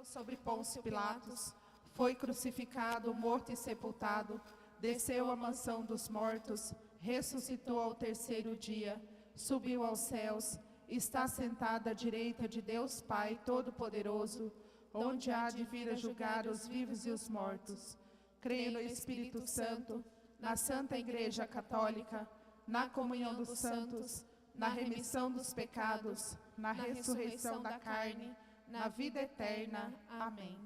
sobre Pôncio Pilatos, foi crucificado, morto e sepultado, desceu à mansão dos mortos, ressuscitou ao terceiro dia, subiu aos céus, está sentado à direita de Deus Pai Todo-Poderoso, onde há de vir a julgar os vivos e os mortos. Creio no Espírito Santo, na Santa Igreja Católica, na comunhão dos santos, na remissão dos pecados, na ressurreição da carne, na vida eterna. Amém.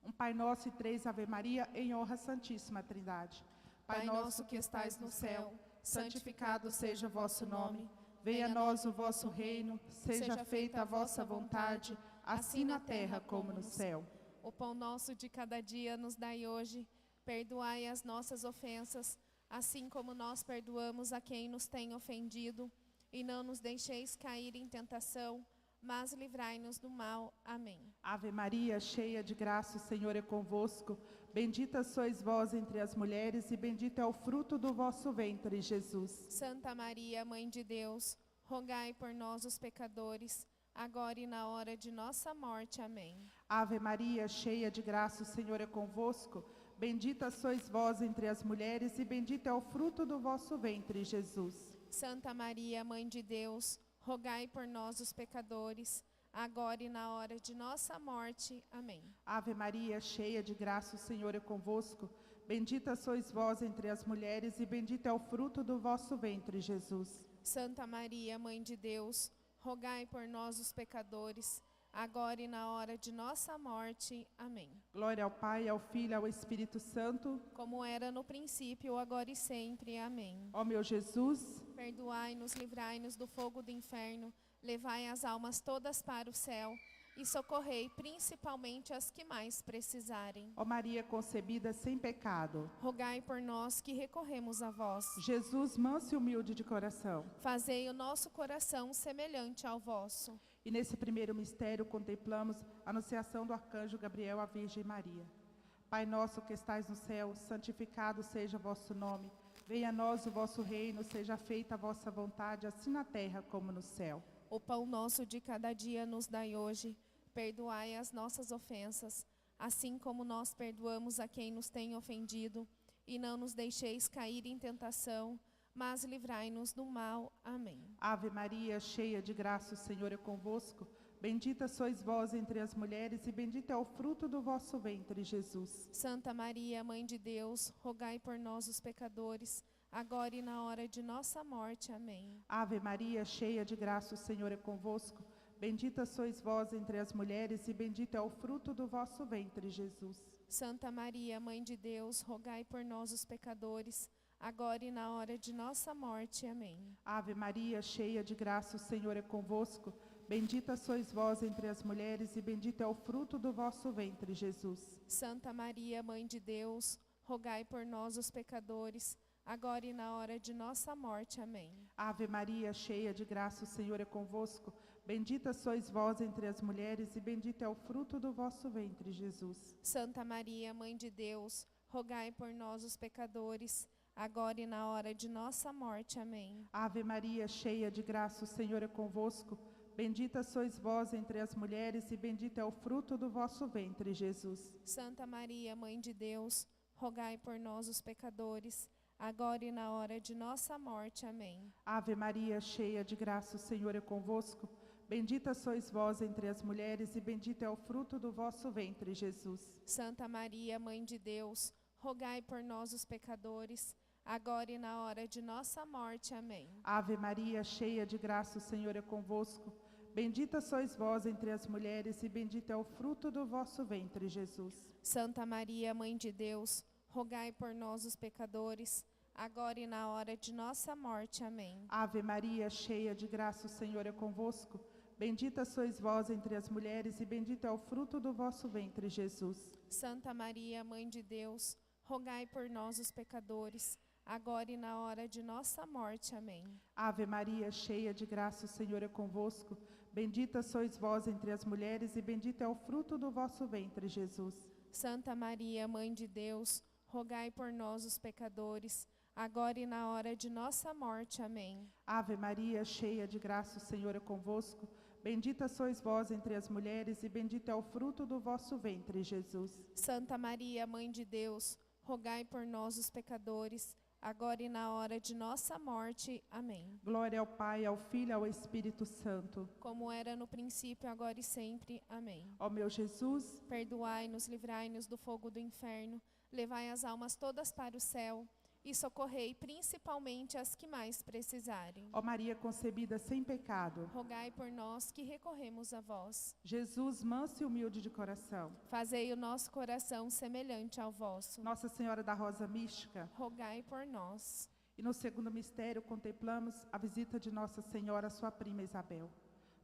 Um Pai Nosso e 3 Ave Maria em honra à Santíssima Trindade. Pai nosso que estais no céu, santificado seja o vosso nome. Venha a nós o vosso reino, seja feita a vossa vontade, assim na terra como no céu. O pão nosso de cada dia nos dai hoje, perdoai as nossas ofensas, assim como nós perdoamos a quem nos tem ofendido, e não nos deixeis cair em tentação, mas livrai-nos do mal. Amém. Ave Maria, cheia de graça, o Senhor é convosco. Bendita sois vós entre as mulheres, e bendito é o fruto do vosso ventre, Jesus. Santa Maria, Mãe de Deus, rogai por nós, os pecadores, agora e na hora de nossa morte. Amém. Ave Maria, cheia de graça, o Senhor é convosco. Bendita sois vós entre as mulheres, e bendito é o fruto do vosso ventre, Jesus. Santa Maria, Mãe de Deus, rogai por nós, os pecadores, agora e na hora de nossa morte. Amém. Ave Maria, cheia de graça, o Senhor é convosco. Bendita sois vós entre as mulheres, e bendito é o fruto do vosso ventre, Jesus. Santa Maria, Mãe de Deus, rogai por nós, os pecadores, agora e na hora de nossa morte. Amém. Glória ao Pai, ao Filho e ao Espírito Santo, como era no princípio, agora e sempre. Amém. Ó meu Jesus, perdoai-nos, livrai-nos do fogo do inferno, levai as almas todas para o céu e socorrei principalmente as que mais precisarem. Ó Maria concebida sem pecado, rogai por nós que recorremos a vós. Jesus, manso e humilde de coração, fazei o nosso coração semelhante ao vosso. E nesse primeiro mistério contemplamos a anunciação do arcanjo Gabriel à Virgem Maria. Pai nosso que estais no céu, santificado seja o vosso nome. Venha a nós o vosso reino, seja feita a vossa vontade, assim na terra como no céu. O pão nosso de cada dia nos dai hoje. Perdoai as nossas ofensas, assim como nós perdoamos a quem nos tem ofendido. E não nos deixeis cair em tentação, mas livrai-nos do mal. Amém. Ave Maria, cheia de graça, o Senhor é convosco. Bendita sois vós entre as mulheres, e bendito é o fruto do vosso ventre, Jesus. Santa Maria, Mãe de Deus, rogai por nós, os pecadores, agora e na hora de nossa morte. Amém. Ave Maria, cheia de graça, o Senhor é convosco. Bendita sois vós entre as mulheres, e bendito é o fruto do vosso ventre, Jesus. Santa Maria, Mãe de Deus, rogai por nós, os pecadores, agora e na hora de nossa morte. Amém. Ave Maria, cheia de graça, o Senhor é convosco. Bendita sois vós entre as mulheres, e bendito é o fruto do vosso ventre, Jesus. Santa Maria, Mãe de Deus, rogai por nós, os pecadores, agora e na hora de nossa morte. Amém. Ave Maria, cheia de graça, o Senhor é convosco. Bendita sois vós entre as mulheres, e bendito é o fruto do vosso ventre, Jesus. Santa Maria, Mãe de Deus, rogai por nós, os pecadores, agora e na hora de nossa morte. Amém. Ave Maria, cheia de graça, o Senhor é convosco. Bendita sois vós entre as mulheres, e bendito é o fruto do vosso ventre, Jesus. Santa Maria, Mãe de Deus, rogai por nós, os pecadores, agora e na hora de nossa morte. Amém. Ave Maria, cheia de graça, o Senhor é convosco. Bendita sois vós entre as mulheres, e bendito é o fruto do vosso ventre, Jesus. Santa Maria, Mãe de Deus, rogai por nós, os pecadores, agora e na hora de nossa morte. Amém. Ave Maria, cheia de graça, o Senhor é convosco. Bendita sois vós entre as mulheres, e bendito é o fruto do vosso ventre, Jesus. Santa Maria, Mãe de Deus, rogai por nós, os pecadores, agora e na hora de nossa morte. Amém. Ave Maria, cheia de graça, o Senhor é convosco. Bendita sois vós entre as mulheres, e bendito é o fruto do vosso ventre, Jesus. Santa Maria, Mãe de Deus, rogai por nós, os pecadores, agora e na hora de nossa morte. Amém. Ave Maria, cheia de graça, o Senhor é convosco. Bendita sois vós entre as mulheres, e bendito é o fruto do vosso ventre, Jesus. Santa Maria, Mãe de Deus, rogai por nós, os pecadores, agora e na hora de nossa morte. Amém. Ave Maria, cheia de graça, o Senhor é convosco. Bendita sois vós entre as mulheres, e bendito é o fruto do vosso ventre, Jesus. Santa Maria, Mãe de Deus, rogai por nós, os pecadores, agora e na hora de nossa morte. Amém. Glória ao Pai, ao Filho e ao Espírito Santo. Como era no princípio, agora e sempre. Amém. Ó meu Jesus, Perdoai-nos, livrai-nos do fogo do inferno, levai as almas todas para o céu e socorrei principalmente as que mais precisarem. ó Maria concebida sem pecado, Rogai por nós que recorremos a vós. Jesus manso e humilde de coração, Fazei o nosso coração semelhante ao vosso. Nossa Senhora da Rosa Mística. Rogai por nós. E no segundo mistério contemplamos a visita de Nossa Senhora à sua prima Isabel.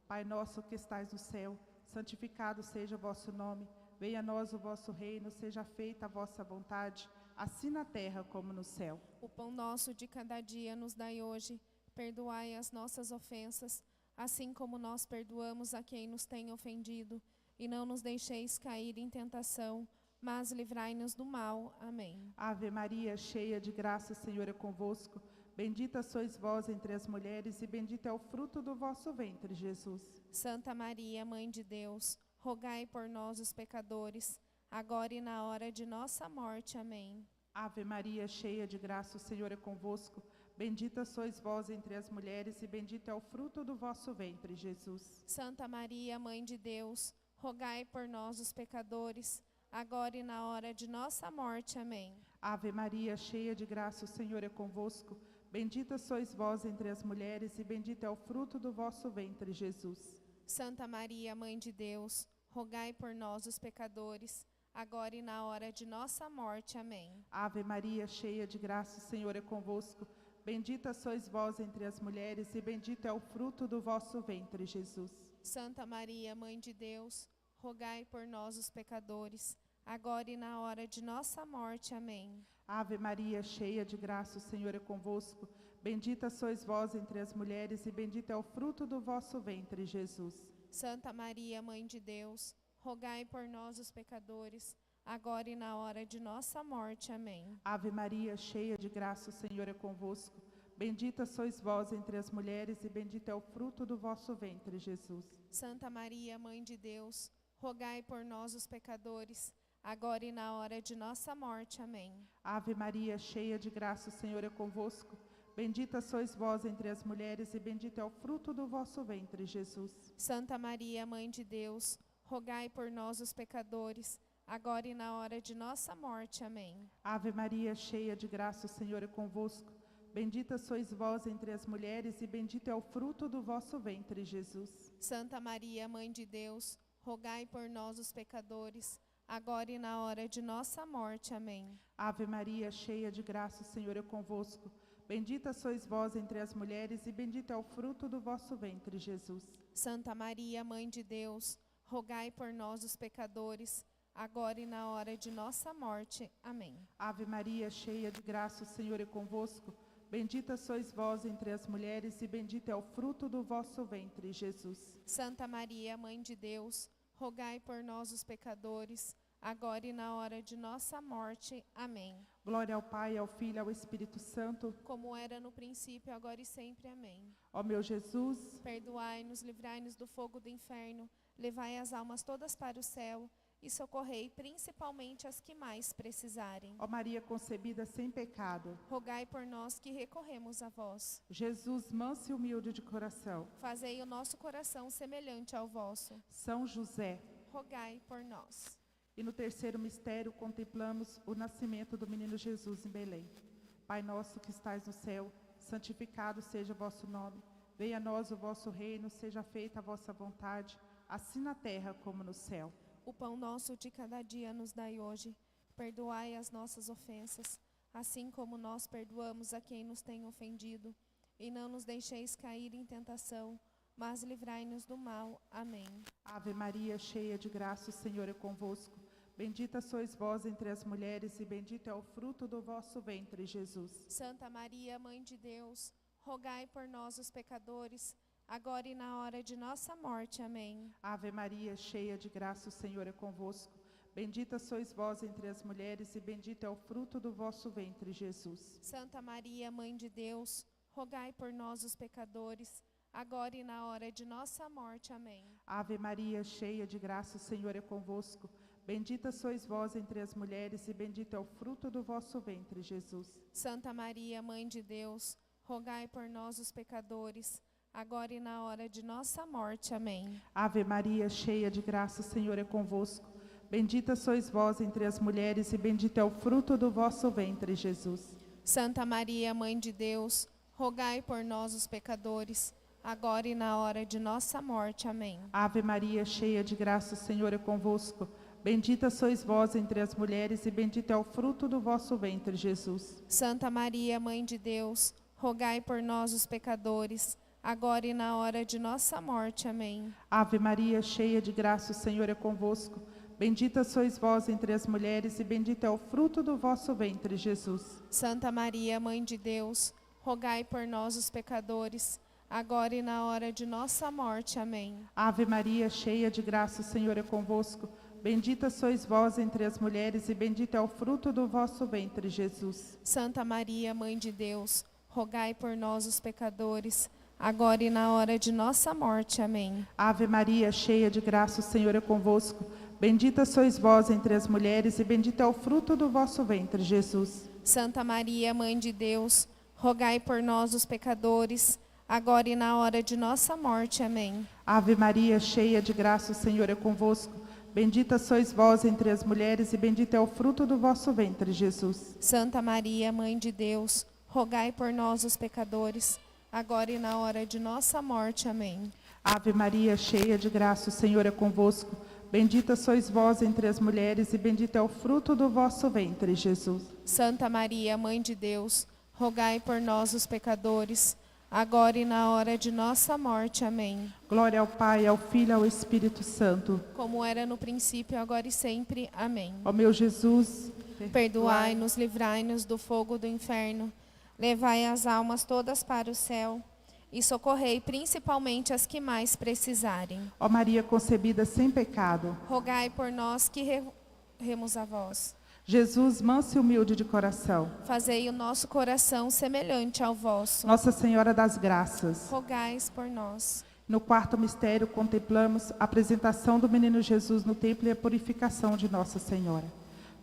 Pai nosso que estais no céu, santificado seja o vosso nome. Venha a nós o vosso reino, seja feita a vossa vontade, assim na terra como no céu. O pão nosso de cada dia nos dai hoje. Perdoai as nossas ofensas, assim como nós perdoamos a quem nos tem ofendido. E não nos deixeis cair em tentação, mas livrai-nos do mal. Amém. Ave Maria, cheia de graça, o Senhor é convosco. Bendita sois vós entre as mulheres, e bendito é o fruto do vosso ventre, Jesus. Santa Maria, Mãe de Deus, rogai por nós, os pecadores, agora e na hora de nossa morte. Amém. Ave Maria, cheia de graça, o Senhor é convosco. Bendita sois vós entre as mulheres, e bendito é o fruto do vosso ventre, Jesus. Santa Maria, Mãe de Deus, rogai por nós, os pecadores, agora e na hora de nossa morte. Amém. Ave Maria, cheia de graça, o Senhor é convosco. Bendita sois vós entre as mulheres, e bendito é o fruto do vosso ventre, Jesus. Santa Maria, Mãe de Deus, rogai por nós, os pecadores, agora e na hora de nossa morte. Amém. Ave Maria, cheia de graça, o Senhor é convosco. Bendita sois vós entre as mulheres, e bendito é o fruto do vosso ventre, Jesus. Santa Maria, Mãe de Deus, rogai por nós, os pecadores, agora e na hora de nossa morte. Amém. Ave Maria, cheia de graça, o Senhor é convosco. Bendita sois vós entre as mulheres, e bendito é o fruto do vosso ventre, Jesus. Santa Maria, Mãe de Deus, rogai por nós, os pecadores, agora e na hora de nossa morte. Amém. Ave Maria, cheia de graça, o Senhor é convosco. Bendita sois vós entre as mulheres, e bendito é o fruto do vosso ventre, Jesus. Santa Maria, Mãe de Deus, rogai por nós, os pecadores, agora e na hora de nossa morte. Amém. Ave Maria, cheia de graça, o Senhor é convosco. Bendita sois vós entre as mulheres, e bendito é o fruto do vosso ventre, Jesus. Santa Maria, Mãe de Deus, rogai por nós, os pecadores, agora e na hora de nossa morte. Amém. Ave Maria, cheia de graça, o Senhor é convosco. Bendita sois vós entre as mulheres, e bendito é o fruto do vosso ventre, Jesus. Santa Maria, Mãe de Deus, rogai por nós, os pecadores, agora e na hora de nossa morte. Amém. Ave Maria, cheia de graça, o Senhor é convosco. Bendita sois vós entre as mulheres, e bendito é o fruto do vosso ventre, Jesus. Santa Maria, Mãe de Deus, rogai por nós, os pecadores, agora e na hora de nossa morte. Amém. Ave Maria, cheia de graça, o Senhor é convosco. Bendita sois vós entre as mulheres, e bendito é o fruto do vosso ventre, Jesus. Santa Maria, Mãe de Deus, rogai por nós, os pecadores, agora e na hora de nossa morte. Amém. Glória ao Pai, ao Filho e ao Espírito Santo. Como era no princípio, agora e sempre. Amém. Ó meu Jesus, Perdoai-nos, livrai-nos do fogo do inferno, levai as almas todas para o céu e socorrei principalmente as que mais precisarem. ó Maria concebida sem pecado, Rogai por nós que recorremos a vós. Jesus manso e humilde de coração, Fazei o nosso coração semelhante ao vosso. São José. Rogai por nós. E no terceiro mistério contemplamos o nascimento do menino Jesus em Belém. Pai nosso que estais no céu, santificado seja o vosso nome. Venha a nós o vosso reino, seja feita a vossa vontade, assim na terra como no céu. O pão nosso de cada dia nos dai hoje. Perdoai as nossas ofensas, assim como nós perdoamos a quem nos tem ofendido. E não nos deixeis cair em tentação, mas livrai-nos do mal. Amém. Ave Maria, cheia de graça, o Senhor é convosco. Bendita sois vós entre as mulheres, e bendito é o fruto do vosso ventre, Jesus. Santa Maria, Mãe de Deus, rogai por nós, os pecadores, agora e na hora de nossa morte. Amém. Ave Maria, cheia de graça, o Senhor é convosco. Bendita sois vós entre as mulheres, e bendito é o fruto do vosso ventre, Jesus. Santa Maria, Mãe de Deus, rogai por nós, os pecadores, agora e na hora de nossa morte. Amém. Ave Maria, cheia de graça, o Senhor é convosco. Bendita sois vós entre as mulheres, e bendito é o fruto do vosso ventre, Jesus. Santa Maria, Mãe de Deus, rogai por nós, os pecadores, agora e na hora de nossa morte. Amém. Ave Maria, cheia de graça, o Senhor é convosco. Bendita sois vós entre as mulheres, e bendito é o fruto do vosso ventre, Jesus. Santa Maria, Mãe de Deus, rogai por nós, os pecadores, agora e na hora de nossa morte. Amém. Ave Maria, cheia de graça, o Senhor é convosco. Bendita sois vós entre as mulheres, e bendito é o fruto do vosso ventre, Jesus. Santa Maria, Mãe de Deus, rogai por nós, os pecadores, agora e na hora de nossa morte. Amém. Ave Maria, cheia de graça, o Senhor é convosco. Bendita sois vós entre as mulheres, e bendito é o fruto do vosso ventre, Jesus. Santa Maria, Mãe de Deus, rogai por nós, os pecadores, agora e na hora de nossa morte. Amém. Ave Maria, cheia de graça, o Senhor é convosco. Bendita sois vós entre as mulheres, e bendito é o fruto do vosso ventre, Jesus. Santa Maria, Mãe de Deus, rogai por nós, os pecadores, agora e na hora de nossa morte. Amém. Ave Maria, cheia de graça, o Senhor é convosco. Bendita sois vós entre as mulheres, e bendito é o fruto do vosso ventre, Jesus. Santa Maria, Mãe de Deus, rogai por nós, os pecadores, agora e na hora de nossa morte. Amém. Ave Maria, cheia de graça, o Senhor é convosco. Bendita sois vós entre as mulheres, e bendito é o fruto do vosso ventre, Jesus. Santa Maria, Mãe de Deus, rogai por nós, os pecadores, agora e na hora de nossa morte. Amém. Ave Maria, cheia de graça, o Senhor é convosco. Bendita sois vós entre as mulheres, e bendito é o fruto do vosso ventre, Jesus. Santa Maria, Mãe de Deus, rogai por nós, os pecadores, agora e na hora de nossa morte. Amém. Glória ao Pai, ao Filho e ao Espírito Santo. Como era no princípio, agora e sempre. Amém. Ó meu Jesus, Perdoai-nos, livrai-nos do fogo do inferno, levai as almas todas para o céu e socorrei principalmente as que mais precisarem. Ó Maria concebida sem pecado, Rogai por nós que recorremos a vós. Jesus, manso e humilde de coração, Fazei o nosso coração semelhante ao vosso. Nossa Senhora das Graças. Rogais por nós. No quarto mistério, contemplamos a apresentação do menino Jesus no templo e a purificação de Nossa Senhora.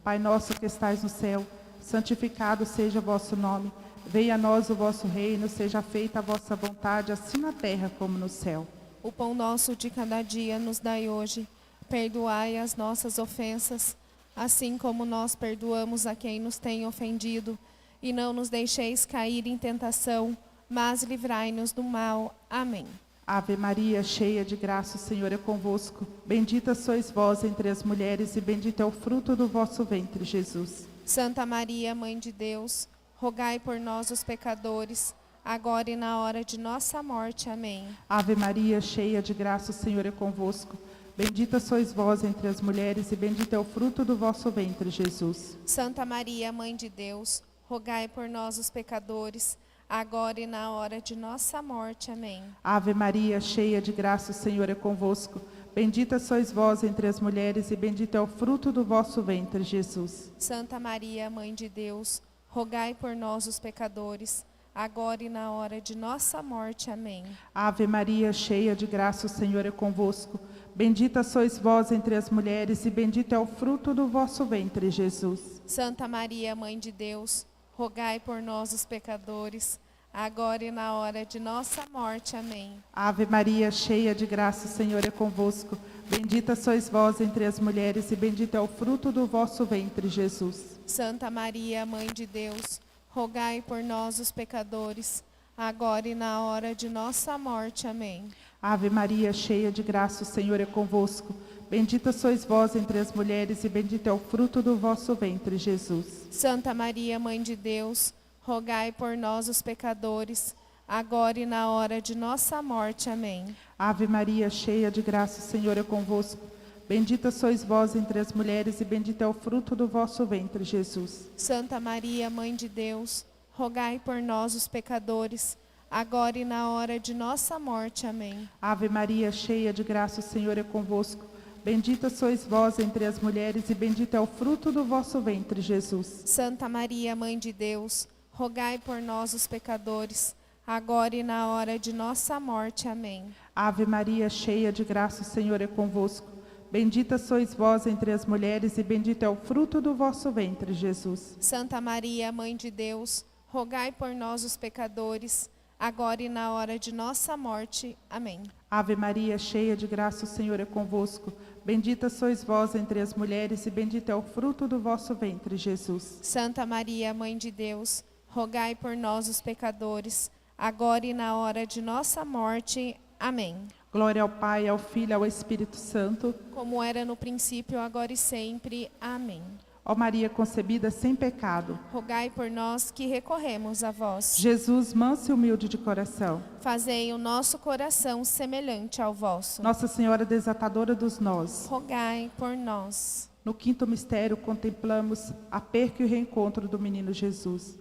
Pai nosso que estais no céu, santificado seja o vosso nome. Venha a nós o vosso reino, seja feita a vossa vontade, assim na terra como no céu. O pão nosso de cada dia nos dai hoje. Perdoai as nossas ofensas, assim como nós perdoamos a quem nos tem ofendido. E não nos deixeis cair em tentação, mas livrai-nos do mal. Amém. Ave Maria, cheia de graça, o Senhor é convosco. Bendita sois vós entre as mulheres, e bendito é o fruto do vosso ventre, Jesus. Santa Maria, Mãe de Deus, rogai por nós, os pecadores, agora e na hora de nossa morte. Amém. Ave Maria, cheia de graça, o Senhor é convosco. Bendita sois vós entre as mulheres, e bendito é o fruto do vosso ventre, Jesus. Santa Maria, Mãe de Deus, rogai por nós, os pecadores, agora e na hora de nossa morte. Amém. Ave Maria, cheia de graça, o Senhor é convosco. Bendita sois vós entre as mulheres, e bendito é o fruto do vosso ventre, Jesus. Santa Maria, Mãe de Deus, rogai por nós, os pecadores, agora e na hora de nossa morte. Amém. Ave Maria, cheia de graça, o Senhor é convosco. Bendita sois vós entre as mulheres, e bendito é o fruto do vosso ventre, Jesus. Santa Maria, Mãe de Deus, rogai por nós, os pecadores, agora e na hora de nossa morte. Amém. Ave Maria, cheia de graça, o Senhor é convosco. Bendita sois vós entre as mulheres, e bendito é o fruto do vosso ventre, Jesus. Santa Maria, Mãe de Deus, rogai por nós, os pecadores, agora e na hora de nossa morte. Amém. Ave Maria, cheia de graça, o Senhor é convosco. Bendita sois vós entre as mulheres, e bendito é o fruto do vosso ventre, Jesus. Santa Maria, Mãe de Deus, rogai por nós, os pecadores, agora e na hora de nossa morte. Amém. Ave Maria, cheia de graça, o Senhor é convosco. Bendita sois vós entre as mulheres, e bendito é o fruto do vosso ventre, Jesus. Santa Maria, Mãe de Deus, rogai por nós, os pecadores, agora e na hora de nossa morte. Amém. Ave Maria, cheia de graça, o Senhor é convosco. Bendita sois vós entre as mulheres, e bendito é o fruto do vosso ventre, Jesus. Santa Maria, Mãe de Deus, rogai por nós, os pecadores, agora e na hora de nossa morte. Amém. Ave Maria, cheia de graça, o Senhor é convosco. Bendita sois vós entre as mulheres, e bendito é o fruto do vosso ventre, Jesus. Santa Maria, Mãe de Deus, rogai por nós, os pecadores, agora e na hora de nossa morte. Amém. Ave Maria, cheia de graça, o Senhor é convosco. Bendita sois vós entre as mulheres, e bendito é o fruto do vosso ventre, Jesus. Santa Maria, Mãe de Deus, rogai por nós, os pecadores, agora e na hora de nossa morte. Amém. Glória ao Pai, ao Filho e ao Espírito Santo. Como era no princípio, agora e sempre. Amém. Ó Maria concebida sem pecado, Rogai por nós que recorremos a vós. Jesus, manso e humilde de coração, Fazei o nosso coração semelhante ao vosso. Nossa Senhora desatadora dos nós. Rogai por nós. No quinto mistério contemplamos a perca e o reencontro do menino Jesus.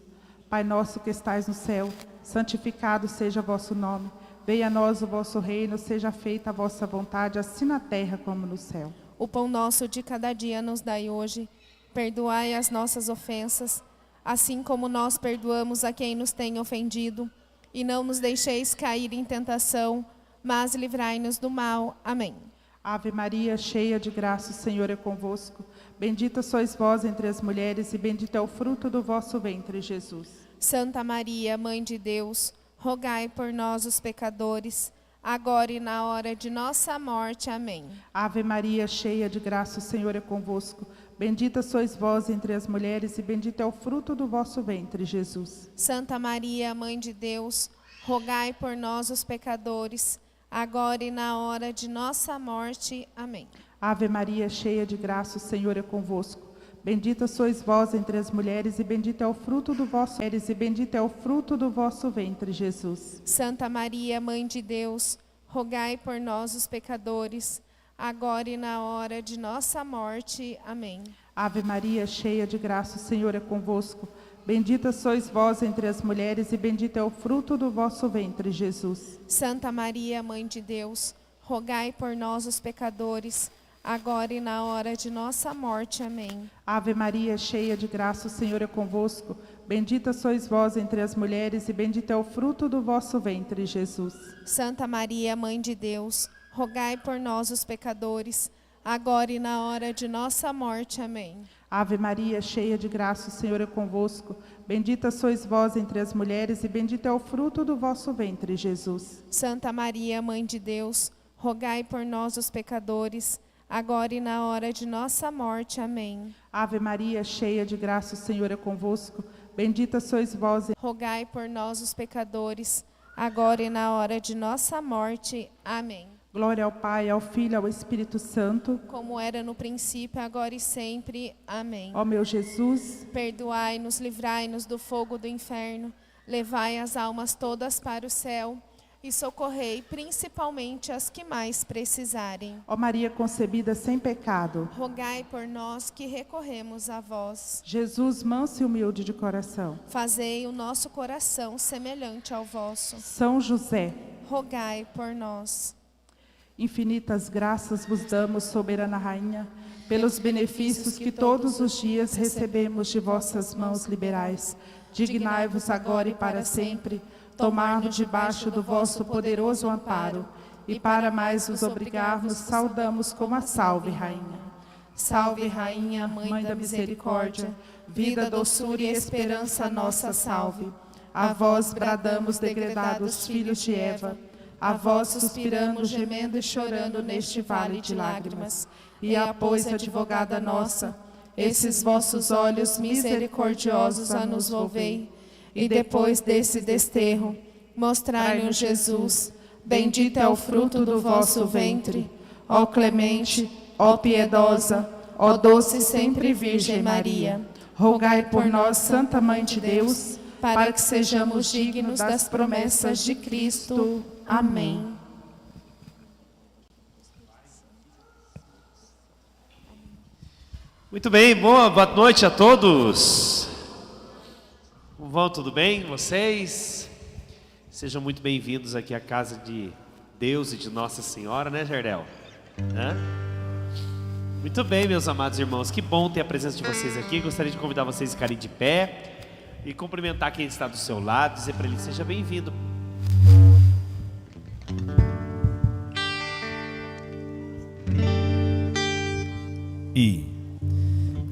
Pai nosso que estais no céu, santificado seja o vosso nome. Venha a nós o vosso reino, seja feita a vossa vontade, assim na terra como no céu. O pão nosso de cada dia nos dai hoje. Perdoai as nossas ofensas, assim como nós perdoamos a quem nos tem ofendido. E não nos deixeis cair em tentação, mas livrai-nos do mal. Amém. Ave Maria, cheia de graça, o Senhor é convosco. Bendita sois vós entre as mulheres, e bendito é o fruto do vosso ventre, Jesus. Santa Maria, Mãe de Deus, rogai por nós, os pecadores, agora e na hora de nossa morte. Amém. Ave Maria, cheia de graça, o Senhor é convosco. Bendita sois vós entre as mulheres, e bendito é o fruto do vosso ventre, Jesus. Santa Maria, Mãe de Deus, rogai por nós, os pecadores, agora e na hora de nossa morte. Amém. Ave Maria, cheia de graça, o Senhor é convosco. Bendita sois vós entre as mulheres, e bendito é o fruto do vosso ventre, Jesus. Santa Maria, Mãe de Deus, rogai por nós, os pecadores, agora e na hora de nossa morte. Amém. Ave Maria, cheia de graça, o Senhor é convosco. Bendita sois vós entre as mulheres, e bendito é o fruto do vosso ventre, Jesus. Santa Maria, Mãe de Deus, rogai por nós, os pecadores, agora e na hora de nossa morte. Amém. Ave Maria, cheia de graça, o Senhor é convosco. Bendita sois vós entre as mulheres, e bendito é o fruto do vosso ventre, Jesus. Santa Maria, Mãe de Deus, rogai por nós, os pecadores, agora e na hora de nossa morte. Amém. Ave Maria, cheia de graça, o Senhor é convosco. Bendita sois vós entre as mulheres, e bendito é o fruto do vosso ventre, Jesus. Santa Maria, Mãe de Deus, rogai por nós, os pecadores, agora e na hora de nossa morte. Amém. Ave Maria, cheia de graça, o Senhor é convosco. Bendita sois vós. Rogai por nós, os pecadores, agora e na hora de nossa morte. Amém. Glória ao Pai, ao Filho e ao Espírito Santo. Como era no princípio, agora e sempre. Amém. Ó meu Jesus, perdoai-nos, livrai-nos do fogo do inferno, levai as almas todas para o céu e socorrei principalmente as que mais precisarem. ó Maria concebida sem pecado, Rogai por nós que recorremos a vós. Jesus, manso e humilde de coração, Fazei o nosso coração semelhante ao vosso. São José, Rogai por nós. infinitas graças vos damos, soberana Rainha, pelos benefícios que todos os dias recebemos de vossas mãos liberais. Dignai-vos agora e para sempre tomar-nos debaixo do vosso poderoso amparo, e para mais os obrigarmos, saudamos como a Salve, Rainha. Salve, Rainha, Mãe da Misericórdia, vida, doçura e esperança nossa, salve. A vós bradamos, degredados filhos de Eva, a vós suspiramos, gemendo e chorando neste vale de lágrimas. E a pois, advogada nossa, esses vossos olhos misericordiosos a nos volvei, e depois desse desterro, mostrai-nos Jesus. Bendito é o fruto do vosso ventre. Ó clemente, ó piedosa, ó doce sempre Virgem Maria, rogai por nós, Santa Mãe de Deus, para que sejamos dignos das promessas de Cristo. Amém. Muito bem, boa noite a todos. Como vão, tudo bem? Vocês? Sejam muito bem-vindos aqui à casa de Deus e de Nossa Senhora, né, Jardel? Muito bem, meus amados irmãos, que bom ter a presença de vocês aqui. Gostaria de convidar vocês a ficarem de pé e cumprimentar quem está do seu lado, dizer para ele: seja bem-vindo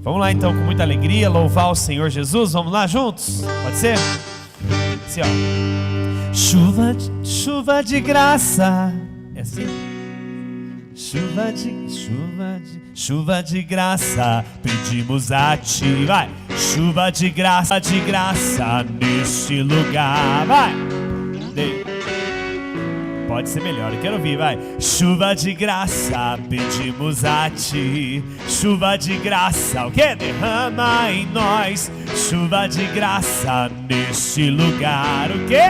Vamos lá então, com muita alegria, louvar o Senhor Jesus. Vamos lá juntos? Pode ser? Assim, ó. Chuva de graça. É assim? Chuva de graça, pedimos a ti, vai. Chuva de graça neste lugar, vai. Pode ser melhor, eu quero ouvir, vai. Chuva de graça, pedimos a ti. Chuva de graça, o que? Derrama em nós. Chuva de graça neste lugar, o que?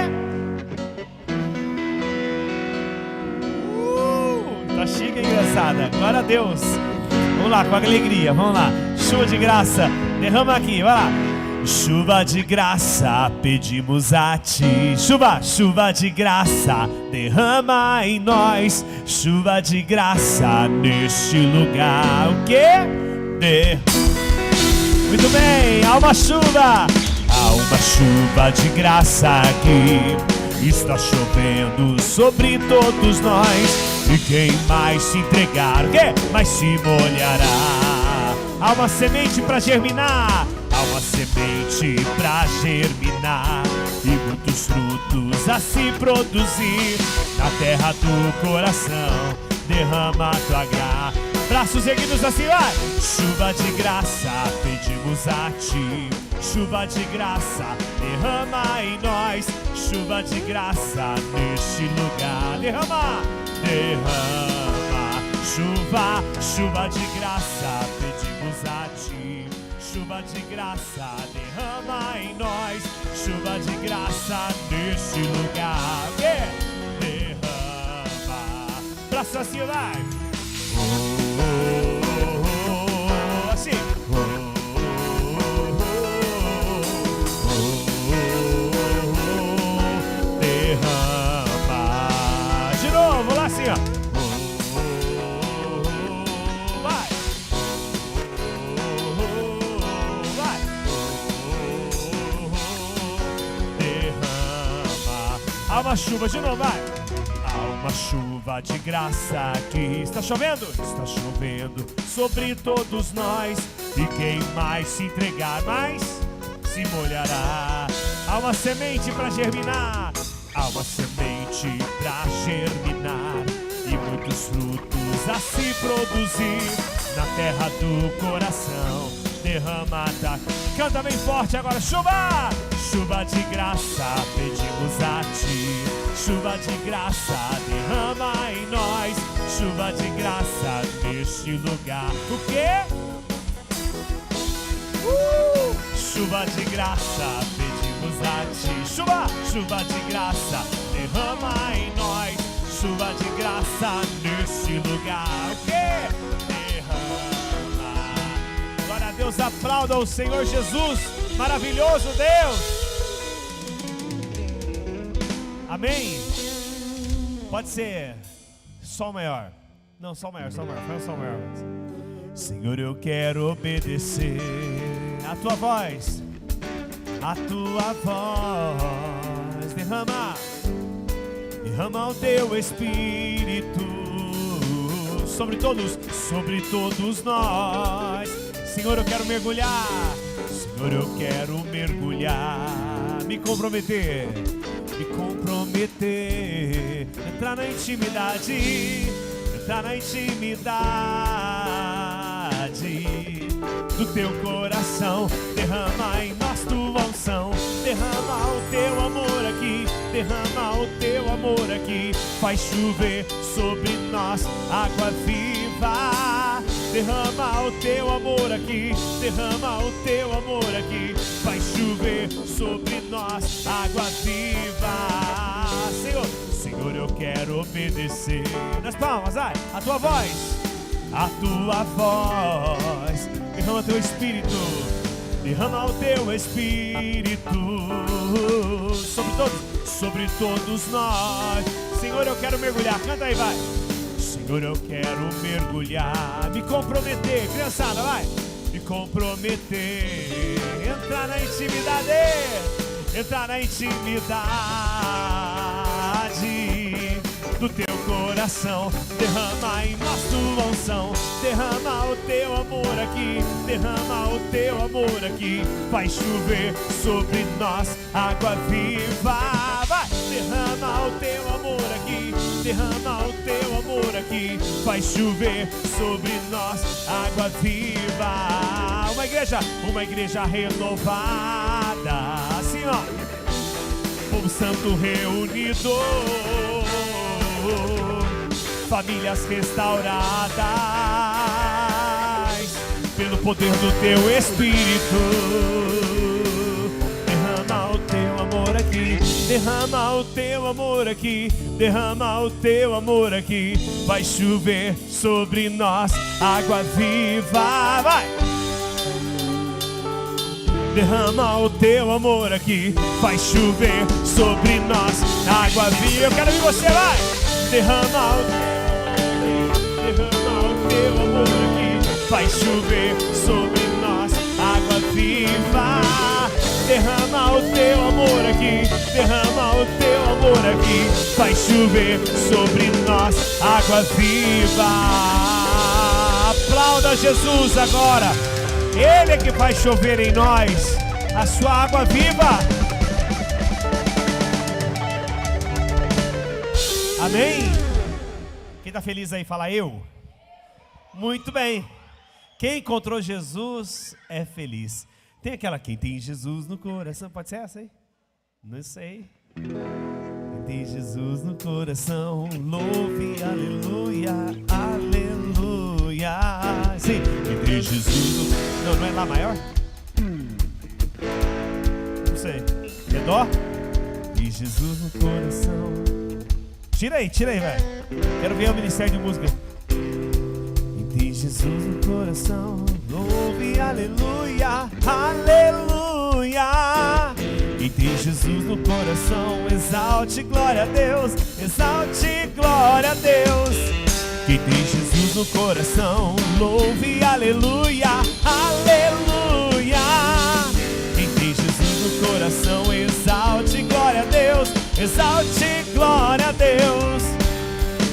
Tá chique, engraçada. Glória a Deus. Vamos lá, com alegria, vamos lá. Chuva de graça, derrama aqui, vai lá. Chuva de graça, pedimos a ti. Chuva de graça, derrama em nós. Chuva de graça neste lugar. O quê? Muito bem, há uma chuva de graça aqui. Está chovendo sobre todos nós. E quem mais se entregar, o quê? Mais se molhará. Há uma semente para germinar. Há uma semente pra germinar e muitos frutos a se produzir. Na terra do coração derrama a tua graça. Braços erguidos assim, vai! Chuva de graça, pedimos a ti. Chuva de graça, derrama em nós. Chuva de graça neste lugar. Derrama, derrama. Chuva de graça, pedimos a ti. Chuva de graça, derrama em nós. Chuva de graça neste lugar. Derrama. Braço assim, vai. Assim. Derrama. De novo, lá assim, ó. Há uma chuva, de novo, vai. Há uma chuva de graça aqui. Está chovendo? Está chovendo sobre todos nós. E quem mais se entregar, mais se molhará. Há uma semente para germinar. Há uma semente para germinar. E muitos frutos a se produzir. Na terra do coração derramada. Canta bem forte agora, chuva! Chuva de graça, pedimos a ti. Chuva de graça, derrama em nós. Chuva de graça neste lugar. O quê? Chuva de graça, pedimos a ti. Chuva de graça, derrama em nós. Chuva de graça neste lugar. O quê? Derrama. Glória a Deus, aplauda o Senhor Jesus. Maravilhoso Deus. Amém? Pode ser Sol maior. Não, Sol maior, Sol maior. Foi um Sol maior. Senhor, eu quero obedecer a tua voz. A tua voz. Derrama o teu Espírito sobre todos nós. Senhor, eu quero mergulhar. Senhor, eu quero mergulhar. Me comprometer. Entrar na intimidade do teu coração. Derrama em nós tua unção. Derrama o teu amor aqui. Derrama o teu amor aqui. Faz chover sobre nós água viva. Derrama o teu amor aqui. Derrama o teu amor aqui. Faz chover sobre nós água viva. Senhor, eu quero obedecer. Nas palmas, vai, a tua voz. A tua voz. Derrama teu Espírito. Derrama o teu Espírito sobre todos nós. Senhor, eu quero mergulhar. Canta aí, vai. Senhor, eu quero mergulhar. Me comprometer, criançada, vai. Me comprometer. Entrar na intimidade. do teu coração. Derrama em nós tua unção, derrama o teu amor aqui, derrama o teu amor aqui. Vai chover sobre nós água viva. Vai, derrama o teu amor aqui, derrama o teu amor aqui. Vai chover sobre nós água viva. Uma igreja renovada, assim ó, povo santo reunido, famílias restauradas pelo poder do teu Espírito. Derrama o teu amor aqui, derrama o teu amor aqui, derrama o teu amor aqui. Vai chover sobre nós água viva. Vai! Derrama o teu amor aqui, vai chover sobre nós água viva. Eu quero ver você, vai! Derrama o teu amor aqui, vai chover sobre nós água viva. Derrama o teu amor aqui, derrama o teu amor aqui, vai chover sobre nós água viva. Aplauda Jesus agora. Ele é que vai chover em nós a sua água viva. Amém? Quem está feliz aí, fala eu. Muito bem. Quem encontrou Jesus é feliz. Tem aquela, quem tem Jesus no coração. Pode ser essa aí? Não sei. Quem tem Jesus no coração, louve, aleluia, aleluia. Sim, quem tem Jesus no... Não é Lá maior? Não sei. É Dó? E Jesus no coração. Tira aí, velho. Quero ver o Ministério de Música. E tem Jesus no coração, louve, aleluia, aleluia. E tem Jesus no coração, exalte, glória a Deus, exalte, glória a Deus. Quem tem Jesus no coração, louve, aleluia, aleluia. Quem tem Jesus no coração, exalte, glória a Deus, exalte, glória a Deus.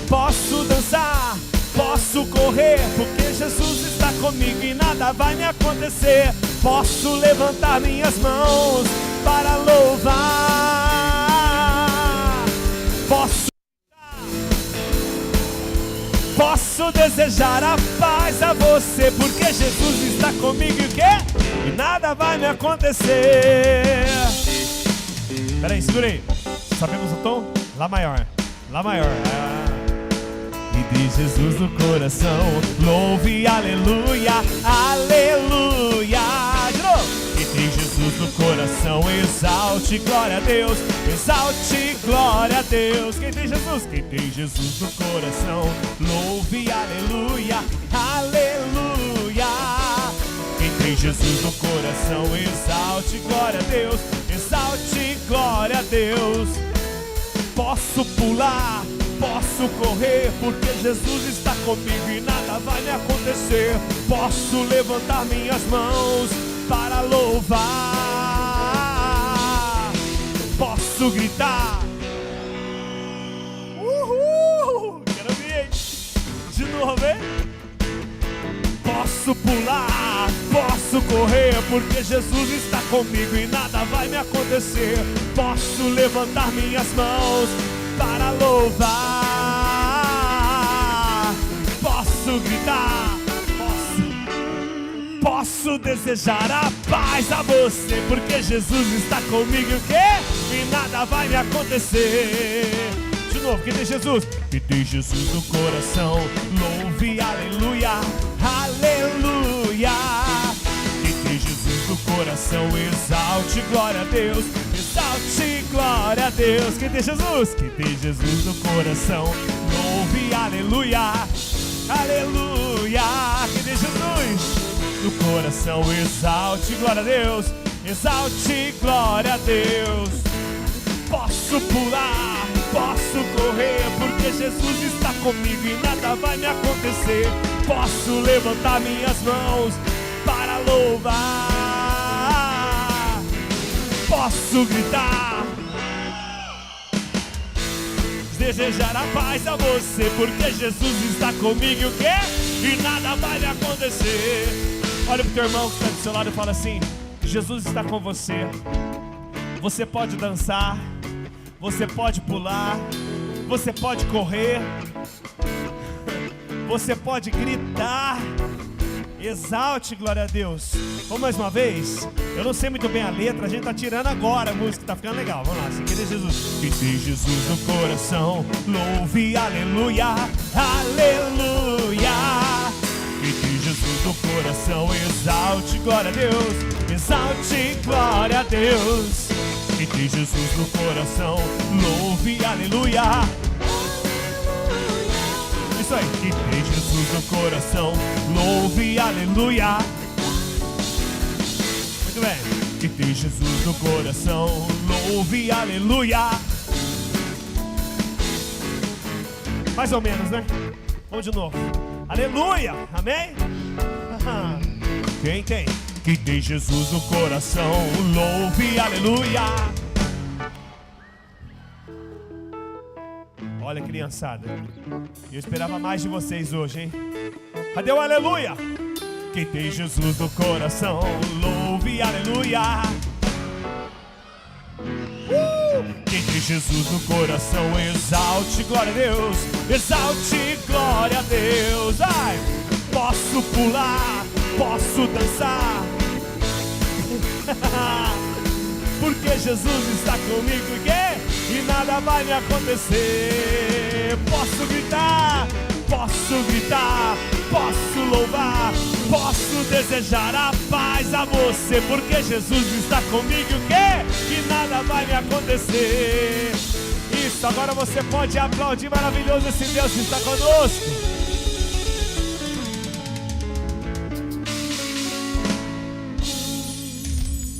Posso dançar, posso correr, porque Jesus está comigo e nada vai me acontecer. Posso levantar minhas mãos para louvar. Posso desejar a paz a você, porque Jesus está comigo e o quê? E nada vai me acontecer. Peraí, segura aí. Sabemos o tom? Lá maior. Lá maior. E de Jesus no coração, louve, aleluia, aleluia. De novo. E tem Jesus no coração, exalte, glória a Deus, exalte, glória a Deus. Quem tem Jesus? Quem tem Jesus no coração, louve, aleluia, aleluia. Quem tem Jesus no coração, exalte, glória a Deus, exalte, glória a Deus. Posso pular, posso correr, porque Jesus está comigo e nada vai me acontecer. Posso levantar minhas mãos para louvar. Posso gritar. Uhul! Quero ver, hein? De novo, hein? Posso pular, posso correr, porque Jesus está comigo e nada vai me acontecer. Posso levantar minhas mãos para louvar. Posso gritar, posso desejar a paz a você, porque Jesus está comigo e o quê? E nada vai me acontecer. De novo, quem tem Jesus? Quem tem Jesus no coração, louve, aleluia, aleluia. Quem tem Jesus no coração, exalte, glória a Deus, exalte, glória a Deus. Quem tem Jesus? Quem tem Jesus no coração, louve, aleluia, aleluia. Quem tem Jesus no coração, exalte, glória a Deus, exalte, glória a Deus. Posso pular, posso correr, porque Jesus está comigo e nada vai me acontecer. Posso levantar minhas mãos para louvar. Posso gritar. desejar a paz a você, porque Jesus está comigo e o quê? E nada vai me acontecer. Olha pro teu irmão que está do seu lado e fala assim: Jesus está com você. Você pode dançar, você pode pular, você pode correr, você pode gritar. Exalte, glória a Deus. Vamos mais uma vez? Eu não sei muito bem a letra, a gente tá tirando agora a música, tá ficando legal. Vamos lá, se querer Jesus. Quem tem Jesus no coração, louve, aleluia, aleluia. Quem tem Jesus no coração, exalte, glória a Deus, exalte, glória a Deus. Quem tem Jesus no coração, louve, aleluia. Isso aí, que tem Jesus no coração, louve, aleluia. Muito bem, que tem Jesus no coração, louve, aleluia. Mais ou menos, né? Vamos de novo. Aleluia, amém? Quem tem? Que tem Jesus no coração, louve, aleluia. Olha, criançada, eu esperava mais de vocês hoje, hein? Cadê o aleluia? Quem tem Jesus no coração, louve, aleluia. Quem tem Jesus no coração, exalte, glória a Deus, exalte, glória a Deus. Ai, posso pular, posso dançar, porque Jesus está comigo, e nada vai me acontecer. Posso gritar, posso louvar, posso desejar a paz a você, porque Jesus está comigo, e nada vai me acontecer. Isso, agora você pode aplaudir, maravilhoso esse Deus que está conosco.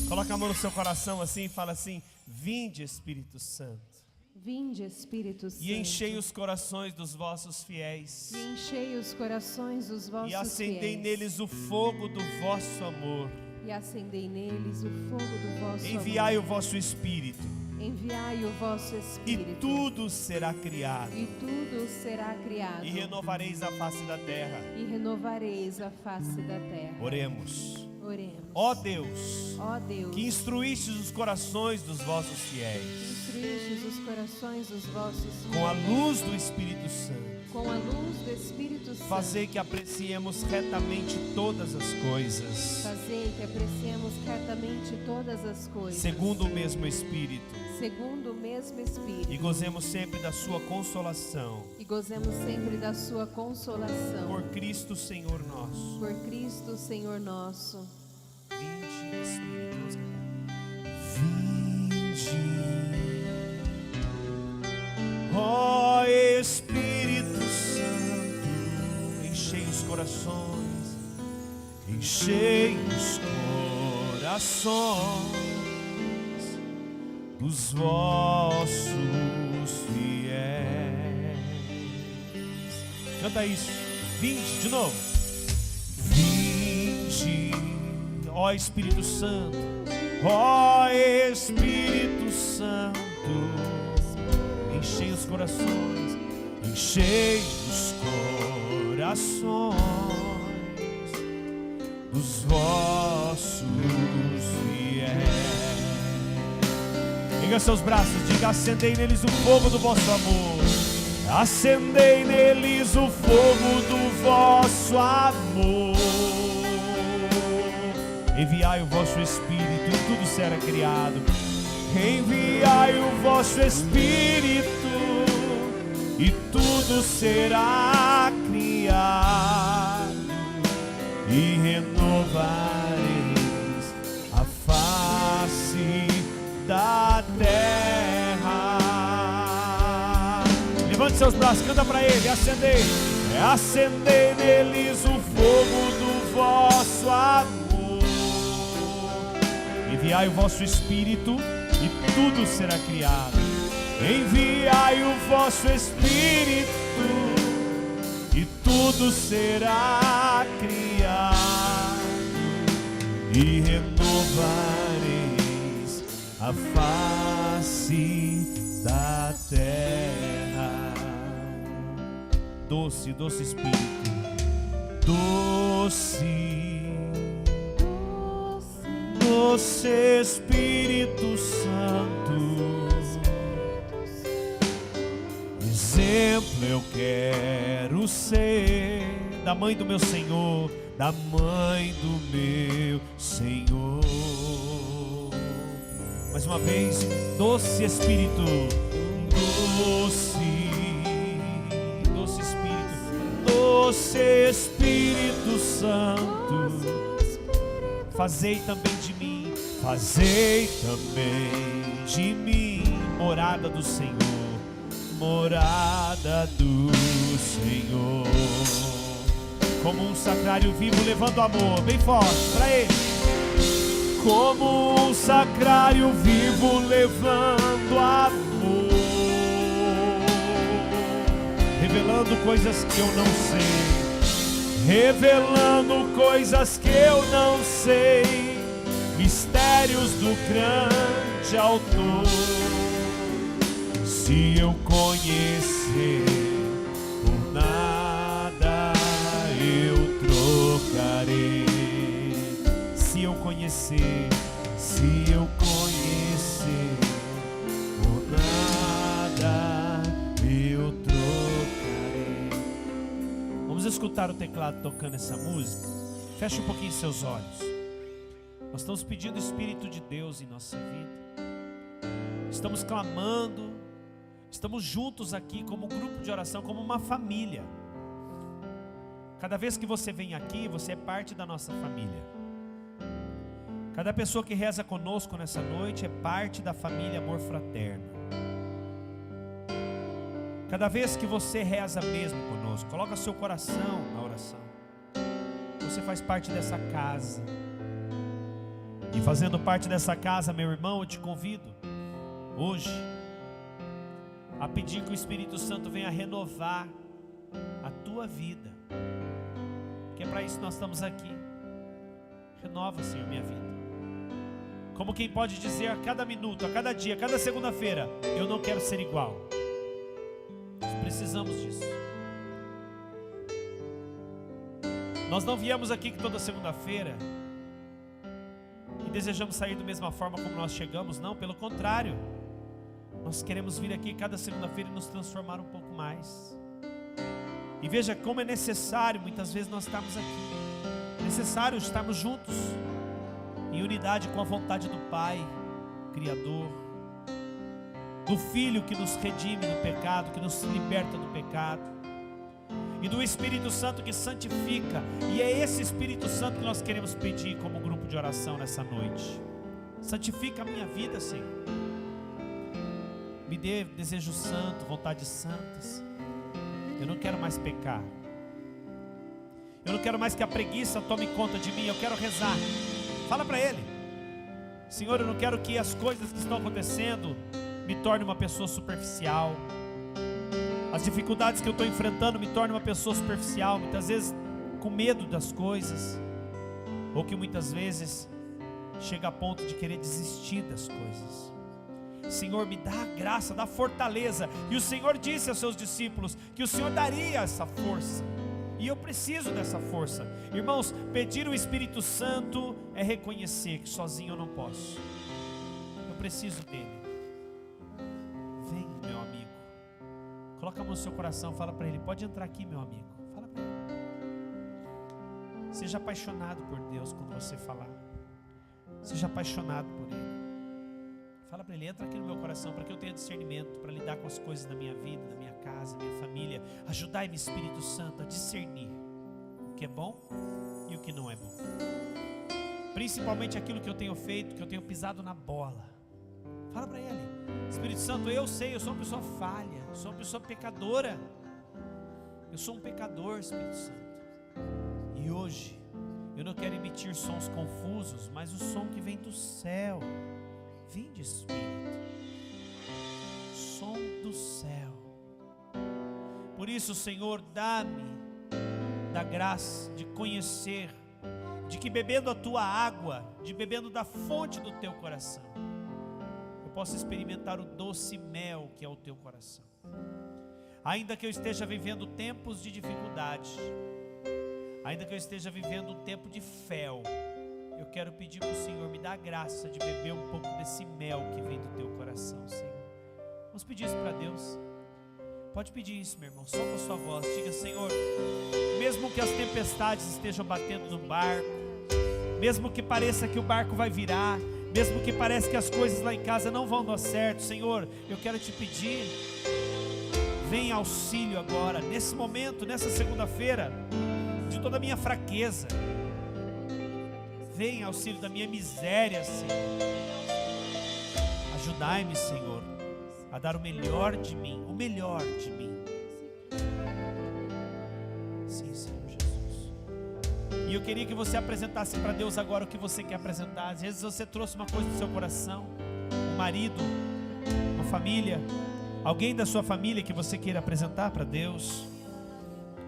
Coloca a mão no seu coração assim e fala assim: vinde, Espírito Santo. Vinde, Espírito Santo. E enchei os corações dos vossos fiéis. E enchei os corações dos vossos fiéis. E acendei neles o fogo do vosso amor. E acendei neles o fogo do vosso amor. Enviai o vosso Espírito. Enviai o vosso Espírito. E tudo será criado. E tudo será criado. E renovareis a face da terra. E renovareis a face da terra. Oremos. Oremos. Ó Deus, Deus, que instruístes os corações dos vossos fiéis. Instruístes os corações dos vossos fiéis. Com a luz do Espírito Santo. Com a luz do Espírito Santo. Fazei que apreciemos retamente todas as coisas. Fazei que apreciemos retamente todas as coisas. Segundo o mesmo Espírito. Segundo o mesmo Espírito. E gozemos sempre da sua consolação. E gozemos sempre da sua consolação. Por Cristo Senhor nosso. Por Cristo Senhor nosso. Vinde, Espírito. Vinde, ó Espírito Santo, enchei os corações, enchei os corações dos vossos fiéis. Canta isso. Vinde de novo. Vinde, ó Espírito Santo, ó Espírito Santo, enchei os corações, enchei os corações dos vossos fiéis. Erga seus braços, diga: acendei neles o fogo do vosso amor. Acendei neles o fogo do vosso amor. Enviai o vosso Espírito e tudo será criado. Enviai o vosso Espírito e tudo será criado. E renovareis a face da terra. Levante seus braços, canta para Ele. Acendei, acendei neles o fogo do vosso amor. Enviai o vosso Espírito e tudo será criado. Enviai o vosso Espírito e tudo será criado. E renovareis a face da terra. doce, doce Espírito. Doce, doce Espírito Santo, exemplo eu quero ser da mãe do meu Senhor, da mãe do meu Senhor. Mais uma vez, doce Espírito, doce, doce Espírito, doce Espírito Santo, fazei também de mim, fazei também de mim morada do Senhor, morada do Senhor. Como um sacrário vivo levando amor, bem forte pra Ele. Como um sacrário vivo levando amor, revelando coisas que eu não sei, revelando coisas que eu não sei, mistérios do grande autor. Se eu conhecer, por nada eu trocarei. Se eu conhecer, se eu conhecer, por nada eu trocarei. Vamos escutar o teclado tocando essa música. Feche um pouquinho seus olhos. Nós estamos pedindo o Espírito de Deus em nossa vida. Estamos clamando. Estamos juntos aqui como um grupo de oração, como uma família. Cada vez que você vem aqui, você é parte da nossa família. Cada pessoa que reza conosco nessa noite é parte da família Amor Fraterno. Cada vez que você reza mesmo conosco, coloca seu coração na oração. Você faz parte dessa casa. E fazendo parte dessa casa, meu irmão, eu te convido hoje a pedir que o Espírito Santo venha renovar a tua vida. Porque é para isso que nós estamos aqui. Renova, Senhor, minha vida. Como quem pode dizer a cada minuto, a cada dia, a cada segunda-feira, eu não quero ser igual. Nós precisamos disso. Nós não viemos aqui toda segunda-feira e desejamos sair da mesma forma como nós chegamos, não, pelo contrário. Nós queremos vir aqui cada segunda-feira e nos transformar um pouco mais. E veja como é necessário muitas vezes nós estarmos aqui. É necessário estarmos juntos, em unidade com a vontade do Pai, Criador, do Filho que nos redime do pecado, que nos liberta do pecado, e do Espírito Santo que santifica. E é esse Espírito Santo que nós queremos pedir como grupo de oração nessa noite. Santifica a minha vida, Senhor. Me dê desejo santo, vontades santas. Eu não quero mais pecar. Eu não quero mais que a preguiça tome conta de mim. Eu quero rezar. Fala para Ele: Senhor, eu não quero que as coisas que estão acontecendo me tornem uma pessoa superficial. As dificuldades que eu estou enfrentando me tornem uma pessoa superficial, muitas vezes com medo das coisas, ou que muitas vezes chega a ponto de querer desistir das coisas. Senhor, me dá a graça, dá a fortaleza. E o Senhor disse aos seus discípulos que o Senhor daria essa força. E eu preciso dessa força. Irmãos, pedir o Espírito Santo é reconhecer que sozinho eu não posso. Eu preciso dele. Vem, meu amigo. Coloca a mão no seu coração, fala para ele: pode entrar aqui, meu amigo. Fala para ele. Seja apaixonado por Deus quando você falar. Seja apaixonado por Ele. Fala para Ele: entra aqui no meu coração, para que eu tenha discernimento para lidar com as coisas da minha vida, da minha casa, da minha família. Ajudai-me, Espírito Santo, a discernir o que é bom e o que não é bom. Principalmente aquilo que eu tenho feito, que eu tenho pisado na bola. Fala para Ele: Espírito Santo, eu sei, eu sou uma pessoa falha, eu sou uma pessoa pecadora. Eu sou um pecador, Espírito Santo. E hoje eu não quero emitir sons confusos, mas o som que vem do céu. Vinde, Espírito, som do céu. Por isso, Senhor, dá-me da graça de conhecer, de que bebendo a Tua água, de bebendo da fonte do Teu coração, eu possa experimentar o doce mel que é o Teu coração. Ainda que eu esteja vivendo tempos de dificuldade, ainda que eu esteja vivendo um tempo de fel, eu quero pedir para o Senhor me dar a graça de beber um pouco desse mel que vem do teu coração, Senhor. Vamos pedir isso para Deus. Pode pedir isso, meu irmão, só com a sua voz. Diga: Senhor, mesmo que as tempestades estejam batendo no barco, mesmo que pareça que o barco vai virar, mesmo que pareça que as coisas lá em casa não vão dar certo, Senhor, eu quero te pedir, vem auxílio agora, nesse momento, nessa segunda-feira, de toda a minha fraqueza. Vem auxílio da minha miséria, Senhor. Ajudai-me, Senhor, a dar o melhor de mim, o melhor de mim. Sim, Senhor Jesus. E eu queria que você apresentasse para Deus agora o que você quer apresentar. Às vezes você trouxe uma coisa do seu coração, um marido, uma família, alguém da sua família que você queira apresentar para Deus,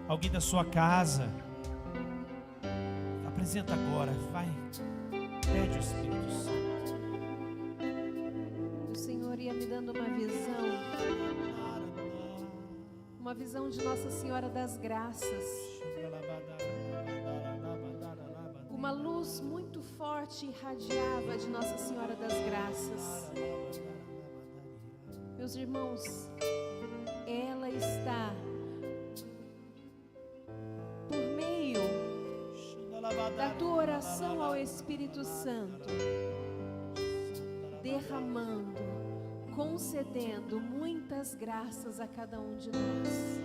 alguém da sua casa. Apresenta agora, vai, pede o Espírito Santo. O Senhor ia me dando uma visão de Nossa Senhora das Graças. Uma luz muito forte irradiava de Nossa Senhora das Graças. Meus irmãos, ela está por meio da tua oração ao Espírito Santo, derramando, concedendo muitas graças a cada um de nós.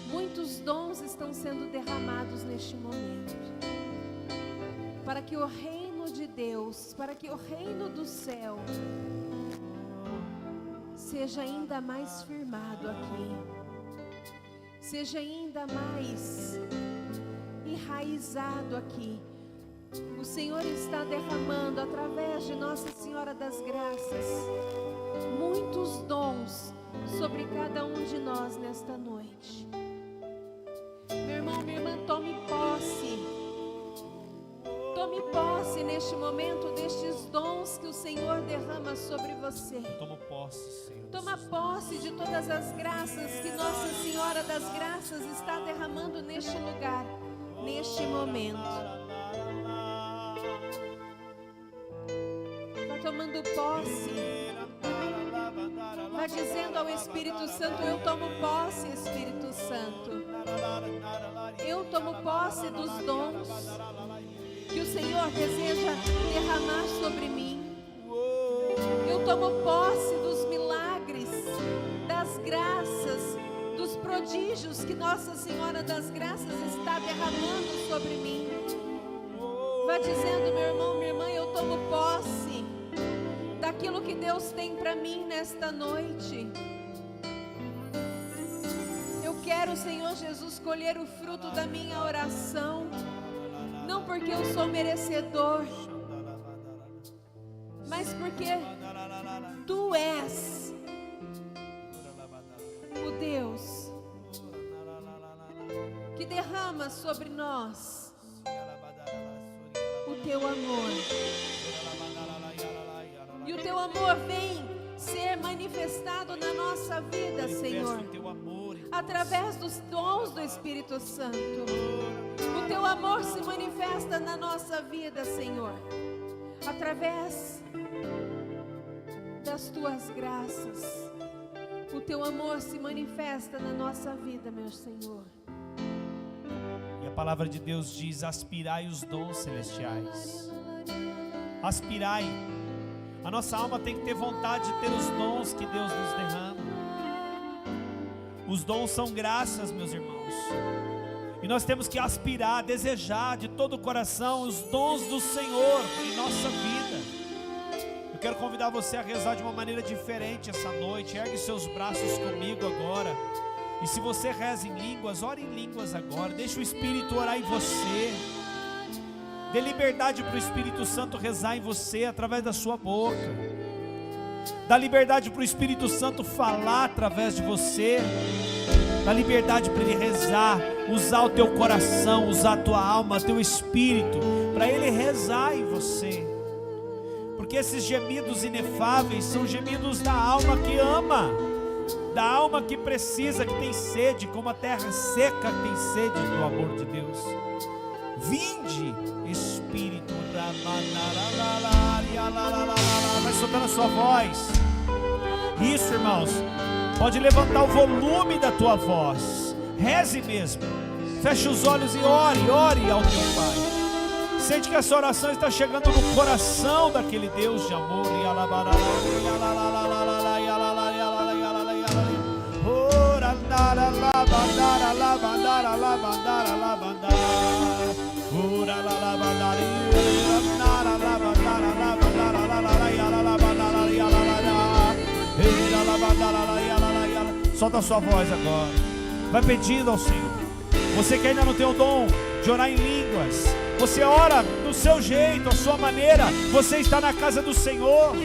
Muitos dons estão sendo derramados neste momento, para que o reino de Deus, para que o reino do céu seja ainda mais firmado aqui, seja ainda mais enraizado aqui. O Senhor está derramando através de Nossa Senhora das Graças muitos dons sobre cada um de nós nesta noite. Meu irmão, minha irmã, tome posse neste momento destes dons que o Senhor derrama sobre você. Toma posse, Senhor. Toma posse de todas as graças que Nossa Senhora das Graças está derramando neste lugar, neste momento. Vai tomando posse. Vai dizendo ao Espírito Santo: eu tomo posse, Espírito Santo. Eu tomo posse dos dons que o Senhor deseja derramar sobre mim. Eu tomo posse dos milagres, das graças, dos prodígios que Nossa Senhora das Graças está derramando sobre mim. Vai dizendo, meu irmão, minha irmã, eu tomo posse daquilo que Deus tem para mim nesta noite. Eu quero, Senhor Jesus, colher o fruto da minha oração, não porque eu sou merecedor, mas porque Tu és o Deus que derrama sobre nós o Teu amor. E o Teu amor vem ser manifestado na nossa vida, Senhor, através dos dons do Espírito Santo. O Teu amor se manifesta na nossa vida, Senhor, através das Tuas graças. O Teu amor se manifesta na nossa vida, meu Senhor. E a palavra de Deus diz: aspirai os dons celestiais. Aspirai. A nossa alma tem que ter vontade de ter os dons que Deus nos derrama. Os dons são graças, meus irmãos. E nós temos que aspirar, desejar de todo o coração os dons do Senhor em nossa vida. Eu quero convidar você a rezar de uma maneira diferente essa noite. Ergue seus braços comigo agora. E se você reza em línguas, ore em línguas agora. Deixa o Espírito orar em você. Dê liberdade para o Espírito Santo rezar em você através da sua boca. Dá liberdade para o Espírito Santo falar através de você. Dá liberdade para Ele rezar, usar o teu coração, usar a tua alma, teu espírito, para Ele rezar em você. Porque esses gemidos inefáveis são gemidos da alma que ama. da alma que precisa, que tem sede, como a terra seca que tem sede do amor de Deus. Vinde, Espírito. Vai soltando a sua voz. Isso, irmãos. Pode levantar o volume da tua voz. Reze mesmo. Feche os olhos e ore ao teu Pai. Sente que essa oração está chegando no coração daquele Deus de amor. Solta a sua voz agora. Vai pedindo ao Senhor. Você que ainda não tem o dom de orar em línguas, você ora do seu jeito, a sua maneira. Você está na casa do Senhor.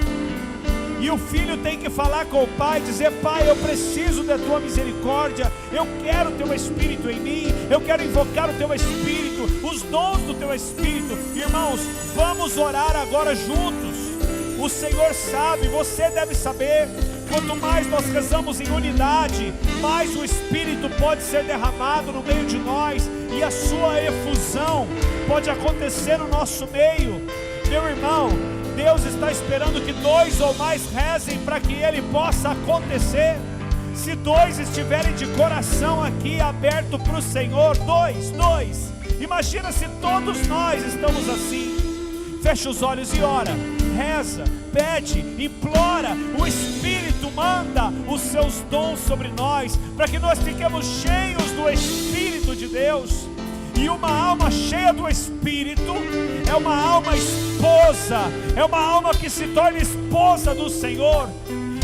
E o filho tem que falar com o pai, dizer: Pai, eu preciso da tua misericórdia, eu quero o teu Espírito em mim, eu quero invocar o teu Espírito, os dons do teu Espírito. Irmãos, vamos orar agora juntos. O Senhor sabe, você deve saber. Quanto mais nós rezamos em unidade, mais o Espírito pode ser derramado no meio de nós, e a sua efusão pode acontecer no nosso meio. Meu irmão, Deus está esperando que 2 ou mais rezem para que Ele possa acontecer. Se 2 estiverem de coração aqui aberto para o Senhor, 2, imagina se todos nós estamos assim. Fecha os olhos e ora, reza, pede, implora. O Espírito manda os seus dons sobre nós, para que nós fiquemos cheios do Espírito de Deus. E uma alma cheia do Espírito é uma alma esposa, é uma alma que se torna esposa do Senhor.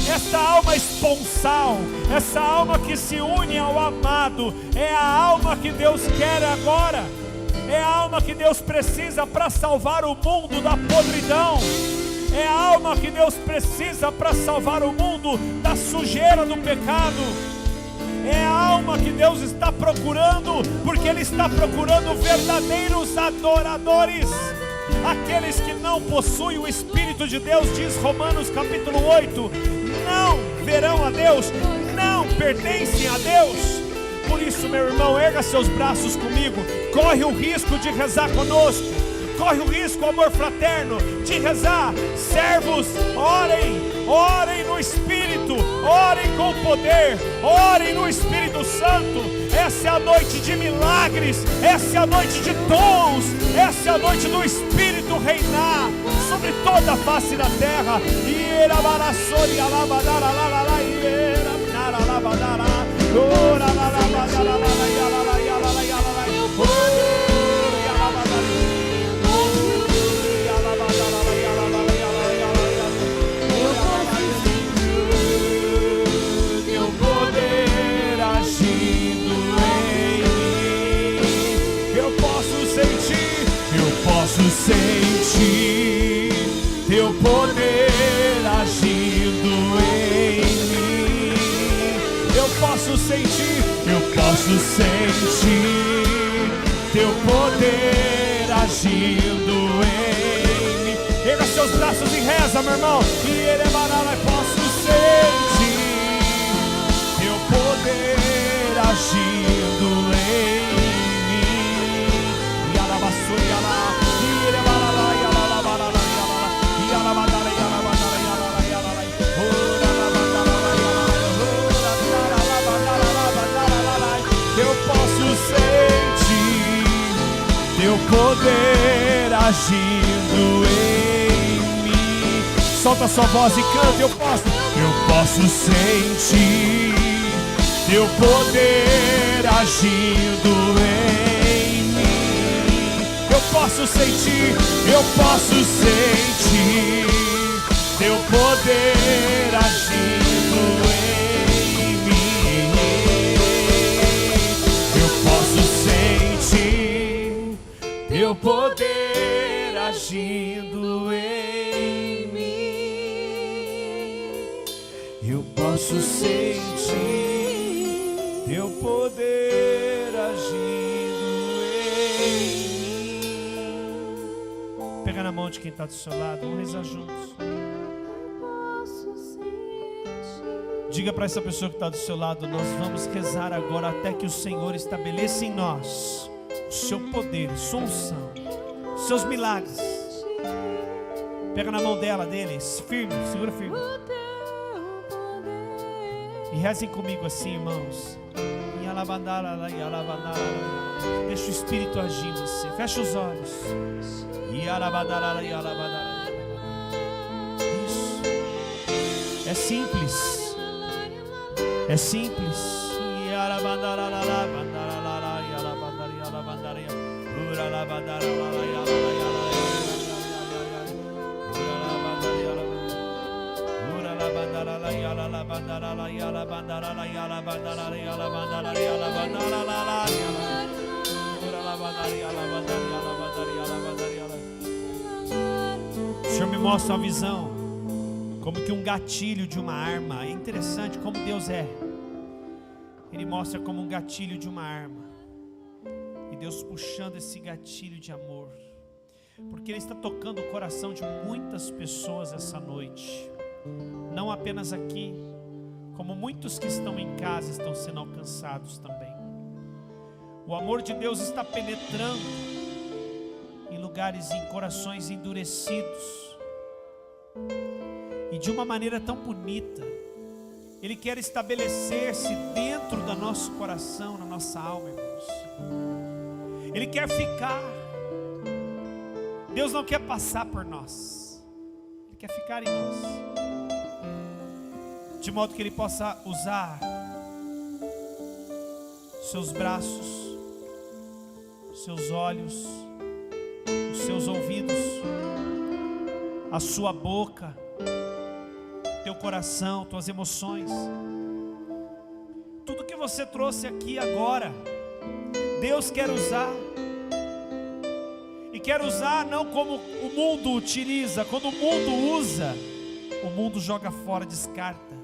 Essa alma esponsal, essa alma que se une ao amado, é a alma que Deus quer agora. É a alma que Deus precisa para salvar o mundo da podridão. É a alma que Deus precisa para salvar o mundo da sujeira do pecado. É a alma que Deus está procurando, porque Ele está procurando verdadeiros adoradores. Aqueles que não possuem o Espírito de Deus, diz Romanos capítulo 8, não verão a Deus, não pertencem a Deus. Por isso, meu irmão, erga seus braços comigo. Corre o risco de rezar conosco. Corre o risco, amor fraterno, de rezar. Servos, orem no Espírito, orem com poder, orem no Espírito Santo. Essa é a noite de milagres, essa é a noite de dons, essa é a noite do Espírito reinar sobre toda a face da terra. Sentir teu poder agindo em mim. Eu posso sentir teu poder agindo em mim. Erga seus braços e reza, meu irmão. E ele posso sentir teu poder agindo em mim. E a vassoura lá. Eu posso sentir teu poder agindo em mim. Solta sua voz e canta. Eu posso sentir teu poder agindo em mim. Eu posso sentir teu poder agindo em mim. Eu posso sentir teu poder agindo em mim. Eu posso sentir teu poder agindo em mim. Pega na mão de quem está do seu lado, vamos rezar juntos. Diga para essa pessoa que está do seu lado: nós vamos rezar agora até que o Senhor estabeleça em nós o seu poder, sua unção, os seus milagres. Pega na mão deles, firme, segura firme. E rezem comigo assim, irmãos. Deixa o Espírito agir em você. Fecha os olhos. Isso. É simples. É simples. O Senhor me mostra uma visão, como que um gatilho de uma arma. É interessante como Deus é. Ele mostra como um gatilho de uma arma. E Deus puxando esse gatilho de amor, porque Ele está tocando o coração de muitas pessoas essa noite. Não apenas aqui, como muitos que estão em casa estão sendo alcançados também. O amor de Deus está penetrando em lugares e em corações endurecidos. E de uma maneira tão bonita, Ele quer estabelecer-se dentro do nosso coração, na nossa alma, irmãos. Ele quer ficar. Deus não quer passar por nós, Ele quer ficar em nós, de modo que Ele possa usar seus braços, seus olhos, os seus ouvidos, a sua boca, teu coração, tuas emoções, tudo que você trouxe aqui agora, Deus quer usar. E quer usar não como o mundo utiliza. Quando o mundo usa, o mundo joga fora, descarta.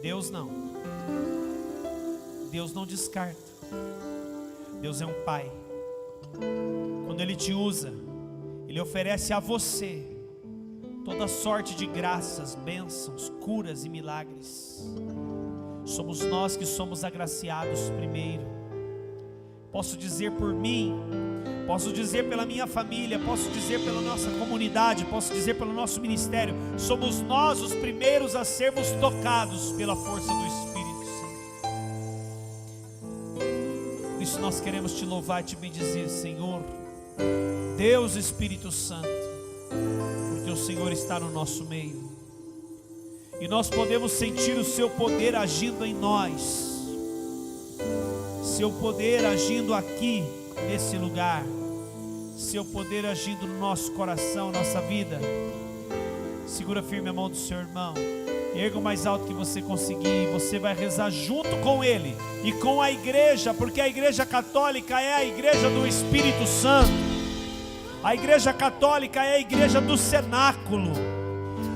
Deus não. Deus não descarta. Deus é um Pai. Quando Ele te usa, Ele oferece a você toda sorte de graças, bênçãos, curas e milagres. Somos nós que somos agraciados primeiro. Posso dizer por mim, posso dizer pela minha família, posso dizer pela nossa comunidade, posso dizer pelo nosso ministério. Somos nós os primeiros a sermos tocados pela força do Espírito Santo. Por isso nós queremos te louvar e te bendizer, Senhor, Deus Espírito Santo, porque o Senhor está no nosso meio. E nós podemos sentir o seu poder agindo em nós. Seu poder agindo aqui, nesse lugar. Seu poder agindo no nosso coração, nossa vida. Segura firme a mão do seu irmão. Erga o mais alto que você conseguir. Você vai rezar junto com ele e com a igreja, porque a igreja católica é a igreja do Espírito Santo. A igreja católica é a igreja do cenáculo.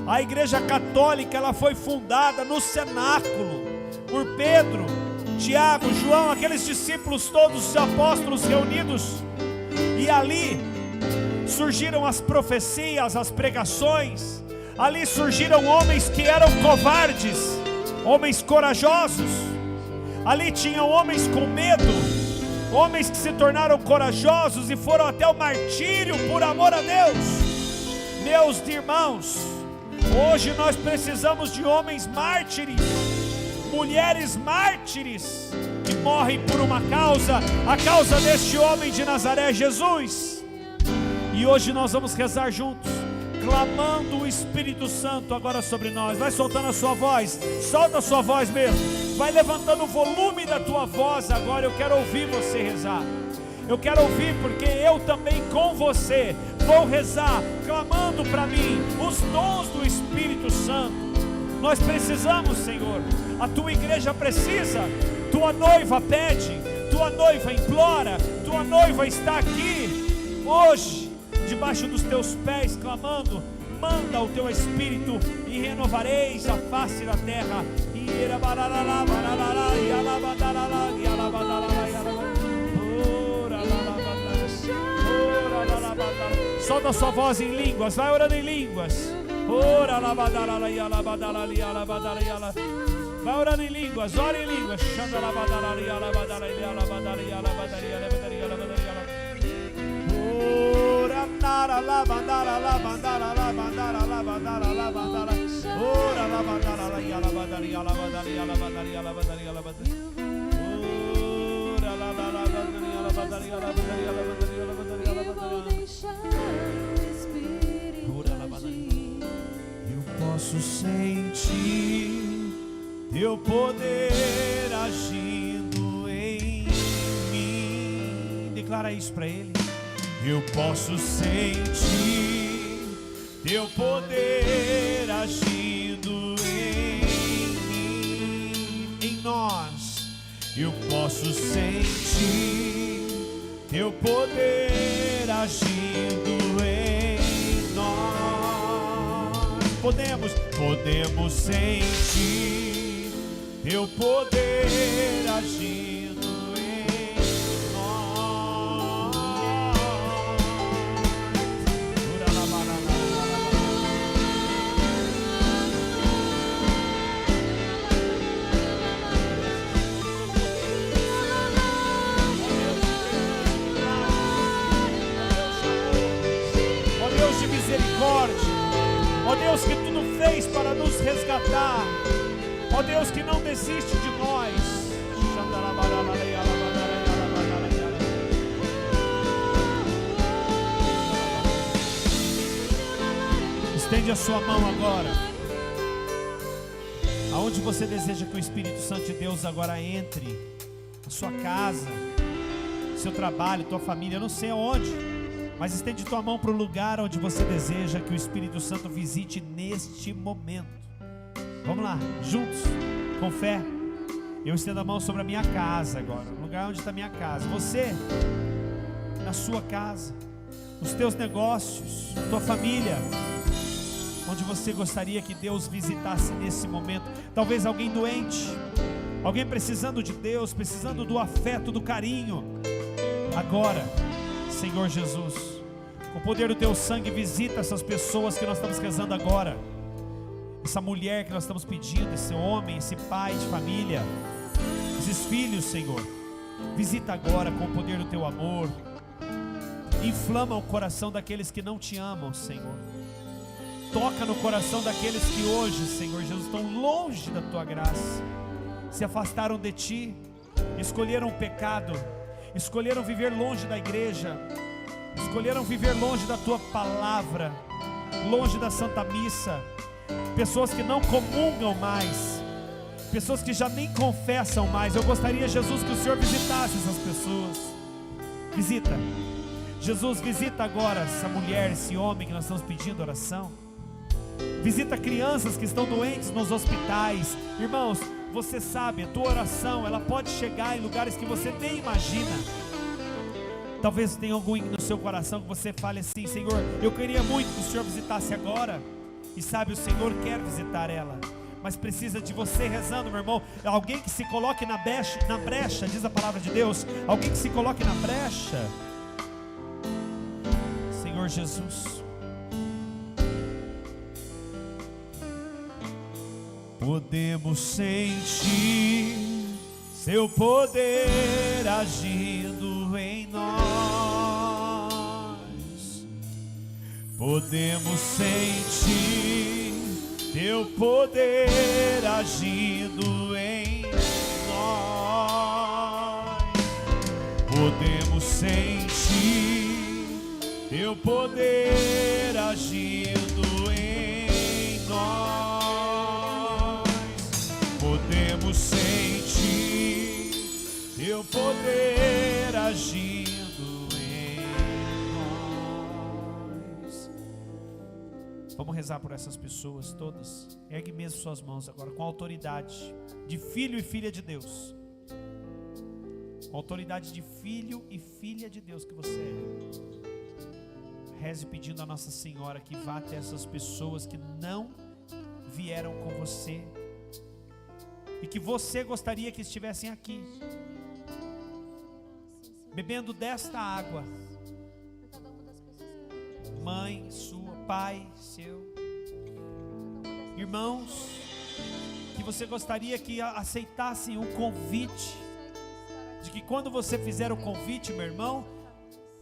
A igreja católica, ela foi fundada no cenáculo por Pedro, Tiago, João, aqueles discípulos todos, os apóstolos reunidos. E ali surgiram as profecias, as pregações. Ali surgiram homens que eram covardes, homens corajosos. Ali tinham homens com medo, homens que se tornaram corajosos e foram até o martírio por amor a Deus. Meus irmãos, hoje nós precisamos de homens mártires, mulheres mártires, que morrem por uma causa, a causa deste homem de Nazaré, Jesus. E hoje nós vamos rezar juntos, clamando o Espírito Santo agora sobre nós. Vai soltando a sua voz, solta a sua voz mesmo, vai levantando o volume da tua voz agora. Eu quero ouvir você rezar. Eu quero ouvir, porque eu também com você vou rezar, clamando para mim os dons do Espírito Santo. Nós precisamos, Senhor, a tua igreja precisa, tua noiva pede, tua noiva implora, tua noiva está aqui hoje, debaixo dos teus pés, clamando. Manda o teu Espírito e renovareis a face da terra. Solta a sua voz em línguas, vai orando em línguas. Ora la badala la yala badala li yala badala yala. Vai orando em línguas, ora em línguas. Chanda la badala li yala badala yala badala yala badala yala badala yala badala yala. Ora nara la bandara la bandara la bandara la bandara la bandara. Ora la bandara la yala badala yala badala yala badala yala badala yala badala. Ora la la la badala yala badala yala badala yala badala yala badala yala badala. Ora la badala. Eu posso sentir teu poder agindo em mim. Declara isso para ele. Eu posso sentir teu poder agindo em mim, em nós. Eu posso sentir teu poder agindo em nós. Podemos sentir teu poder agindo em nós. Ó Deus de misericórdia, ó Deus que tudo fez para nos resgatar, ó Deus que não desiste de nós. Estende a sua mão agora, aonde você deseja que o Espírito Santo de Deus agora entre, na sua casa, seu trabalho, tua família, eu não sei aonde, mas estende tua mão para o lugar onde você deseja que o Espírito Santo visite neste momento. Vamos lá, juntos, com fé. Eu estendo a mão sobre a minha casa agora, no lugar onde está a minha casa. Você, na sua casa, nos teus negócios, tua família, onde você gostaria que Deus visitasse nesse momento. Talvez alguém doente, alguém precisando de Deus, precisando do afeto, do carinho. Agora, Senhor Jesus, com o poder do teu sangue, visita essas pessoas que nós estamos rezando agora. Essa mulher que nós estamos pedindo, esse homem, esse pai de família, esses filhos, Senhor. Visita agora com o poder do teu amor. Inflama o coração daqueles que não te amam, Senhor. Toca no coração daqueles que hoje, Senhor Jesus, estão longe da tua graça, se afastaram de ti, escolheram o pecado, escolheram viver longe da igreja, escolheram viver longe da tua palavra, longe da Santa Missa. Pessoas que não comungam mais, pessoas que já nem confessam mais. Eu gostaria, Jesus, que o Senhor visitasse essas pessoas. Visita, Jesus, visita agora essa mulher, esse homem que nós estamos pedindo oração. Visita crianças que estão doentes nos hospitais. Irmãos, você sabe, a tua oração, ela pode chegar em lugares que você nem imagina. Talvez tenha algum no seu coração que você fale assim: Senhor, eu queria muito que o Senhor visitasse agora. E sabe, o Senhor quer visitar ela, mas precisa de você rezando, meu irmão. Alguém que se coloque na brecha, diz a palavra de Deus. Alguém que se coloque na brecha. Senhor Jesus, podemos sentir seu poder agindo em nós. Podemos sentir teu poder agindo em nós. Podemos sentir teu poder agindo em nós. Podemos sentir teu poder agindo em nós. Vamos rezar por essas pessoas todas. Ergue mesmo suas mãos agora, com autoridade de filho e filha de Deus. Com autoridade de filho e filha de Deus que você é. Reze pedindo a Nossa Senhora que vá até essas pessoas que não vieram com você e que você gostaria que estivessem aqui, bebendo desta água. Mãe sua, pai seu, irmãos, que você gostaria que aceitassem o convite, de que quando você fizer o convite, meu irmão,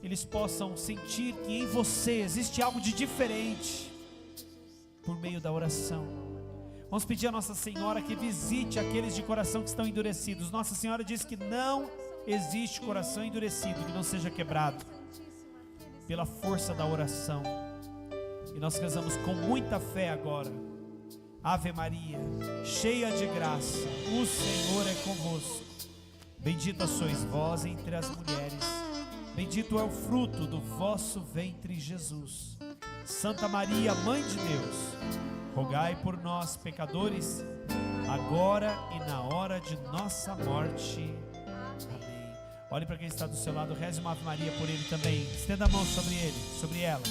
eles possam sentir que em você existe algo de diferente, por meio da oração. Vamos pedir a Nossa Senhora que visite aqueles de coração que estão endurecidos. Nossa Senhora diz que não existe coração endurecido que não seja quebrado pela força da oração. E nós rezamos com muita fé agora. Ave Maria, cheia de graça, o Senhor é convosco. Bendita sois vós entre as mulheres, bendito é o fruto do vosso ventre, Jesus. Santa Maria, Mãe de Deus, rogai por nós, pecadores, agora e na hora de nossa morte. Amém. Olhe para quem está do seu lado, reze uma Ave Maria por ele também. Estenda a mão sobre ele, sobre ela.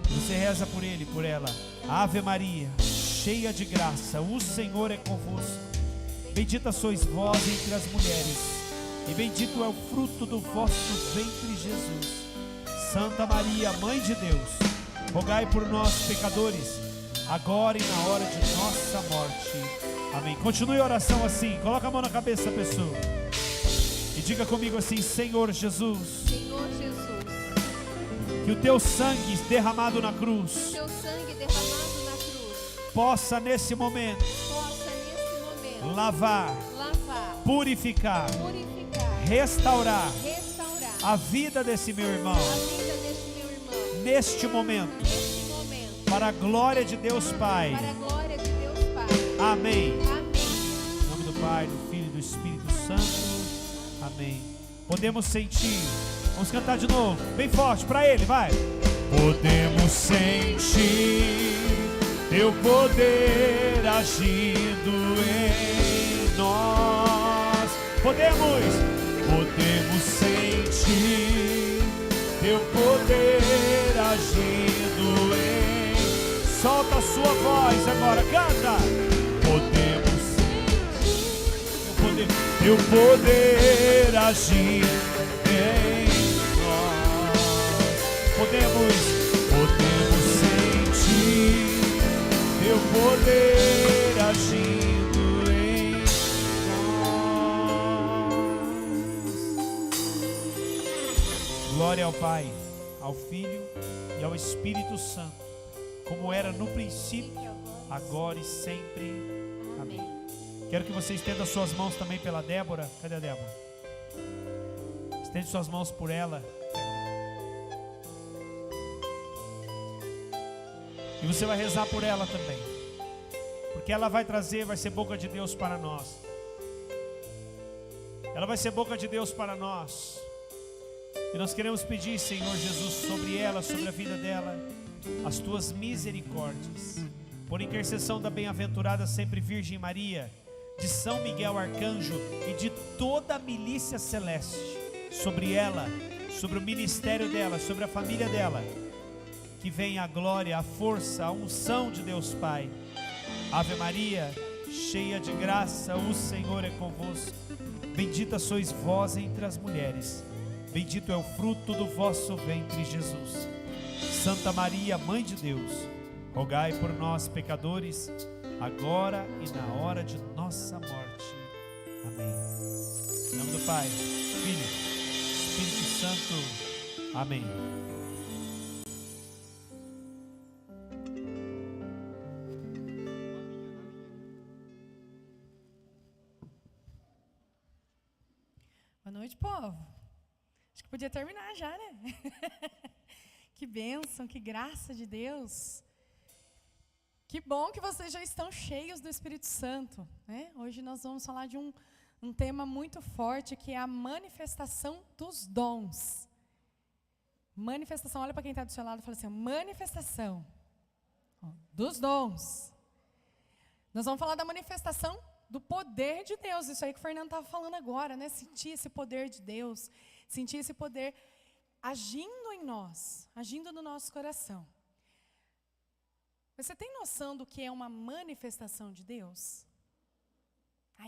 Você reza por ele, por ela. Ave Maria, cheia de graça, o Senhor é convosco. Bendita sois vós entre as mulheres, e bendito é o fruto do vosso ventre, Jesus. Santa Maria, Mãe de Deus, rogai por nós, pecadores, agora e na hora de nossa morte. Amém. Continue a oração assim. Coloca a mão na cabeça da pessoa e diga comigo assim: Senhor Jesus, Senhor Jesus, que o teu sangue derramado na cruz teu sangue derramado na cruz possa nesse momento possa nesse momento lavar, purificar, restaurar a vida desse meu irmão, neste momento, para a glória de Deus Pai. Amém. Em nome do Pai, do Filho e do Espírito Santo. Amém. Podemos sentir. Vamos cantar de novo, bem forte para ele, vai. Podemos sentir teu poder agindo em nós. Podemos sentir teu poder agindo em. Solta a sua voz agora, canta. Podemos sentir teu poder agindo em nós. Podemos sentir teu poder agindo em nós. Glória ao Pai, ao Filho e ao Espírito Santo, como era no princípio, agora e sempre. Amém. Quero que você estenda suas mãos também pela Débora. Cadê a Débora? Estende suas mãos por ela. E você vai rezar por ela também, porque ela vai trazer, vai ser boca de Deus para nós. Ela vai ser boca de Deus para nós. E nós queremos pedir, Senhor Jesus, sobre ela, sobre a vida dela, as tuas misericórdias, por intercessão da bem-aventurada sempre Virgem Maria, de São Miguel Arcanjo e de toda a milícia celeste, sobre ela, sobre o ministério dela, sobre a família dela. Que venha a glória, a força, a unção de Deus Pai. Ave Maria, cheia de graça, o Senhor é convosco. Bendita sois vós entre as mulheres, bendito é o fruto do vosso ventre, Jesus. Santa Maria, Mãe de Deus, rogai por nós, pecadores, agora e na hora de nossa morte. Amém. Em nome do Pai, Filho, Espírito Santo. Amém. Boa noite, povo. Acho que podia terminar já, né? Que bênção, que graça de Deus. Que bom que vocês já estão cheios do Espírito Santo, né? Hoje nós vamos falar de um tema muito forte, que é a manifestação dos dons. Manifestação, olha para quem está do seu lado e fala assim: manifestação dos dons. Nós vamos falar da manifestação do poder de Deus, isso aí que o Fernando estava falando agora, né? Sentir esse poder de Deus, sentir esse poder agindo em nós, agindo no nosso coração. Você tem noção do que é uma manifestação de Deus?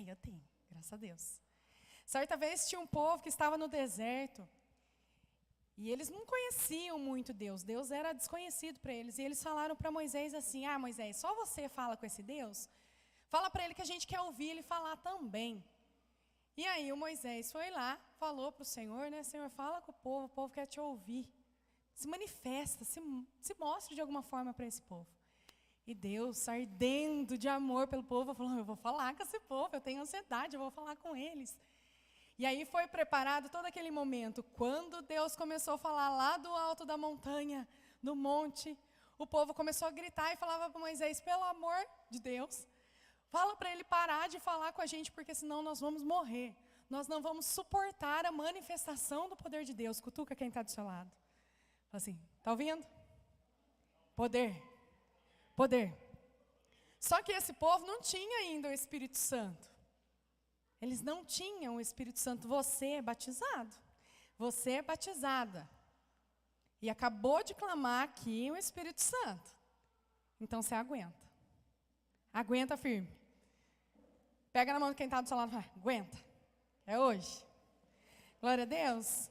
Eu tenho, graças a Deus. Certa vez tinha um povo que estava no deserto, E eles não conheciam muito Deus. Deus era desconhecido para eles. E eles falaram para Moisés assim: ah, Moisés, só você fala com esse Deus? Fala para ele que a gente quer ouvir ele falar também. E aí o Moisés foi lá, falou para o Senhor, né? Senhor, fala com o povo quer te ouvir. Se manifesta, se mostre de alguma forma para esse povo. E Deus, ardendo de amor pelo povo, falou: eu vou falar com esse povo, eu tenho ansiedade, eu vou falar com eles. E aí foi preparado todo aquele momento. Quando Deus começou a falar lá do alto da montanha, no monte, o povo começou a gritar e falava para Moisés: pelo amor de Deus, fala para ele parar de falar com a gente, porque senão nós vamos morrer. Nós não vamos suportar a manifestação do poder de Deus. Cutuca quem está do seu lado. Fala assim: está ouvindo? Poder. Poder. Só que esse povo não tinha ainda o Espírito Santo. Eles não tinham o Espírito Santo. Você é batizado. Você é batizada. E acabou de clamar aqui o Espírito Santo. Então você aguenta. Aguenta firme. Pega na mão de quem está do seu lado e fala: aguenta. É hoje. Glória a Deus.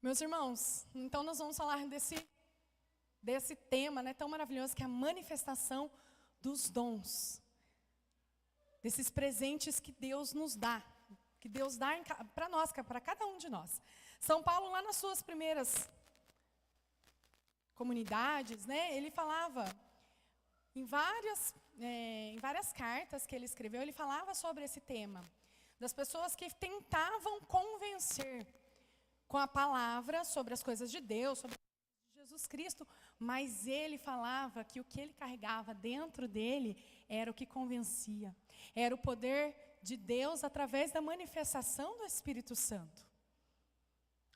Meus irmãos, então nós vamos falar desse tema, né, tão maravilhoso, que é a manifestação dos dons. Desses presentes que Deus nos dá. Que Deus dá para nós, para cada um de nós. São Paulo, lá nas suas primeiras comunidades, né, ele falava, em várias cartas que ele escreveu, ele falava sobre esse tema. Das pessoas que tentavam convencer com a palavra sobre as coisas de Deus, sobre Jesus Cristo, mas ele falava que o que ele carregava dentro dele era o que convencia. Era o poder de Deus através da manifestação do Espírito Santo.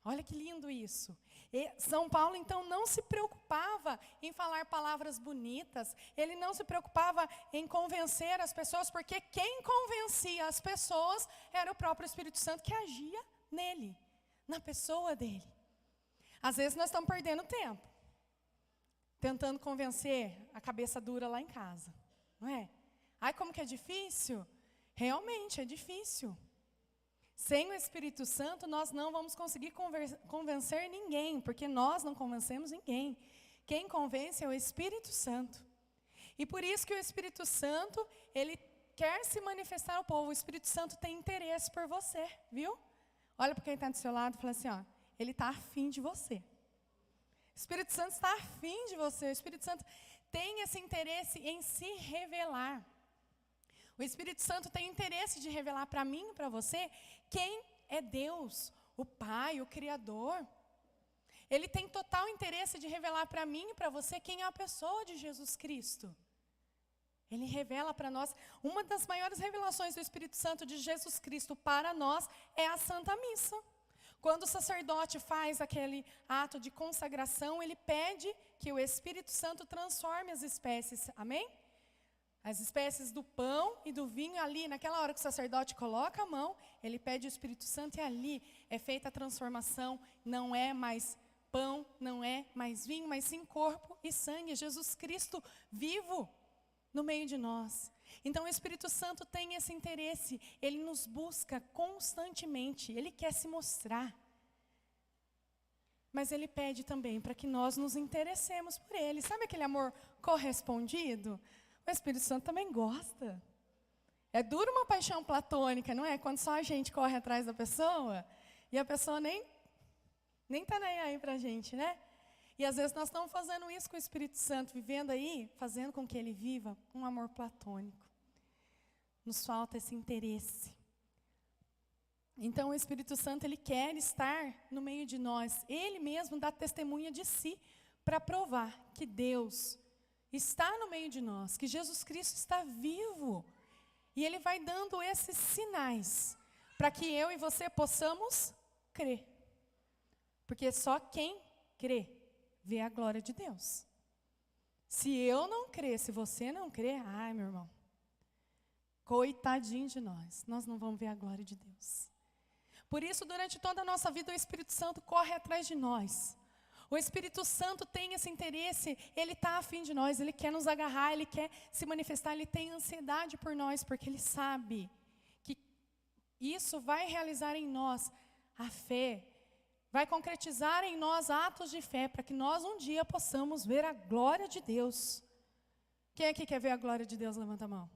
Olha que lindo isso. E São Paulo, então, não se preocupava em falar palavras bonitas, ele não se preocupava em convencer as pessoas, porque quem convencia as pessoas era o próprio Espírito Santo que agia nele, na pessoa dele. Às vezes nós estamos perdendo tempo, tentando convencer a cabeça dura lá em casa, não é? Ai, como que é difícil? Realmente é difícil. Sem o Espírito Santo, nós não vamos conseguir convencer ninguém, porque nós não convencemos ninguém. Quem convence é o Espírito Santo. E por isso que o Espírito Santo, ele quer se manifestar ao povo. O Espírito Santo tem interesse por você, viu? Olha para quem está do seu lado e fala assim, ó, ele está afim de você. O Espírito Santo está afim de você. O Espírito Santo tem esse interesse em se revelar. O Espírito Santo tem interesse de revelar para mim e para você quem é Deus, o Pai, o Criador. Ele tem total interesse de revelar para mim e para você quem é a pessoa de Jesus Cristo. Ele revela para nós, uma das maiores revelações do Espírito Santo de Jesus Cristo para nós é a Santa Missa. Quando o sacerdote faz aquele ato de consagração, ele pede que o Espírito Santo transforme as espécies, amém? As espécies do pão e do vinho ali, naquela hora que o sacerdote coloca a mão, ele pede o Espírito Santo e ali é feita a transformação, não é mais pão, não é mais vinho, mas sim corpo e sangue, Jesus Cristo vivo no meio de nós. Então o Espírito Santo tem esse interesse, ele nos busca constantemente, ele quer se mostrar. Mas ele pede também para que nós nos interessemos por ele. Sabe aquele amor correspondido? O Espírito Santo também gosta. É duro uma paixão platônica, não é? Quando só a gente corre atrás da pessoa e a pessoa nem está nem aí para a gente, né? E às vezes nós estamos fazendo isso com o Espírito Santo, vivendo aí, fazendo com que ele viva um amor platônico. Nos falta esse interesse. Então o Espírito Santo, ele quer estar no meio de nós. Ele mesmo dá testemunha de si para provar que Deus está no meio de nós, que Jesus Cristo está vivo. E ele vai dando esses sinais para que eu e você possamos crer. Porque só quem crê vê a glória de Deus. Se eu não crer, se você não crer, ai, meu irmão, coitadinho de nós não vamos ver a glória de Deus. Por isso, durante toda a nossa vida, o Espírito Santo corre atrás de nós. O Espírito Santo tem esse interesse, ele está afim de nós, ele quer nos agarrar, ele quer se manifestar, ele tem ansiedade por nós, porque ele sabe que isso vai realizar em nós a fé, vai concretizar em nós atos de fé, para que nós um dia possamos ver a glória de Deus. Quem aqui quer ver a glória de Deus? Levanta a mão.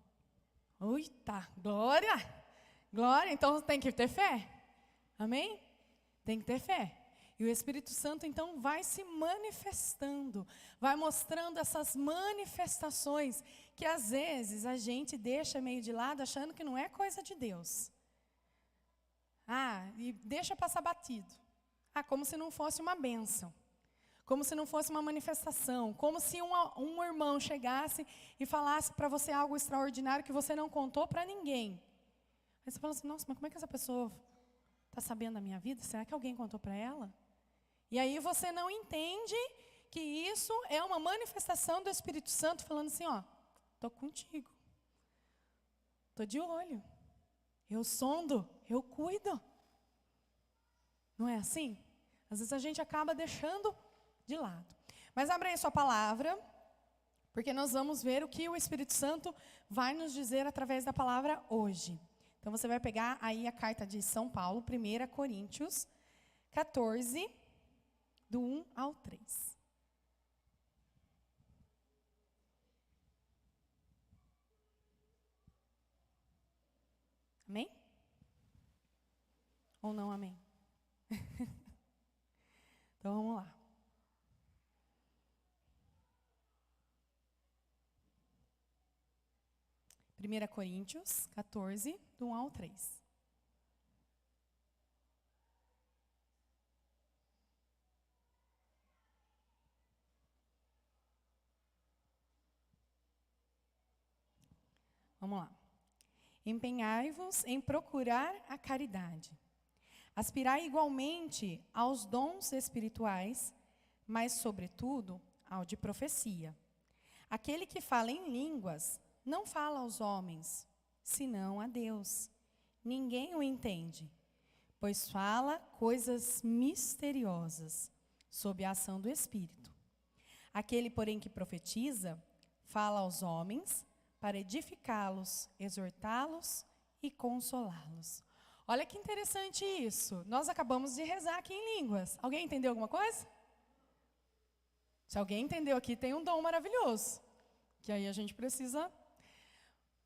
Eita, glória! Glória, então tem que ter fé. Amém? Tem que ter fé. E o Espírito Santo, então, vai se manifestando, vai mostrando essas manifestações que, às vezes, a gente deixa meio de lado, achando que não é coisa de Deus. E deixa passar batido. Como se não fosse uma bênção. Como se não fosse uma manifestação. Como se um irmão chegasse e falasse para você algo extraordinário que você não contou para ninguém. Aí você fala assim, nossa, mas como é que essa pessoa está sabendo da minha vida? Será que alguém contou para ela? E aí você não entende que isso é uma manifestação do Espírito Santo falando assim, estou contigo. Estou de olho. Eu sondo, eu cuido. Não é assim? Às vezes a gente acaba deixando de lado. Mas abra aí sua palavra, porque nós vamos ver o que o Espírito Santo vai nos dizer através da palavra hoje. Então você vai pegar aí a carta de São Paulo, 1 Coríntios 14, do 1 ao 3. Amém? Ou não amém? Então vamos lá. Primeira Coríntios 14, do 1 ao 3. Vamos lá. Empenhai-vos em procurar a caridade. Aspirai igualmente aos dons espirituais, mas, sobretudo, ao de profecia. Aquele que fala em línguas não fala aos homens, senão a Deus. Ninguém o entende, pois fala coisas misteriosas, sob a ação do Espírito. Aquele, porém, que profetiza, fala aos homens para edificá-los, exortá-los e consolá-los. Olha que interessante isso. Nós acabamos de rezar aqui em línguas. Alguém entendeu alguma coisa? Se alguém entendeu aqui, tem um dom maravilhoso. Que aí a gente precisa...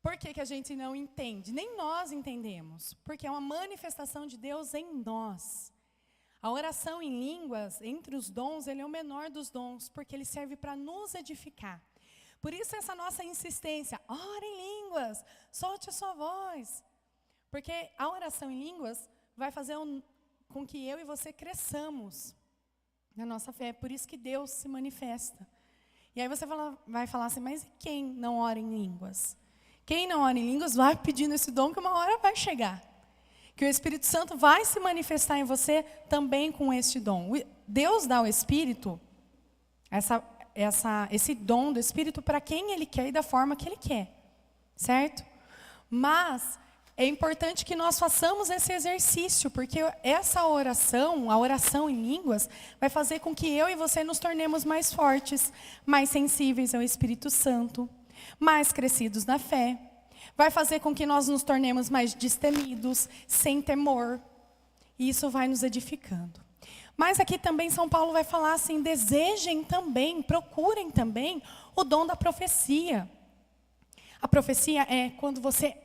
Por que a gente não entende? Nem nós entendemos. Porque é uma manifestação de Deus em nós. A oração em línguas, entre os dons, ele é o menor dos dons, porque ele serve para nos edificar. Por isso essa nossa insistência, ora em línguas, solte a sua voz. Porque a oração em línguas vai fazer com que eu e você cresçamos na nossa fé. É por isso que Deus se manifesta. E aí você vai falar assim, mas quem não ora em línguas? Quem não ora em línguas vai pedindo esse dom que uma hora vai chegar. Que o Espírito Santo vai se manifestar em você também com este dom. Deus dá ao Espírito esse dom do Espírito para quem Ele quer e da forma que Ele quer. Certo? Mas é importante que nós façamos esse exercício, porque essa oração, a oração em línguas, vai fazer com que eu e você nos tornemos mais fortes, mais sensíveis ao Espírito Santo, mais crescidos na fé. Vai fazer com que nós nos tornemos mais destemidos, sem temor. E isso vai nos edificando. Mas aqui também São Paulo vai falar assim, desejem também, procurem também o dom da profecia. A profecia é quando você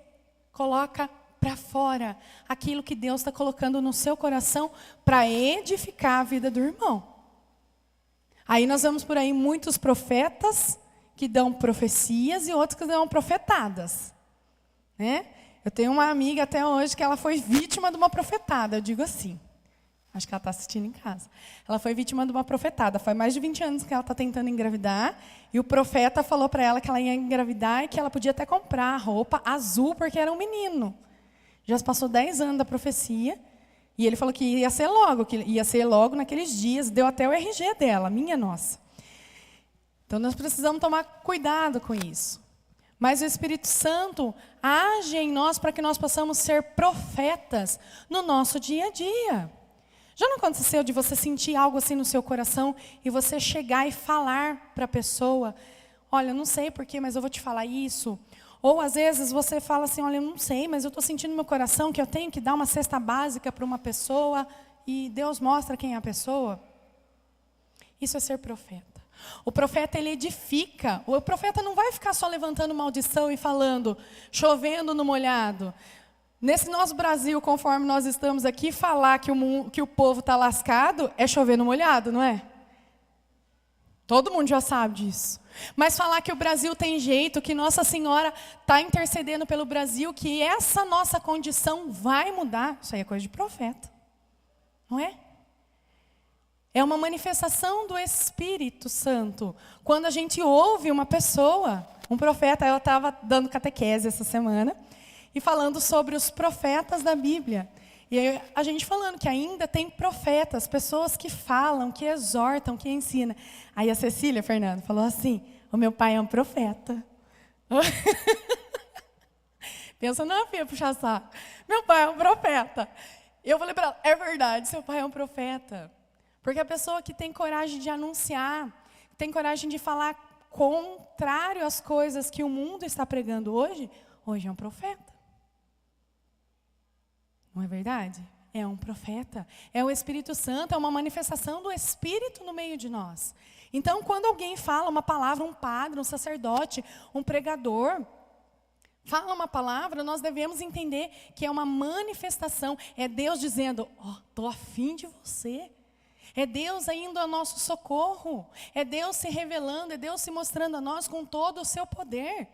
coloca para fora aquilo que Deus está colocando no seu coração para edificar a vida do irmão. Aí nós vemos por aí muitos profetas que dão profecias e outros que dão profetadas. Né? Eu tenho uma amiga até hoje que ela foi vítima de uma profetada, eu digo assim. Acho que ela está assistindo em casa. Ela foi vítima de uma profetada. Faz mais de 20 anos que ela está tentando engravidar. E o profeta falou para ela que ela ia engravidar e que ela podia até comprar roupa azul porque era um menino. Já passou 10 anos da profecia. E ele falou que ia ser logo naqueles dias. Deu até o RG dela, minha nossa. Então nós precisamos tomar cuidado com isso. Mas o Espírito Santo age em nós para que nós possamos ser profetas no nosso dia a dia. Já não aconteceu de você sentir algo assim no seu coração e você chegar e falar para a pessoa, olha, eu não sei porquê, mas eu vou te falar isso. Ou às vezes você fala assim, olha, eu não sei, mas eu estou sentindo no meu coração que eu tenho que dar uma cesta básica para uma pessoa. e Deus mostra quem é a pessoa, isso é ser profeta. O profeta, ele edifica. O profeta não vai ficar só levantando maldição e falando, chovendo no molhado. Nesse nosso Brasil, conforme nós estamos aqui, falar que o povo está lascado é chover no molhado, não é? Todo mundo já sabe disso. Mas falar que o Brasil tem jeito, que Nossa Senhora está intercedendo pelo Brasil, que essa nossa condição vai mudar, isso aí é coisa de profeta. Não é? É uma manifestação do Espírito Santo. Quando a gente ouve uma pessoa, um profeta, eu estava dando catequese essa semana, e falando sobre os profetas da Bíblia. E aí, a gente falando que ainda tem profetas, pessoas que falam, que exortam, que ensinam. Aí a Cecília, Fernando, falou assim, o meu pai é um profeta. Pensa, não, filha, puxar saco. Meu pai é um profeta. E eu falei para ela, é verdade, seu pai é um profeta. Porque a pessoa que tem coragem de anunciar, tem coragem de falar contrário às coisas que o mundo está pregando hoje é um profeta. Não é verdade? É um profeta. É o Espírito Santo, é uma manifestação do Espírito no meio de nós. Então, quando alguém fala uma palavra, um padre, um sacerdote, um pregador, fala uma palavra, nós devemos entender que é uma manifestação. É Deus dizendo, estou afim de você. É Deus indo ao nosso socorro. É Deus se revelando, é Deus se mostrando a nós com todo o seu poder.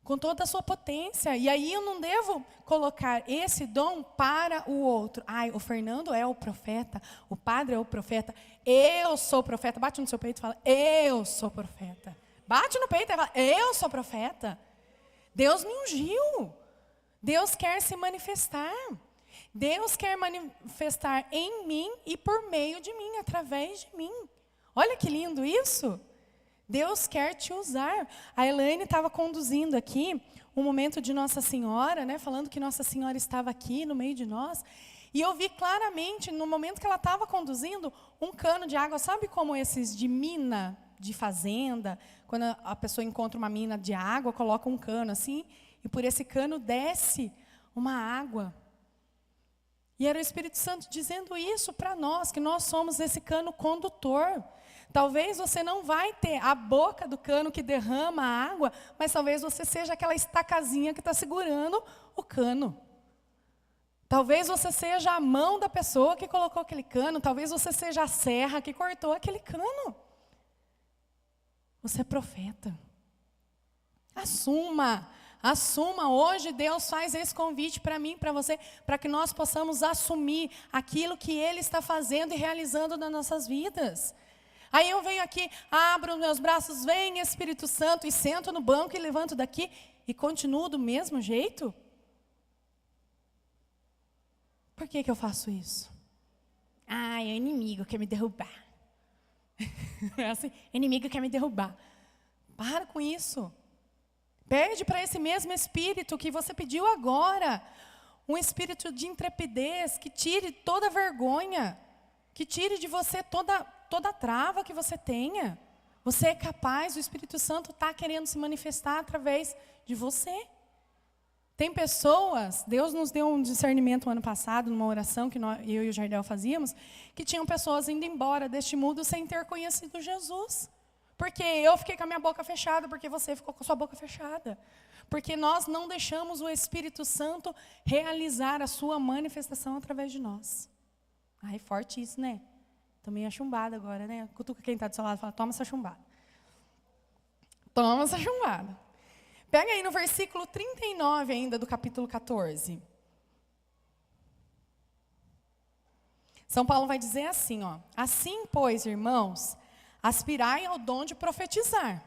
Com toda a sua potência. E aí eu não devo colocar esse dom para o outro. O Fernando é o profeta, o padre é o profeta, eu sou profeta. Bate no seu peito e fala, eu sou profeta. Bate no peito e fala, eu sou profeta. Deus me ungiu. Deus quer se manifestar. Deus quer manifestar em mim e por meio de mim, através de mim. Olha que lindo isso. Deus quer te usar. A Elaine estava conduzindo aqui um momento de Nossa Senhora, né, falando que Nossa Senhora estava aqui no meio de nós. E eu vi claramente, no momento que ela estava conduzindo, um cano de água. Sabe como esses de mina, de fazenda? Quando a pessoa encontra uma mina de água, coloca um cano assim, e por esse cano desce uma água. E era o Espírito Santo dizendo isso para nós, que nós somos esse cano condutor. Talvez você não vai ter a boca do cano que derrama a água, mas talvez você seja aquela estacazinha que está segurando o cano. Talvez você seja a mão da pessoa que colocou aquele cano, talvez você seja a serra que cortou aquele cano. Você é profeta. Assuma. Assuma, hoje Deus faz esse convite para mim, para você, para que nós possamos assumir aquilo que Ele está fazendo e realizando nas nossas vidas. Aí eu venho aqui, abro meus braços, vem Espírito Santo, e sento no banco e levanto daqui, e continuo do mesmo jeito? Por que eu faço isso? É o inimigo quer me derrubar. É assim, o inimigo quer me derrubar. Para com isso. Pede para esse mesmo Espírito que você pediu agora, um Espírito de intrepidez, que tire toda vergonha, que tire de você toda trava que você tenha. Você é capaz, o Espírito Santo está querendo se manifestar através de você. Tem pessoas, Deus nos deu um discernimento no ano passado, numa oração que eu e o Jardel fazíamos, que tinham pessoas indo embora deste mundo sem ter conhecido Jesus. Porque eu fiquei com a minha boca fechada, porque você ficou com a sua boca fechada. Porque nós não deixamos o Espírito Santo realizar a sua manifestação através de nós. Ai, forte isso, né? Tô meio chumbada agora, né? Cutuca quem está do seu lado e fala, toma essa chumbada. Toma essa chumbada. Pega aí no versículo 39 ainda do capítulo 14. São Paulo vai dizer assim, ó. Assim, pois, irmãos, aspirai ao dom de profetizar.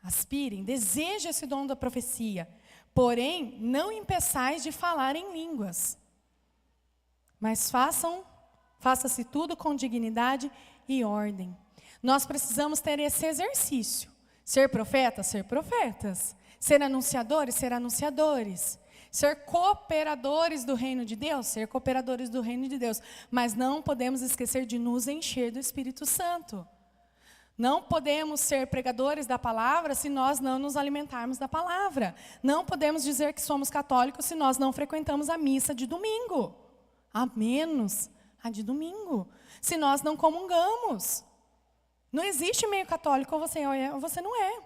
Aspirem, desejem esse dom da profecia. Porém, não impeçais de falar em línguas. Mas faça-se tudo com dignidade e ordem. Nós precisamos ter esse exercício. Ser profetas, ser profetas. Ser anunciadores, ser anunciadores. Ser cooperadores do reino de Deus, ser cooperadores do reino de Deus. Mas não podemos esquecer de nos encher do Espírito Santo. Não podemos ser pregadores da palavra se nós não nos alimentarmos da palavra. Não podemos dizer que somos católicos se nós não frequentamos a missa de domingo. a menos a de domingo, se nós não comungamos. Não existe meio católico, ou você é ou você não é.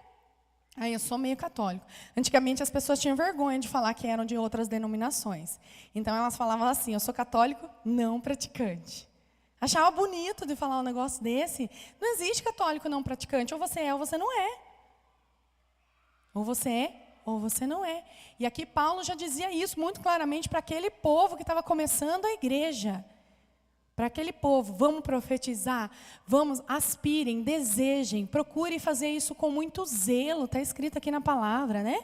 Aí eu sou meio católico. Antigamente as pessoas tinham vergonha de falar que eram de outras denominações. Então elas falavam assim, eu sou católico não praticante. Achava bonito de falar um negócio desse. Não existe católico não praticante, ou você é ou você não é. Ou você é ou você não é. E aqui Paulo já dizia isso muito claramente para aquele povo que estava começando a igreja. Para aquele povo, vamos profetizar, vamos, aspirem, desejem, procurem fazer isso com muito zelo, está escrito aqui na palavra, né?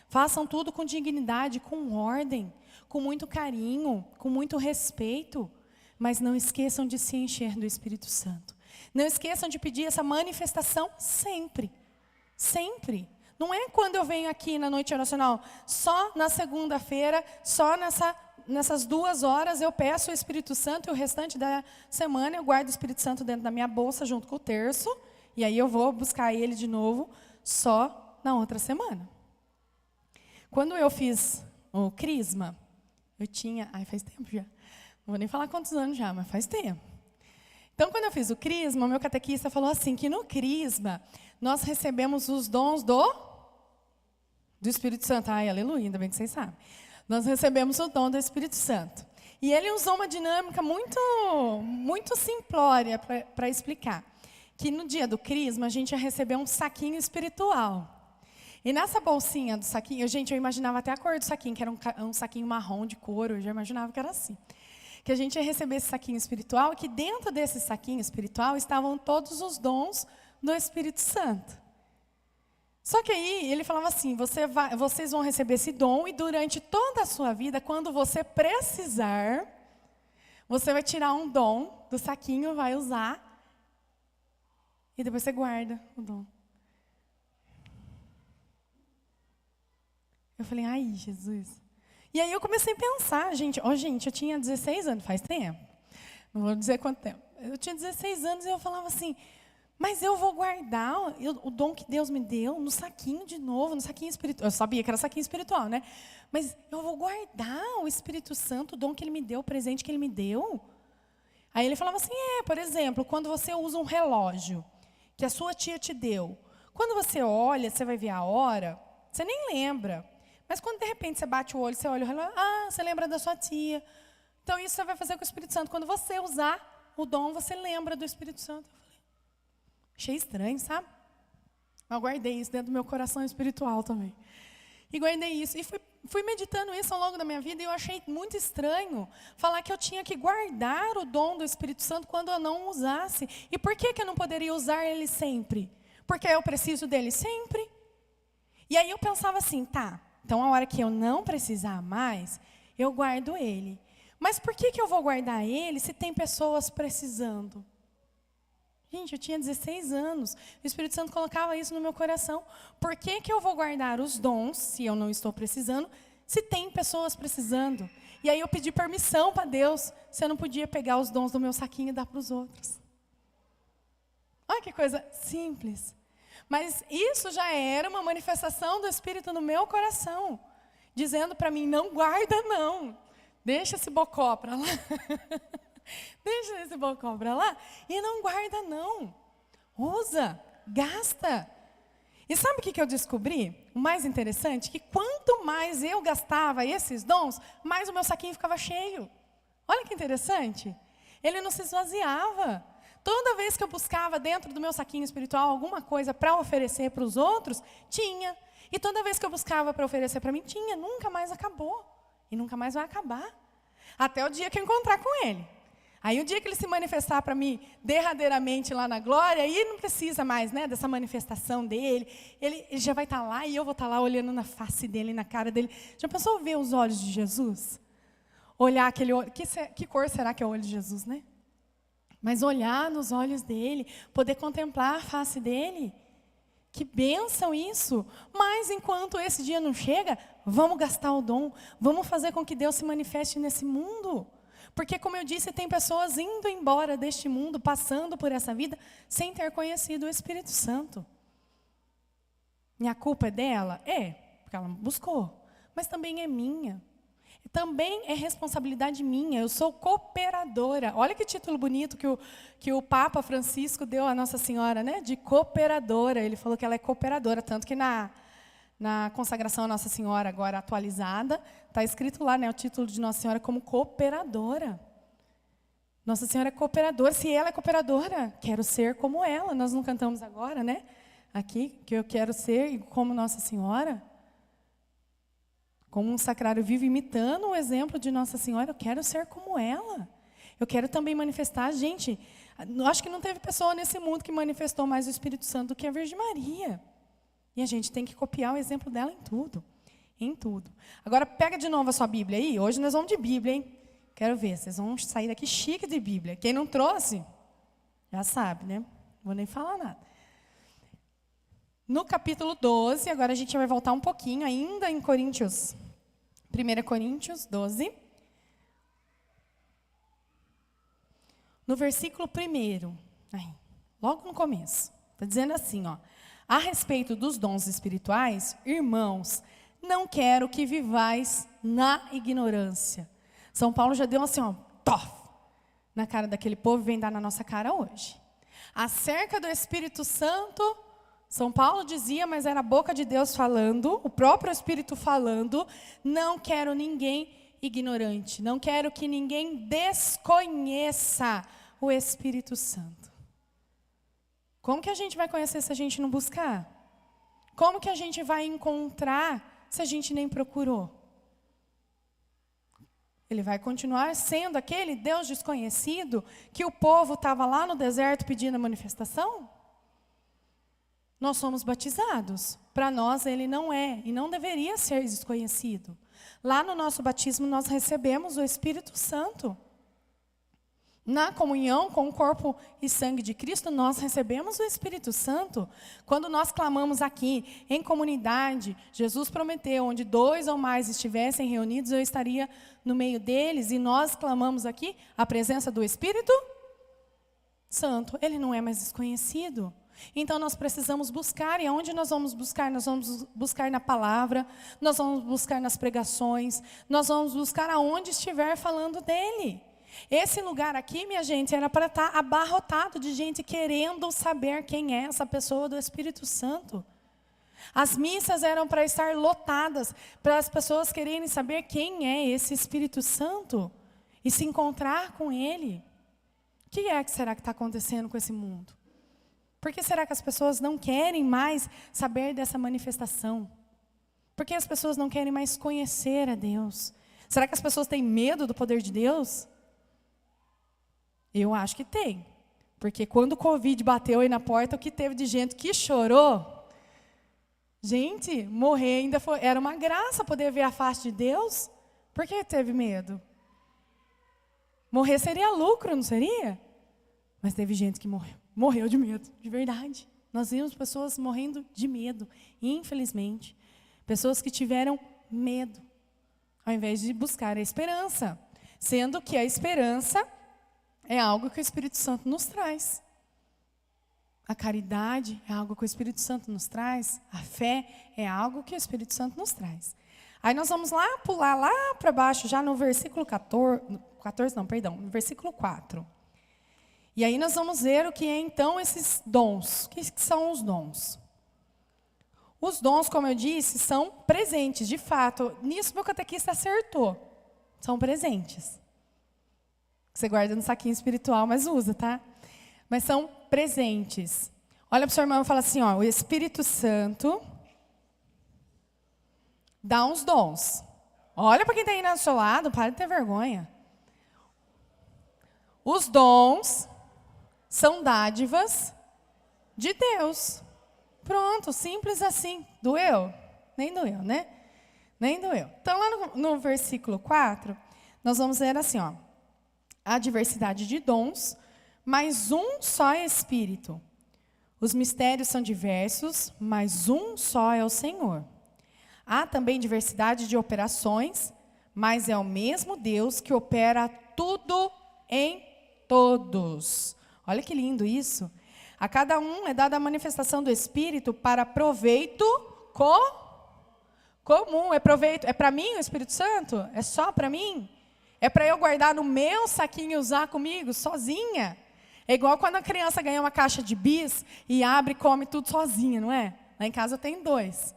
Façam tudo com dignidade, com ordem, com muito carinho, com muito respeito, mas não esqueçam de se encher do Espírito Santo. Não esqueçam de pedir essa manifestação sempre, sempre. Não é quando eu venho aqui na Noite Oracional, só na segunda-feira, só nessas 2 horas eu peço o Espírito Santo e o restante da semana eu guardo o Espírito Santo dentro da minha bolsa junto com o terço, e aí eu vou buscar ele de novo só na outra semana. Quando eu fiz o Crisma, eu tinha... faz tempo já. Não vou nem falar quantos anos já, mas faz tempo. Então, quando eu fiz o Crisma, o meu catequista falou assim, que no Crisma nós recebemos os dons do Espírito Santo. Ai, aleluia, ainda bem que vocês sabem. Nós recebemos o dom do Espírito Santo. E ele usou uma dinâmica muito, muito simplória para explicar. Que no dia do Crisma, a gente ia receber um saquinho espiritual. E nessa bolsinha do saquinho, eu imaginava até a cor do saquinho, que era um saquinho marrom de couro, eu já imaginava que era assim. Que a gente ia receber esse saquinho espiritual, e que dentro desse saquinho espiritual estavam todos os dons do Espírito Santo. Só que aí ele falava assim, vocês vão receber esse dom, e durante toda a sua vida, quando você precisar, você vai tirar um dom do saquinho, vai usar, e depois você guarda o dom. Eu falei, ai, Jesus. E aí eu comecei a pensar, gente, eu tinha 16 anos, faz tempo. Não vou dizer quanto tempo. Eu tinha 16 anos e eu falava assim, mas eu vou guardar o dom que Deus me deu no saquinho de novo, no saquinho espiritual. Eu sabia que era saquinho espiritual, né? Mas eu vou guardar o Espírito Santo, o dom que Ele me deu, o presente que Ele me deu. Aí ele falava assim, por exemplo, quando você usa um relógio que a sua tia te deu, quando você olha, você vai ver a hora, você nem lembra. Mas quando de repente você bate o olho, você olha o relógio, você lembra da sua tia. Então isso você vai fazer com o Espírito Santo. Quando você usar o dom, você lembra do Espírito Santo. Eu falei, achei estranho, sabe? Eu guardei isso dentro do meu coração espiritual também. E guardei isso. E fui meditando isso ao longo da minha vida e eu achei muito estranho falar que eu tinha que guardar o dom do Espírito Santo quando eu não usasse. E por que eu não poderia usar ele sempre? Porque eu preciso dele sempre. E aí eu pensava assim, então a hora que eu não precisar mais, eu guardo ele. Mas por que eu vou guardar ele se tem pessoas precisando? Gente, eu tinha 16 anos. O Espírito Santo colocava isso no meu coração. Por que eu vou guardar os dons, se eu não estou precisando, se tem pessoas precisando? E aí eu pedi permissão para Deus, se eu não podia pegar os dons do meu saquinho e dar para os outros. Olha que coisa simples. Mas isso já era uma manifestação do Espírito no meu coração, dizendo para mim, não guarda não, deixa esse bocó para lá, deixa esse bocó para lá, e não guarda não, usa, gasta. E sabe o que eu descobri? O mais interessante, que quanto mais eu gastava esses dons, mais o meu saquinho ficava cheio. Olha que interessante, ele não se esvaziava. Toda vez que eu buscava dentro do meu saquinho espiritual alguma coisa para oferecer para os outros, tinha. E toda vez que eu buscava para oferecer para mim, tinha. Nunca mais acabou. E nunca mais vai acabar. Até o dia que eu encontrar com Ele. Aí o dia que Ele se manifestar para mim derradeiramente lá na glória, aí não precisa mais dessa manifestação dEle. Ele já vai estar lá e eu vou estar lá olhando na face dEle, na cara dEle. Já pensou ver os olhos de Jesus? Olhar aquele olho. Que cor será que é o olho de Jesus, né? Mas olhar nos olhos dele, poder contemplar a face dele. Que bênção isso! Mas enquanto esse dia não chega, vamos gastar o dom. Vamos fazer com que Deus se manifeste nesse mundo. Porque, como eu disse, tem pessoas indo embora deste mundo, passando por essa vida, sem ter conhecido o Espírito Santo. E a culpa é dela? É, porque ela buscou. Mas também é minha. Também é responsabilidade minha, eu sou cooperadora. Olha que título bonito que o Papa Francisco deu à Nossa Senhora, né? De cooperadora. Ele falou que ela é cooperadora, tanto que na consagração à Nossa Senhora, agora atualizada, está escrito lá, né, o título de Nossa Senhora como cooperadora. Nossa Senhora é cooperadora. Se ela é cooperadora, quero ser como ela. Nós não cantamos agora, né? Aqui, que eu quero ser como Nossa Senhora. Como um sacrário vivo, imitando o exemplo de Nossa Senhora, eu quero ser como ela. Eu quero também manifestar, gente, acho que não teve pessoa nesse mundo que manifestou mais o Espírito Santo do que a Virgem Maria. E a gente tem que copiar o exemplo dela em tudo. Em tudo. Agora, pega de novo a sua Bíblia aí. Hoje nós vamos de Bíblia, hein? Quero ver, vocês vão sair daqui chique de Bíblia. Quem não trouxe, já sabe, né? Não vou nem falar nada. No capítulo 12, agora a gente vai voltar um pouquinho, ainda em Coríntios. 1 Coríntios 12. No versículo 1, logo no começo, está dizendo assim, ó. A respeito dos dons espirituais, irmãos, não quero que vivais na ignorância. São Paulo já deu assim, ó, tof, na cara daquele povo e vem dar na nossa cara hoje. Acerca do Espírito Santo, São Paulo dizia, mas era a boca de Deus falando, o próprio Espírito falando, não quero ninguém ignorante, não quero que ninguém desconheça o Espírito Santo. Como que a gente vai conhecer se a gente não buscar? Como que a gente vai encontrar se a gente nem procurou? Ele vai continuar sendo aquele Deus desconhecido que o povo estava lá no deserto pedindo a manifestação? Nós somos batizados. Para nós ele não é e não deveria ser desconhecido. Lá no nosso batismo nós recebemos o Espírito Santo. Na comunhão com o corpo e sangue de Cristo, nós recebemos o Espírito Santo. Quando nós clamamos aqui, em comunidade, Jesus prometeu, onde 2 ou mais estivessem reunidos, eu estaria no meio deles, e nós clamamos aqui a presença do Espírito Santo. Ele não é mais desconhecido. Então nós precisamos buscar, e aonde nós vamos buscar? Nós vamos buscar na palavra, nós vamos buscar nas pregações, nós vamos buscar aonde estiver falando dele. Esse lugar aqui, minha gente, era para estar abarrotado de gente querendo saber quem é essa pessoa do Espírito Santo. As missas eram para estar lotadas, para as pessoas quererem saber quem é esse Espírito Santo e se encontrar com ele. O que será que está acontecendo com esse mundo? Por que será que as pessoas não querem mais saber dessa manifestação? Por que as pessoas não querem mais conhecer a Deus? Será que as pessoas têm medo do poder de Deus? Eu acho que tem. Porque quando o Covid bateu aí na porta, o que teve de gente que chorou? Gente, morrer ainda era uma graça poder ver a face de Deus. Por que teve medo? Morrer seria lucro, não seria? Mas teve gente que morreu de medo, de verdade. Nós vimos pessoas morrendo de medo, infelizmente. Pessoas que tiveram medo, ao invés de buscar a esperança. Sendo que a esperança é algo que o Espírito Santo nos traz. A caridade é algo que o Espírito Santo nos traz. A fé é algo que o Espírito Santo nos traz. Aí nós vamos lá, pular lá para baixo, já no versículo 14, no versículo 4. E aí nós vamos ver o que é então esses dons. O que são os dons? Os dons, como eu disse, são presentes. De fato, nisso meu catequista acertou. São presentes. Você guarda no saquinho espiritual, mas usa, tá? Mas são presentes. Olha para o seu irmão e fala assim, ó, o Espírito Santo dá uns dons. Olha para quem está aí do seu lado, para de ter vergonha. Os dons são dádivas de Deus. Pronto, simples assim. Doeu? Nem doeu, né? Nem doeu. Então, lá no versículo 4, nós vamos ver assim, ó. A diversidade de dons, mas um só Espírito. Os mistérios são diversos, mas um só é o Senhor. Há também diversidade de operações, mas é o mesmo Deus que opera tudo em todos. Olha que lindo isso. A cada um é dada a manifestação do Espírito para proveito Comum, é proveito. É para mim o Espírito Santo? É só para mim? É para eu guardar no meu saquinho e usar comigo, sozinha? É igual quando a criança ganha uma caixa de bis e abre e come tudo sozinha, não é? Lá em casa eu tenho 2,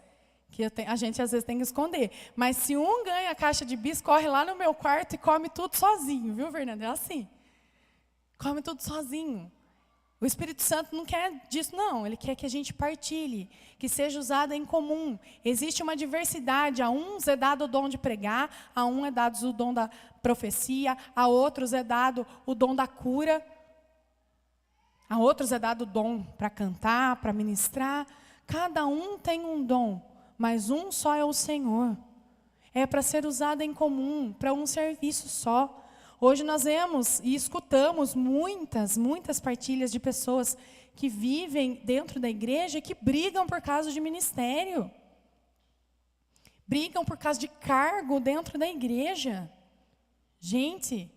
que a gente às vezes tem que esconder. Mas se um ganha a caixa de bis, corre lá no meu quarto e come tudo sozinho, viu, Fernanda? É assim. Come tudo sozinho. O Espírito Santo não quer disso, não. Ele quer que a gente partilhe, que seja usado em comum. Existe uma diversidade. A uns é dado o dom de pregar, a um é dado o dom da profecia, a outros é dado o dom da cura, a outros é dado o dom para cantar, para ministrar. Cada um tem um dom, mas um só é o Senhor. É para ser usado em comum, para um serviço só. Hoje nós vemos e escutamos muitas partilhas de pessoas que vivem dentro da igreja e que brigam por causa de ministério. Brigam por causa de cargo dentro da igreja. Gente,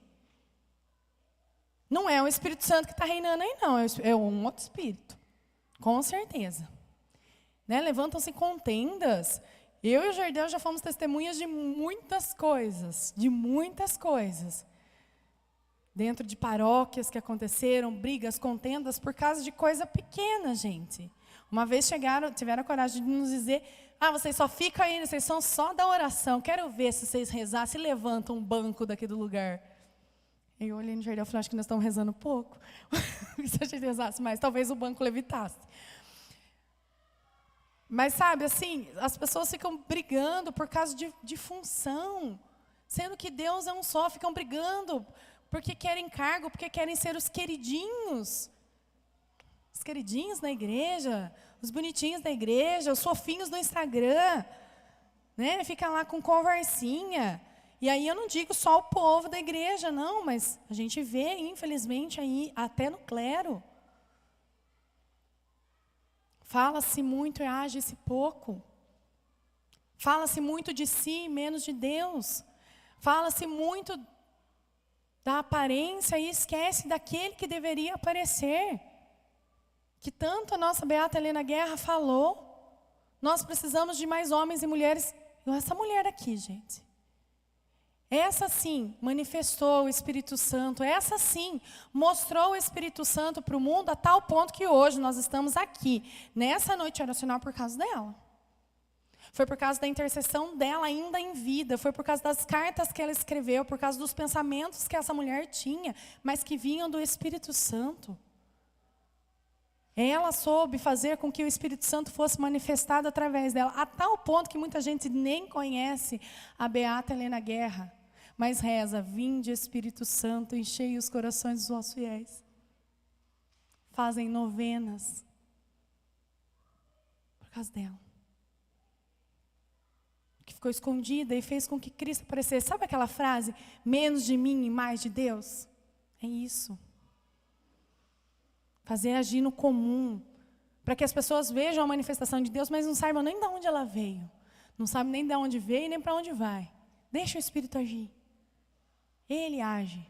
não é o Espírito Santo que está reinando aí, não. É um outro espírito, com certeza. Né? Levantam-se contendas. Eu e o Jardel já fomos testemunhas de muitas coisas. Dentro de paróquias que aconteceram, brigas, contendas, por causa de coisa pequena, gente. Uma vez tiveram a coragem de nos dizer, vocês só ficam aí, vocês são só da oração, quero ver se vocês rezar, se levantam um banco daqui do lugar. Eu olhei no Jardel e falei, acho que nós estamos rezando pouco. Se a gente rezasse mais, talvez o banco levitasse. Mas sabe, assim, as pessoas ficam brigando por causa de função, sendo que Deus é um só, ficam brigando porque querem cargo, porque querem ser os queridinhos na igreja, os bonitinhos da igreja, os fofinhos do Instagram, né? Fica lá com conversinha. E aí eu não digo só o povo da igreja, não, mas a gente vê, infelizmente, aí até no clero. Fala-se muito e age-se pouco. Fala-se muito de si, menos de Deus. Fala-se muito da aparência e esquece daquele que deveria aparecer. Que tanto a nossa beata Helena Guerra falou. Nós precisamos de mais homens e mulheres. E essa mulher aqui, gente. Essa sim manifestou o Espírito Santo. Essa sim mostrou o Espírito Santo para o mundo a tal ponto que hoje nós estamos aqui, nessa noite oracional, por causa dela. Foi por causa da intercessão dela ainda em vida. Foi por causa das cartas que ela escreveu, por causa dos pensamentos que essa mulher tinha, mas que vinham do Espírito Santo. Ela soube fazer com que o Espírito Santo fosse manifestado através dela, a tal ponto que muita gente nem conhece a beata Helena Guerra, mas reza, vinde Espírito Santo, enchei os corações dos vossos fiéis. Fazem novenas por causa dela. Que ficou escondida e fez com que Cristo aparecesse. Sabe aquela frase, menos de mim e mais de Deus? É isso. Fazer agir no comum, para que as pessoas vejam a manifestação de Deus, mas não saibam nem de onde ela veio. Não sabem nem de onde veio, nem para onde vai. Deixa o Espírito agir. Ele age.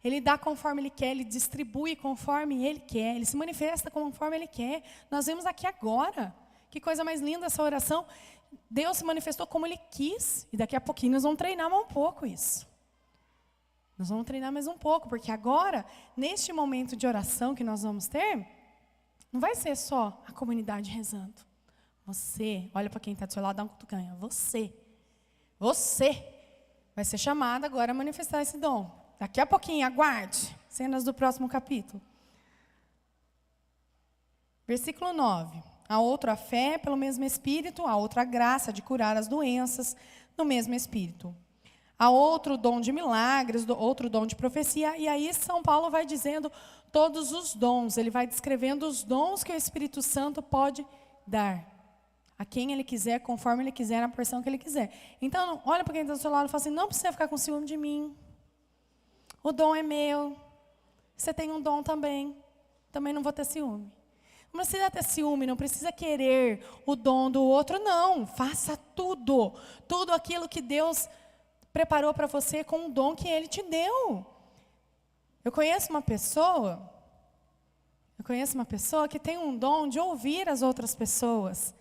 Ele dá conforme Ele quer, Ele distribui conforme Ele quer, Ele se manifesta conforme Ele quer. Nós vemos aqui agora. Que coisa mais linda essa oração. Deus se manifestou como Ele quis. E daqui a pouquinho nós vamos treinar mais um pouco isso. Nós vamos treinar mais um pouco, porque agora, neste momento de oração que nós vamos ter, não vai ser só a comunidade rezando. Você, olha para quem está do seu lado, dá um cutucanha. Você vai ser chamado agora a manifestar esse dom. Daqui a pouquinho, aguarde. Cenas do próximo capítulo. Versículo 9. A outra a fé pelo mesmo Espírito, a outra a graça de curar as doenças no mesmo Espírito. Há outro dom de milagres, outro dom de profecia, e aí São Paulo vai dizendo todos os dons, ele vai descrevendo os dons que o Espírito Santo pode dar, a quem ele quiser, conforme ele quiser, na porção que ele quiser. Então, olha para quem está do seu lado e fala assim, não precisa ficar com ciúme de mim, o dom é meu, você tem um dom também não vou ter ciúme. Não precisa ter ciúme, não precisa querer o dom do outro, não, faça tudo aquilo que Deus preparou para você com o dom que Ele te deu. Eu conheço uma pessoa que tem um dom de ouvir as outras pessoas.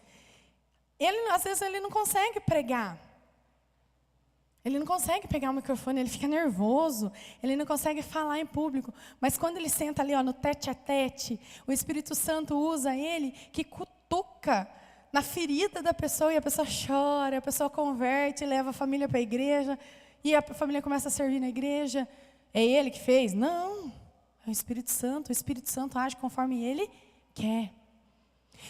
às vezes ele não consegue pregar. Ele não consegue pegar o microfone, ele fica nervoso, ele não consegue falar em público. Mas quando ele senta ali, no tete a tete, o Espírito Santo usa ele que cutuca na ferida da pessoa, e a pessoa chora, a pessoa converte, leva a família para a igreja, e a família começa a servir na igreja. É ele que fez? Não, é o Espírito Santo age conforme ele quer.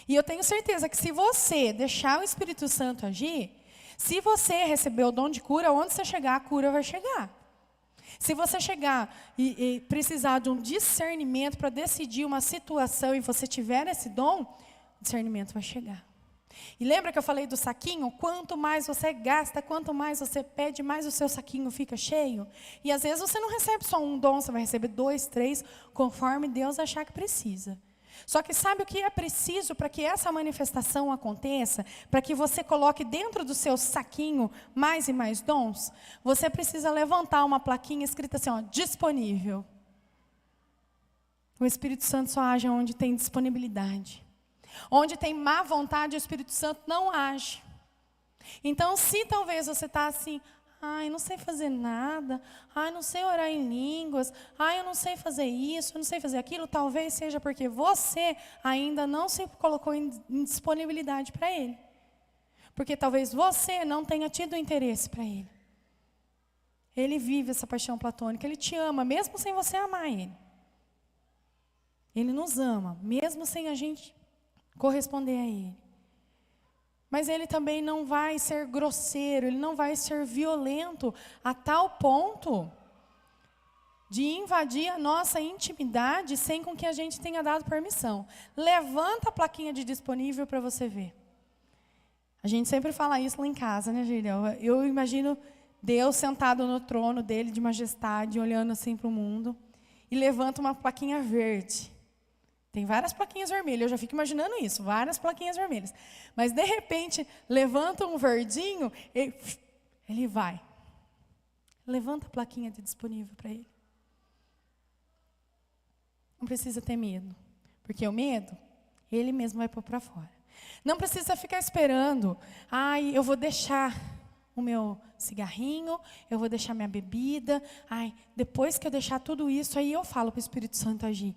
E eu tenho certeza que se você deixar o Espírito Santo agir, se você receber o dom de cura, onde você chegar, a cura vai chegar. Se você chegar e precisar de um discernimento para decidir uma situação e você tiver esse dom, o discernimento vai chegar. E lembra que eu falei do saquinho? Quanto mais você gasta, quanto mais você pede, mais o seu saquinho fica cheio. E às vezes você não recebe só um dom, você vai receber 2, 3, conforme Deus achar que precisa. Só que sabe o que é preciso para que essa manifestação aconteça? Para que você coloque dentro do seu saquinho mais e mais dons? Você precisa levantar uma plaquinha escrita assim, disponível. O Espírito Santo só age onde tem disponibilidade. Onde tem má vontade, o Espírito Santo não age. Então, se talvez você está assim, não sei fazer nada, não sei orar em línguas, eu não sei fazer isso, eu não sei fazer aquilo, talvez seja porque você ainda não se colocou em disponibilidade para Ele. Porque talvez você não tenha tido interesse para Ele. Ele vive essa paixão platônica, Ele te ama, mesmo sem você amar Ele. Ele nos ama, mesmo sem a gente corresponder a Ele. Mas Ele também não vai ser grosseiro, Ele não vai ser violento a tal ponto de invadir a nossa intimidade sem com que a gente tenha dado permissão. Levanta a plaquinha de disponível para você ver. A gente sempre fala isso lá em casa, né, Gideão? Eu imagino Deus sentado no trono dele de majestade, olhando assim para o mundo, e levanta uma plaquinha verde. Tem várias plaquinhas vermelhas, eu já fico imaginando isso, várias plaquinhas vermelhas. Mas, de repente, levanta um verdinho, ele vai. Levanta a plaquinha de disponível para ele. Não precisa ter medo, porque o medo, ele mesmo vai pôr para fora. Não precisa ficar esperando, eu vou deixar o meu cigarrinho, eu vou deixar minha bebida, depois que eu deixar tudo isso, aí eu falo para o Espírito Santo agir.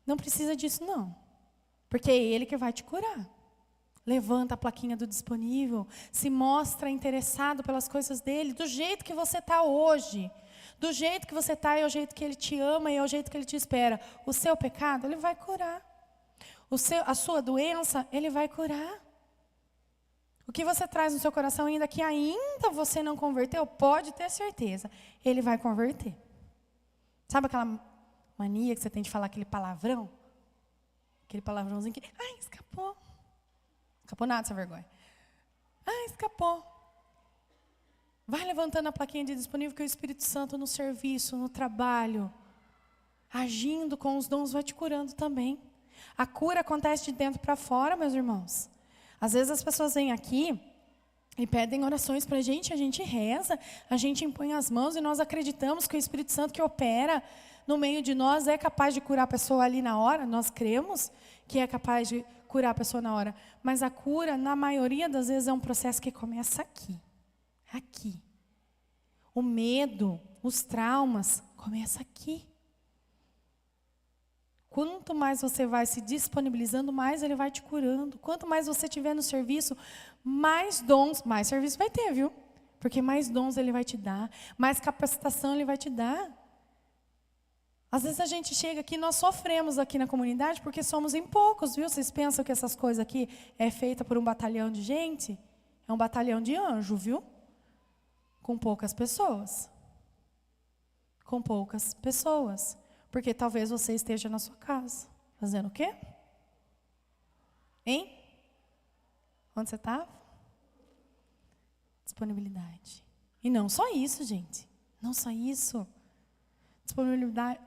Não precisa disso, não. Porque é Ele que vai te curar. Levanta a plaquinha do disponível. Se mostra interessado pelas coisas dEle. Do jeito que você está hoje. Do jeito que você está é o jeito que Ele te ama e é o jeito que Ele te espera. O seu pecado, Ele vai curar. A sua doença, Ele vai curar. O que você traz no seu coração ainda que ainda você não converteu, pode ter certeza. Ele vai converter. Sabe aquela mania que você tem de falar aquele palavrão? Aquele palavrãozinho que... escapou. Escapou nada, essa vergonha. Escapou. Vai levantando a plaquinha de disponível que o Espírito Santo no serviço, no trabalho, agindo com os dons, vai te curando também. A cura acontece de dentro para fora, meus irmãos. Às vezes as pessoas vêm aqui e pedem orações para a gente reza, a gente impõe as mãos e nós acreditamos que o Espírito Santo que opera no meio de nós é capaz de curar a pessoa ali na hora. Nós cremos que é capaz de curar a pessoa na hora. Mas a cura, na maioria das vezes, é um processo que começa aqui. Aqui. O medo, os traumas, começa aqui. Quanto mais você vai se disponibilizando, mais Ele vai te curando. Quanto mais você estiver no serviço, mais dons, mais serviço vai ter, viu? Porque mais dons Ele vai te dar, mais capacitação Ele vai te dar. Às vezes a gente chega aqui, nós sofremos aqui na comunidade porque somos em poucos, viu? Vocês pensam que essas coisas aqui é feita por um batalhão de gente? É um batalhão de anjo, viu? Com poucas pessoas. Com poucas pessoas. Porque talvez você esteja na sua casa. Fazendo o quê? Hein? Onde você estava? Disponibilidade. E não só isso, gente. Não só isso.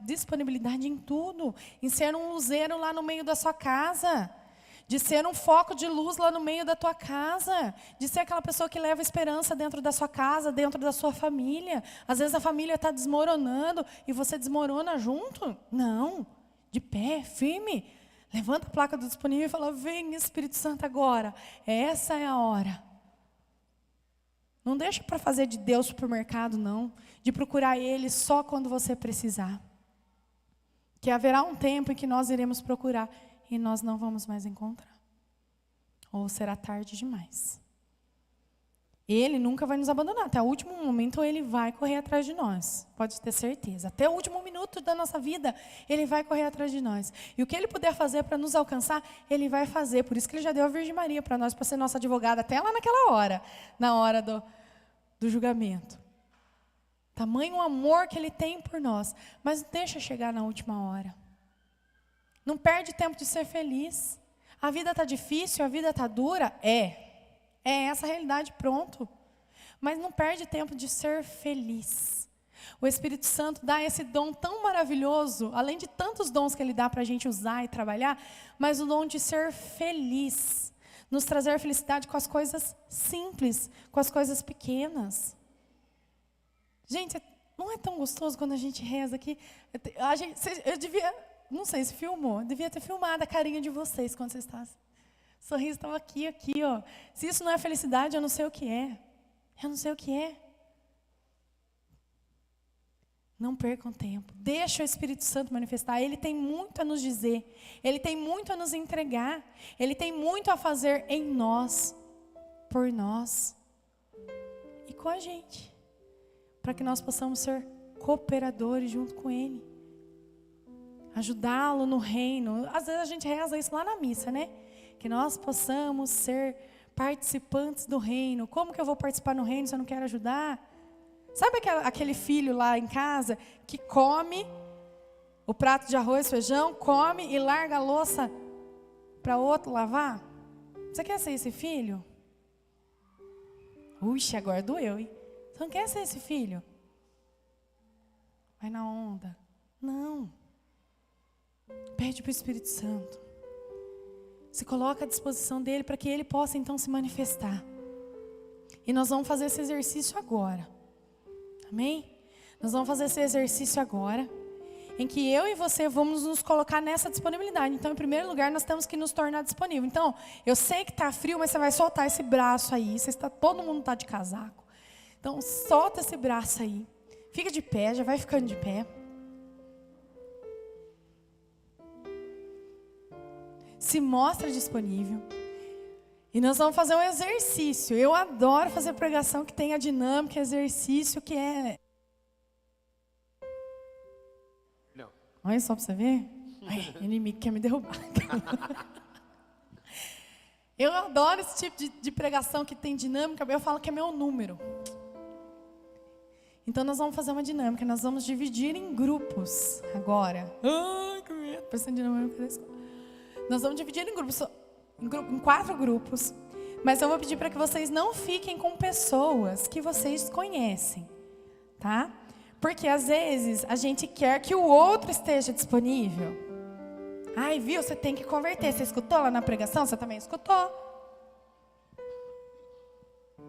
Disponibilidade em tudo. Em ser um luzeiro lá no meio da sua casa. De ser um foco de luz lá no meio da tua casa. De ser aquela pessoa que leva esperança dentro da sua casa, dentro da sua família. Às vezes a família está desmoronando e você desmorona junto. Não. De pé, firme. Levanta a placa do disponível e fala: vem Espírito Santo agora. Essa é a hora. Não deixa para fazer de Deus supermercado, não. De procurar Ele só quando você precisar. Que haverá um tempo em que nós iremos procurar e nós não vamos mais encontrar. Ou será tarde demais. Ele nunca vai nos abandonar. Até o último momento Ele vai correr atrás de nós. Pode ter certeza. Até o último minuto da nossa vida, Ele vai correr atrás de nós. E o que Ele puder fazer para nos alcançar, Ele vai fazer. Por isso que Ele já deu a Virgem Maria para nós, para ser nossa advogada até lá naquela hora. Na hora do julgamento. Tamanho amor que Ele tem por nós. Mas deixa chegar na última hora. Não perde tempo de ser feliz. A vida está difícil, a vida está dura? É essa a realidade, pronto. Mas não perde tempo de ser feliz. O Espírito Santo dá esse dom tão maravilhoso, além de tantos dons que Ele dá para a gente usar e trabalhar, mas o dom de ser feliz. Nos trazer felicidade com as coisas simples, com as coisas pequenas. Gente, não é tão gostoso quando a gente reza aqui? Eu devia, não sei se filmou, devia ter filmado a carinha de vocês quando vocês estavam. O sorriso estava aqui, ó. Se isso não é felicidade, eu não sei o que é. Eu não sei o que é. Não percam tempo. Deixa o Espírito Santo manifestar. Ele tem muito a nos dizer. Ele tem muito a nos entregar. Ele tem muito a fazer em nós, por nós e com a gente. Para que nós possamos ser cooperadores junto com Ele. Ajudá-lo no reino. Às vezes a gente reza isso lá na missa, né? Que nós possamos ser participantes do reino. Como que eu vou participar no reino se eu não quero ajudar? Sabe aquele filho lá em casa que come o prato de arroz, feijão, come e larga a louça para outro lavar? Você quer ser esse filho? Uxe, agora doeu, hein? Você não quer ser esse filho? Vai na onda. Não. Pede para o Espírito Santo. Se coloca à disposição dele para que ele possa então se manifestar. E nós vamos fazer esse exercício agora. Amém? Nós vamos fazer esse exercício agora, em que eu e você vamos nos colocar nessa disponibilidade. Então, em primeiro lugar, nós temos que nos tornar disponível. Então, eu sei que está frio, mas você vai soltar esse braço aí. Todo mundo está de casaco. Então, solta esse braço aí. Fica de pé, já vai ficando de pé. Se mostra disponível. E nós vamos fazer um exercício. Eu adoro fazer pregação que tem a dinâmica, exercício que é... Não. Olha só para você ver. Ai, inimigo quer me derrubar. Eu adoro esse tipo de pregação que tem dinâmica. Eu falo que é meu número. Então nós vamos fazer uma dinâmica. Nós vamos dividir em grupos agora. Ai, que medo. Parecendo dinâmica da escola. Nós vamos dividir em grupos. Em 4 grupos, mas eu vou pedir para que vocês não fiquem com pessoas que vocês conhecem, tá? Porque às vezes a gente quer que o outro esteja disponível. Ai, viu? Você tem que converter. Você escutou lá na pregação? Você também escutou?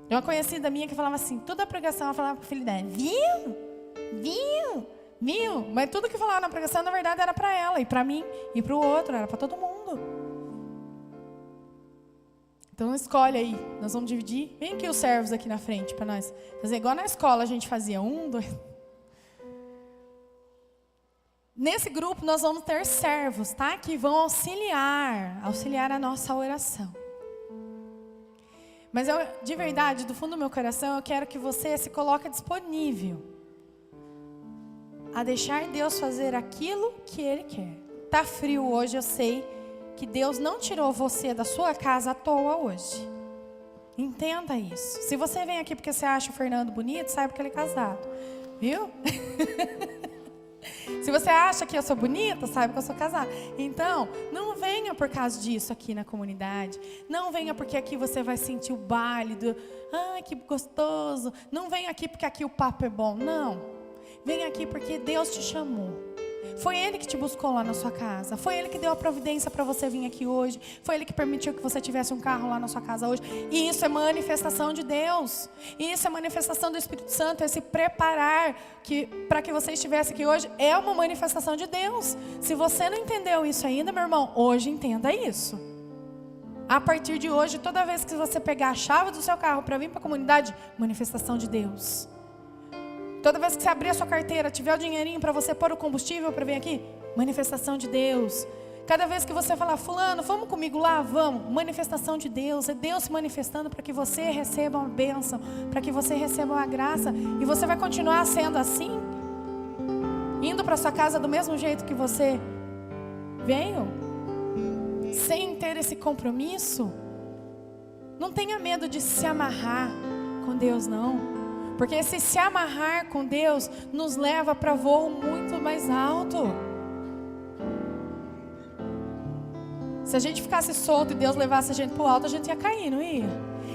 Eu uma conhecida minha que falava assim, toda a pregação ela falava para o filho dela, viu? Mas tudo que falava na pregação na verdade era para ela e para mim e para o outro, era para todo mundo. Então escolhe aí, nós vamos dividir. Vem aqui os servos aqui na frente para nós fazer igual na escola a gente fazia. 1, 2. Nesse grupo nós vamos ter servos, tá? Que vão auxiliar a nossa oração. Mas eu, de verdade, do fundo do meu coração, eu quero que você se coloque disponível a deixar Deus fazer aquilo que Ele quer. Tá frio hoje, eu sei que Deus não tirou você da sua casa à toa hoje. Entenda isso. Se você vem aqui porque você acha o Fernando bonito, saiba que ele é casado. Viu? Se você acha que eu sou bonita, saiba que eu sou casada. Então, não venha por causa disso aqui na comunidade. Não venha porque aqui você vai sentir o baile do... Ai, que gostoso. Não venha aqui porque aqui o papo é bom. Não. Venha aqui porque Deus te chamou. Foi Ele que te buscou lá na sua casa. Foi Ele que deu a providência para você vir aqui hoje. Foi Ele que permitiu que você tivesse um carro lá na sua casa hoje. E isso é manifestação de Deus. E isso é manifestação do Espírito Santo. Esse preparar para que você estivesse aqui hoje é uma manifestação de Deus. Se você não entendeu isso ainda, meu irmão, hoje entenda isso. A partir de hoje, toda vez que você pegar a chave do seu carro para vir para a comunidade, manifestação de Deus. Toda vez que você abrir a sua carteira, tiver o dinheirinho para você pôr o combustível para vir aqui, manifestação de Deus. Cada vez que você falar, fulano, vamos comigo lá? Vamos. Manifestação de Deus. É Deus se manifestando para que você receba uma bênção, para que você receba uma graça. E você vai continuar sendo assim? Indo para sua casa do mesmo jeito que você veio? Sem ter esse compromisso? Não tenha medo de se amarrar com Deus, não. Porque esse se amarrar com Deus nos leva para voo muito mais alto. Se a gente ficasse solto e Deus levasse a gente para o alto, a gente ia cair, não ia?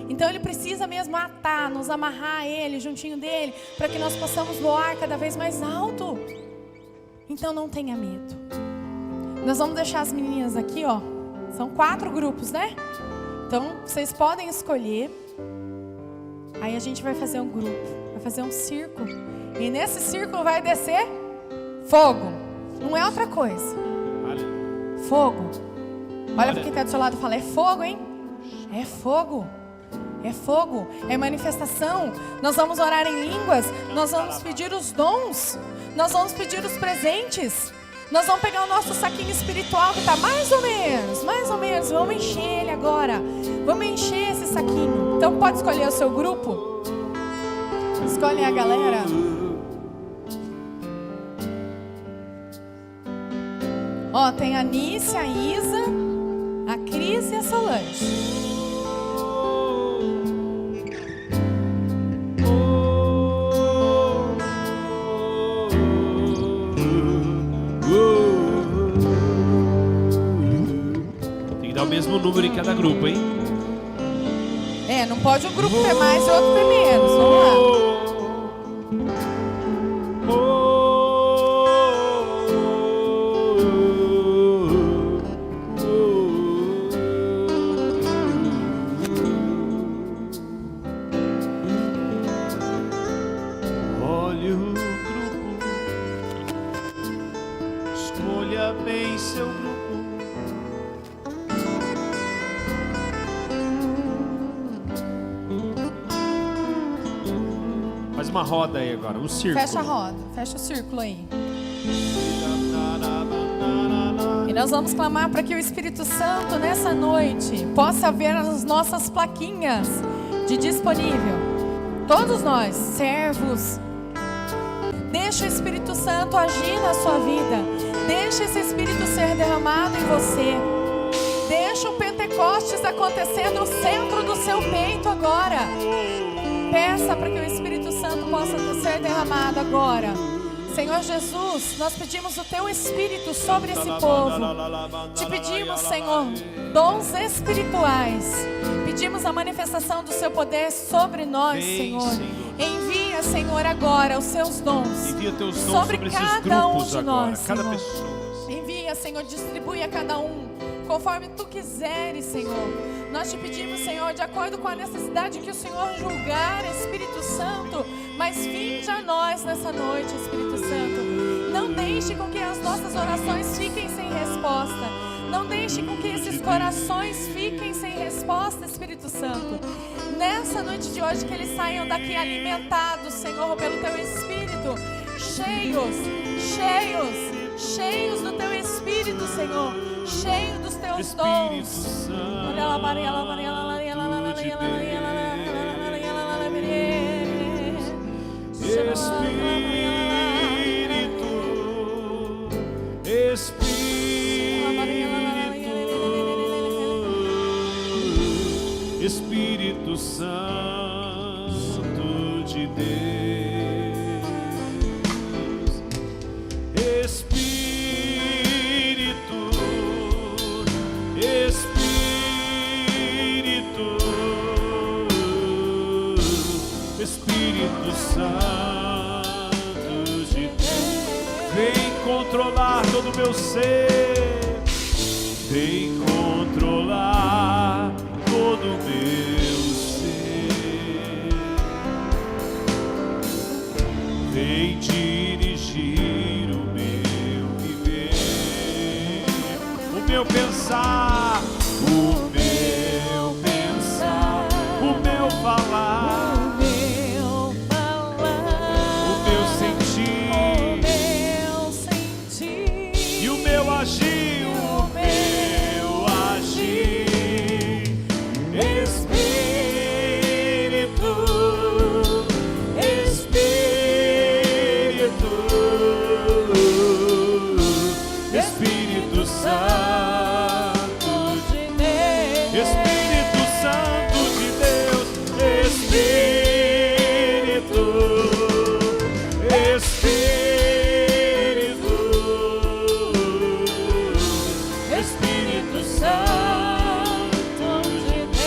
Então Ele precisa mesmo atar, nos amarrar a Ele, juntinho dEle, para que nós possamos voar cada vez mais alto. Então não tenha medo. Nós vamos deixar as meninas aqui, ó. São 4 grupos, né? Então vocês podem escolher. Aí a gente vai fazer um grupo, vai fazer um círculo. E nesse círculo vai descer fogo. Não é outra coisa. Fogo. Olha para quem está do seu lado e fala, é fogo, hein? É fogo. É fogo. É manifestação. Nós vamos orar em línguas. Nós vamos pedir os dons. Nós vamos pedir os presentes. Nós vamos pegar o nosso saquinho espiritual que está mais ou menos. Vamos encher ele agora. Vamos encher esse saquinho. Então pode escolher o seu grupo. Escolhe a galera. Ó, tem a Nícia, a Isa, a Cris e a Solange. Dá o mesmo número em cada grupo, hein? É, não pode um grupo ter mais e outro ter menos. Vamos lá. Olhe o grupo, escolha bem seu grupo. Faz uma roda aí agora, um círculo. Fecha a roda, fecha o círculo aí. E nós vamos clamar para que o Espírito Santo nessa noite possa ver as nossas plaquinhas de disponível. Todos nós, servos. Deixa o Espírito Santo agir na sua vida. Deixa esse Espírito ser derramado em você. Deixa o Pentecostes acontecer no centro do seu peito agora. Peça para que o Espírito Santo possa ser derramado agora. Senhor Jesus, nós pedimos o Teu Espírito sobre esse povo. Te pedimos, Senhor, dons espirituais. Pedimos a manifestação do Seu poder sobre nós, Senhor. Envia, Senhor, agora os Seus dons. Envia Teus dons sobre esses cada um grupos de agora, nós, cada Senhor. pessoa. Envia, Senhor, distribui a cada um conforme Tu quiseres, Senhor. Nós te pedimos, Senhor, de acordo com a necessidade que o Senhor julgar, Espírito Santo, mas vinde a nós nessa noite, Espírito Santo. Não deixe com que as nossas orações fiquem sem resposta. Não deixe com que esses corações fiquem sem resposta, Espírito Santo. Nessa noite de hoje, que eles saiam daqui alimentados, Senhor, pelo Teu Espírito, cheios do Teu Espírito, Senhor, cheio dos Teus dons. Espírito Santo de Deus, Espírito Santo de Deus, vem controlar todo o meu ser, vem controlar todo o meu ser, vem dirigir o meu viver, o meu pensar, o meu falar, o meu sentir, e o meu agir, Espírito, Espírito, Espírito Santo de Deus, Espírito Santo de Deus, Espírito, Espírito, Espírito Santo de Deus.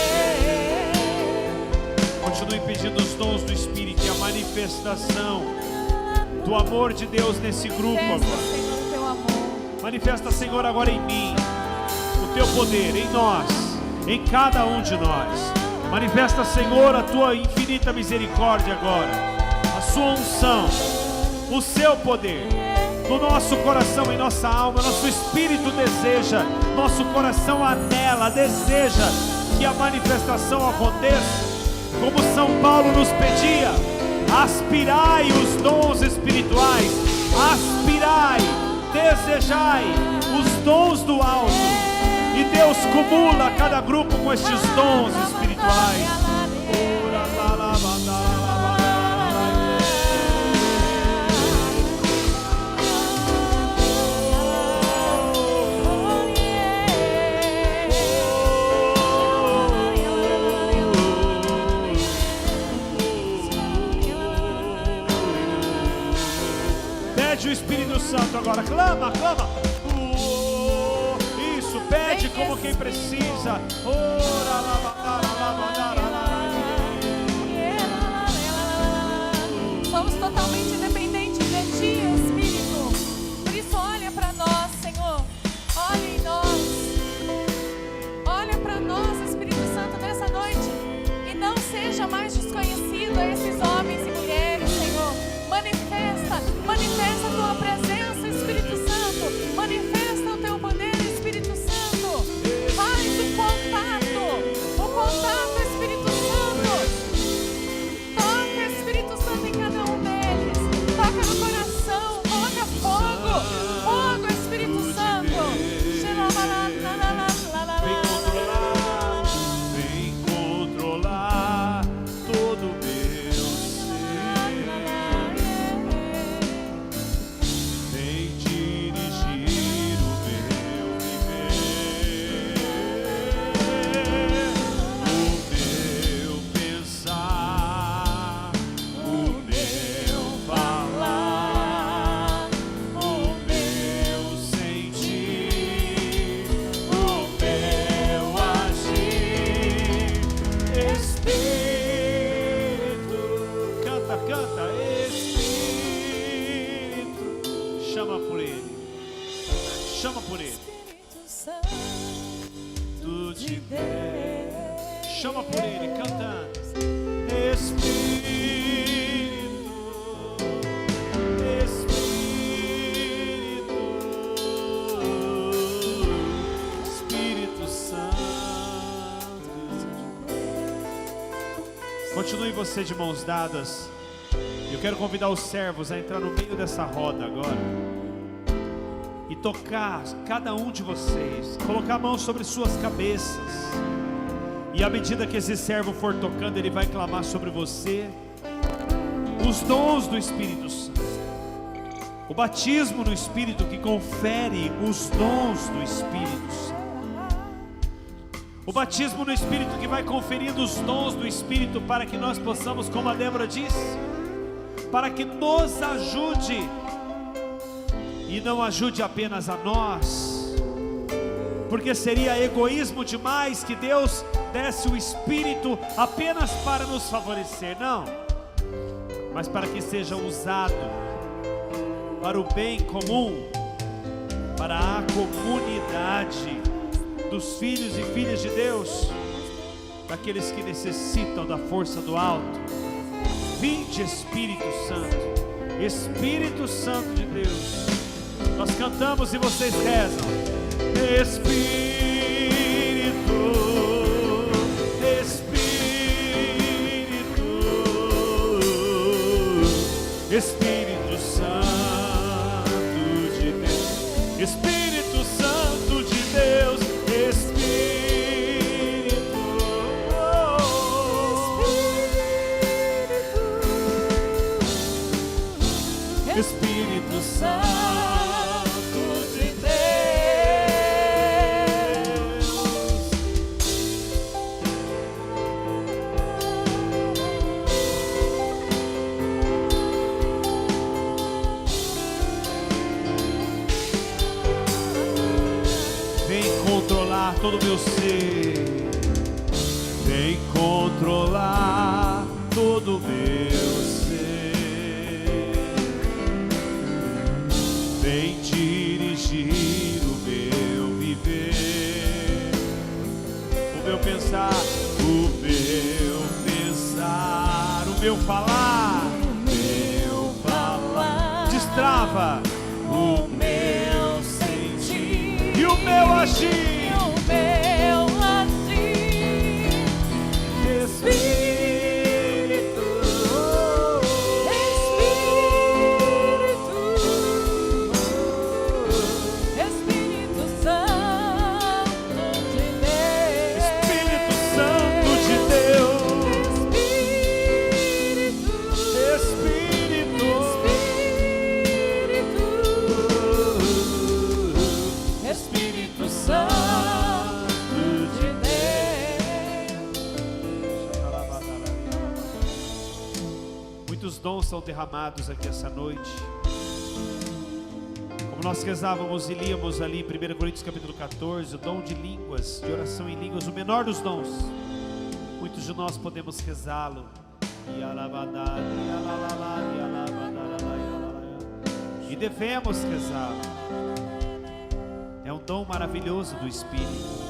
Continue pedindo os dons do Espírito e a manifestação do amor de Deus nesse grupo agora. Senhor, teu amor. Manifesta, Senhor, agora em mim o teu poder, em nós, em cada um de nós. Manifesta, Senhor, a tua infinita misericórdia agora, a sua unção, o seu poder no nosso coração, em nossa alma. Nosso espírito deseja, nosso coração anela, deseja que a manifestação aconteça, como São Paulo nos pedia: aspirai os dons espirituais, aspirai, desejai os dons do alto, e Deus cumula cada grupo com estes dons espirituais. Pede o Espírito Santo agora, clama, clama. Isso, pede como quem precisa. Somos totalmente dependentes de Ti, Espírito. Por isso, olha para nós, Senhor. Olha em nós. Olha para nós, Espírito Santo, nessa noite. E não seja mais desconhecido a esses homens e mulheres, Senhor. Manifesta a Tua presença, Espírito Santo. Manifesta o Teu poder, Espírito Santo. Faz o contato, Espírito Santo. Toca, Espírito Santo, em cada um deles. Toca no coração, coloca fogo, Espírito Santo. Vem controlar todo o meu ser, vem dirigir o meu viver, o meu pensar, o meu falar, o meu sentir, o meu agir. Espírito, canta, canta, Espírito, chama por Ele, chama por Ele, tu de Deus, chama por Ele, cantando. Espírito, Espírito, Espírito Santo. Continue você de mãos dadas. Eu quero convidar os servos a entrar no meio dessa roda agora e tocar cada um de vocês, colocar a mão sobre suas cabeças. E à medida que esse servo for tocando, ele vai clamar sobre você os dons do Espírito Santo, o batismo no Espírito que confere os dons do Espírito Santo, o batismo no Espírito que vai conferindo os dons do Espírito para que nós possamos, como a Débora disse, para que nos ajude e não ajude apenas a nós, porque seria egoísmo demais que Deus desse o Espírito apenas para nos favorecer, não, mas para que seja usado para o bem comum, para a comunidade dos filhos e filhas de Deus, daqueles que necessitam da força do alto. Vinde, Espírito Santo, Espírito Santo de Deus. Nós cantamos e vocês rezam. Espírito, Espírito, Espírito Santo de Deus, Espírito Santo de Deus, Espírito Santo de Deus. Vem controlar todo o meu ser, vem controlar todo o meu ser, vem dirigir o meu viver, o meu pensar, o meu falar, destrava o meu sentir e o meu agir. Muitos dons são derramados aqui essa noite. Como nós rezávamos e líamos ali em 1 Coríntios capítulo 14, o dom de línguas, de oração em línguas, o menor dos dons. Muitos de nós podemos rezá-lo. E devemos rezá-lo. É um dom maravilhoso do Espírito.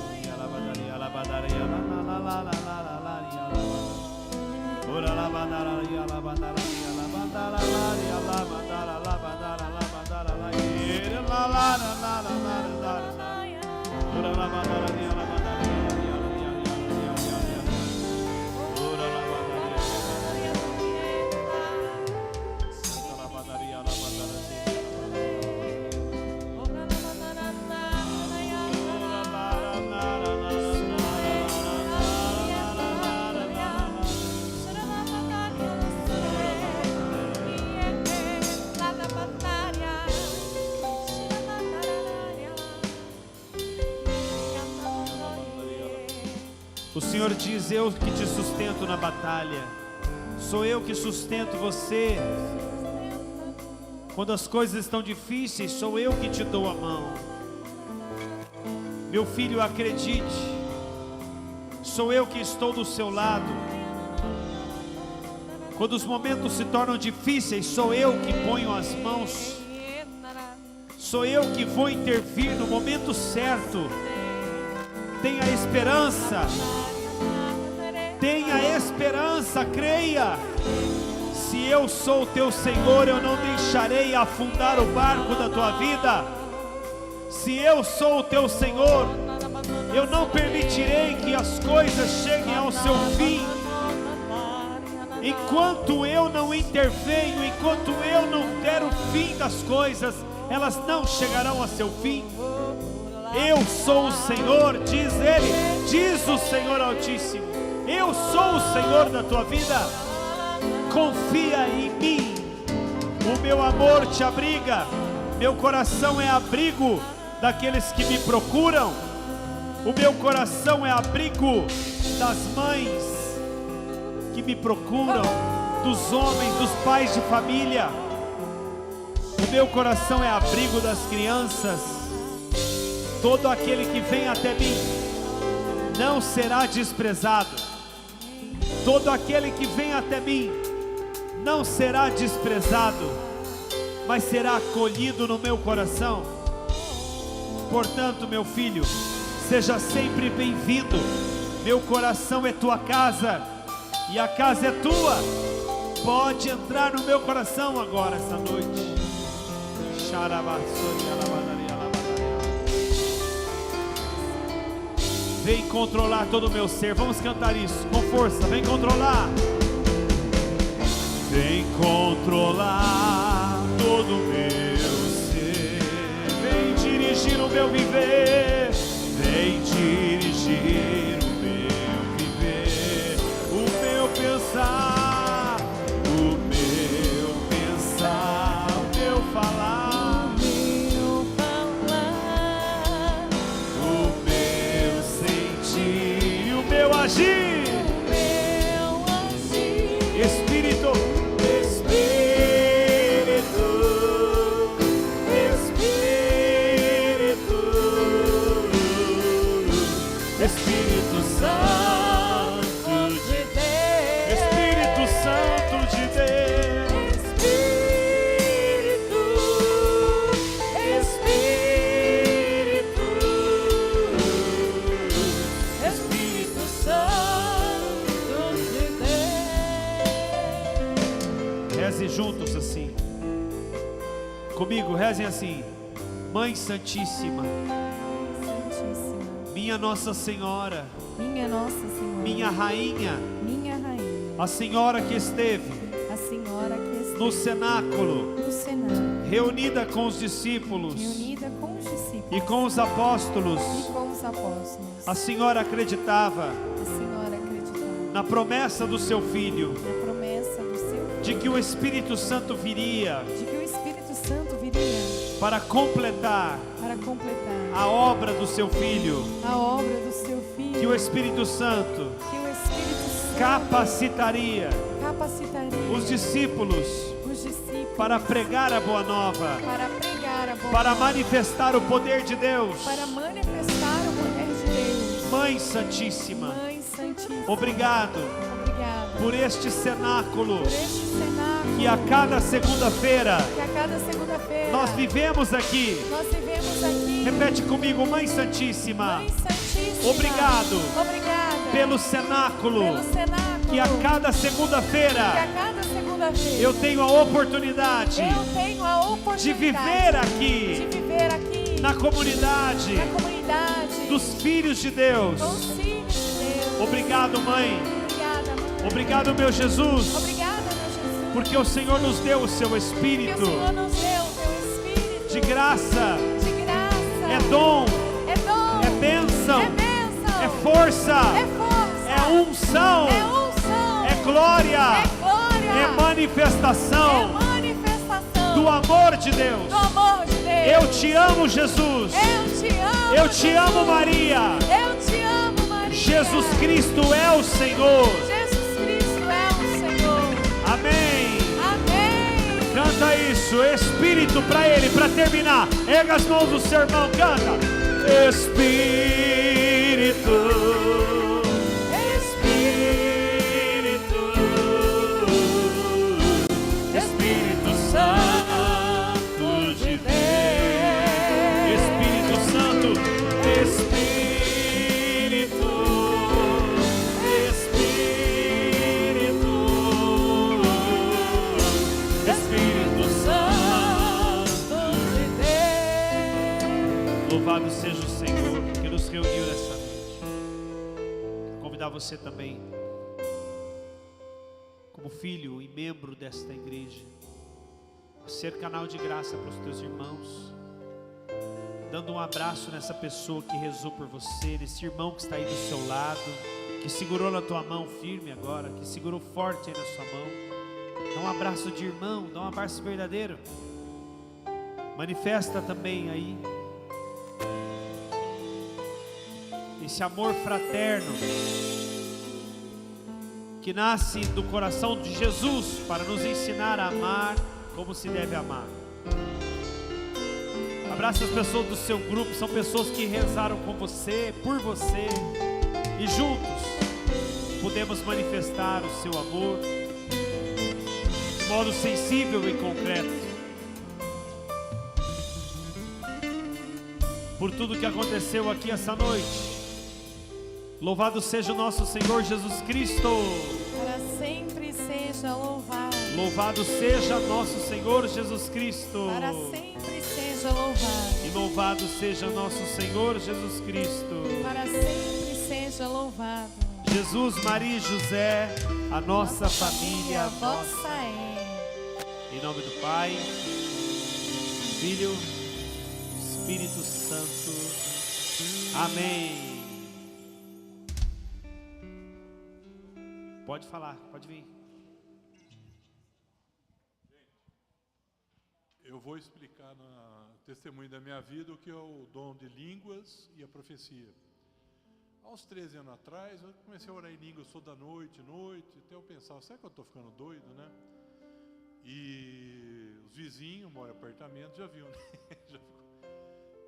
O Senhor diz: eu que te sustento na batalha, sou eu que sustento você. Quando as coisas estão difíceis, sou eu que te dou a mão. Meu filho, acredite, sou eu que estou do seu lado. Quando os momentos se tornam difíceis, sou eu que ponho as mãos. Sou eu que vou intervir no momento certo. Tenha esperança. Tenha esperança, creia. Se eu sou o teu Senhor, eu não deixarei afundar o barco da tua vida. Se eu sou o teu Senhor, eu não permitirei que as coisas cheguem ao seu fim. Enquanto eu não intervenho, enquanto eu não der o fim das coisas, elas não chegarão a seu fim. Eu sou o Senhor, diz Ele, diz o Senhor Altíssimo. Eu sou o Senhor da tua vida. Confia em mim. O meu amor te abriga. Meu coração é abrigo daqueles que me procuram. O meu coração é abrigo das mães que me procuram, dos homens, dos pais de família. O meu coração é abrigo das crianças. Todo aquele que vem até mim não será desprezado. Todo aquele que vem até mim não será desprezado, mas será acolhido no meu coração. Portanto, meu filho, seja sempre bem-vindo. Meu coração é tua casa e a casa é tua. Pode entrar no meu coração agora, essa noite. Vem controlar todo o meu ser. Vamos cantar isso com força. Vem controlar. Vem controlar todo o meu ser. Vem dirigir o meu viver. Vem dirigir o meu viver. O meu pensar. O meu pensar. O meu falar. O meu sentir. E o meu agir. Espírito, Espírito, Espírito, Espírito Santo de Deus, Espírito Santo de Deus, Espírito, Espírito, Espírito Santo de Deus. Rezem juntos assim. Comigo, rezem assim. Mãe Santíssima, Santíssima, minha Nossa Senhora, minha Nossa Senhora, minha Rainha, minha Rainha, a Senhora que esteve a Senhora que está no cenáculo, no cenáculo, reunida com os discípulos reunida com os discípulos e com os apóstolos. e com os apóstolos. A Senhora acreditava A Senhora acreditava na promessa do seu Filho, na promessa do seu Filho, de que o Espírito Santo viria de que o Espírito Santo viria para completar para completar a obra do seu Filho, a obra do seu Filho, que o Espírito Santo que o Espírito Santo capacitaria capacitaria os discípulos os discípulos para pregar a boa nova, para pregar a boa para nova, manifestar o poder de Deus. para manifestar o poder de Deus. Mãe Santíssima, Mãe Santíssima, obrigado obrigada por este cenáculo por este cenáculo que a cada segunda-feira que a cada segunda-feira nós vivemos aqui. nós vivemos aqui. Repete comigo, Mãe Santíssima, Mãe Santíssima, obrigado obrigada pelo cenáculo pelo cenáculo que a cada que segunda-feira a cada segunda-feira eu tenho a oportunidade eu tenho a oportunidade de viver aqui de viver aqui na comunidade na comunidade dos filhos de Deus. com os filhos de Deus. Obrigado, Mãe. Obrigada, mãe. Obrigado, meu Jesus, Obrigada, meu Jesus. porque o Senhor nos deu o seu Porque Espírito o Senhor nos deu o teu Espírito de graça, de graça. é dom, É dom. é bênção, É bênção. é força, É força. é unção, É unção. é glória, É glória. é manifestação É manifestação do amor de Deus. do amor de Deus. Eu te amo, Jesus. Eu te amo. Eu te amo, Jesus. Maria. Eu te amo, Maria. Jesus Cristo é o Senhor. Jesus Cristo é o Senhor. Amém. Amém. Canta isso, Espírito para Ele, para terminar. Erga as mãos do seu irmão, canta. Espírito, Espírito, Espírito Santo de Deus, Espírito Santo, Espírito, Espírito, Espírito Santo de Deus. Louvado seja o Senhor que nos reuniu nessa noite. Quero convidar você também, como filho e membro desta igreja, a ser canal de graça para os teus irmãos, dando um abraço nessa pessoa que rezou por você, nesse irmão que está aí do seu lado, que segurou na tua mão firme agora, que segurou forte aí na sua mão. Dá um abraço de irmão, dá um abraço verdadeiro. Manifesta também aí esse amor fraterno que nasce do coração de Jesus para nos ensinar a amar como se deve amar. Abraça as pessoas do seu grupo, são pessoas que rezaram com você, por você, e juntos podemos manifestar o seu amor de modo sensível e concreto. por tudo que aconteceu aqui essa noite. Louvado seja o nosso Senhor Jesus Cristo. Para sempre seja louvado. Louvado seja nosso Senhor Jesus Cristo. Para sempre seja louvado. E louvado seja nosso Senhor Jesus Cristo. Para sempre seja louvado. Jesus, Maria e José, a nossa família vossa é. Em nome do Pai, Filho, Espírito Santo. Amém. Pode falar, pode vir. Eu vou explicar no testemunho da minha vida o que é o dom de línguas e a profecia. Aos 13 anos atrás, eu comecei a orar em línguas toda noite, até eu pensava, será que eu estou ficando doido, né? E os vizinhos, moram em apartamento, já viu, né?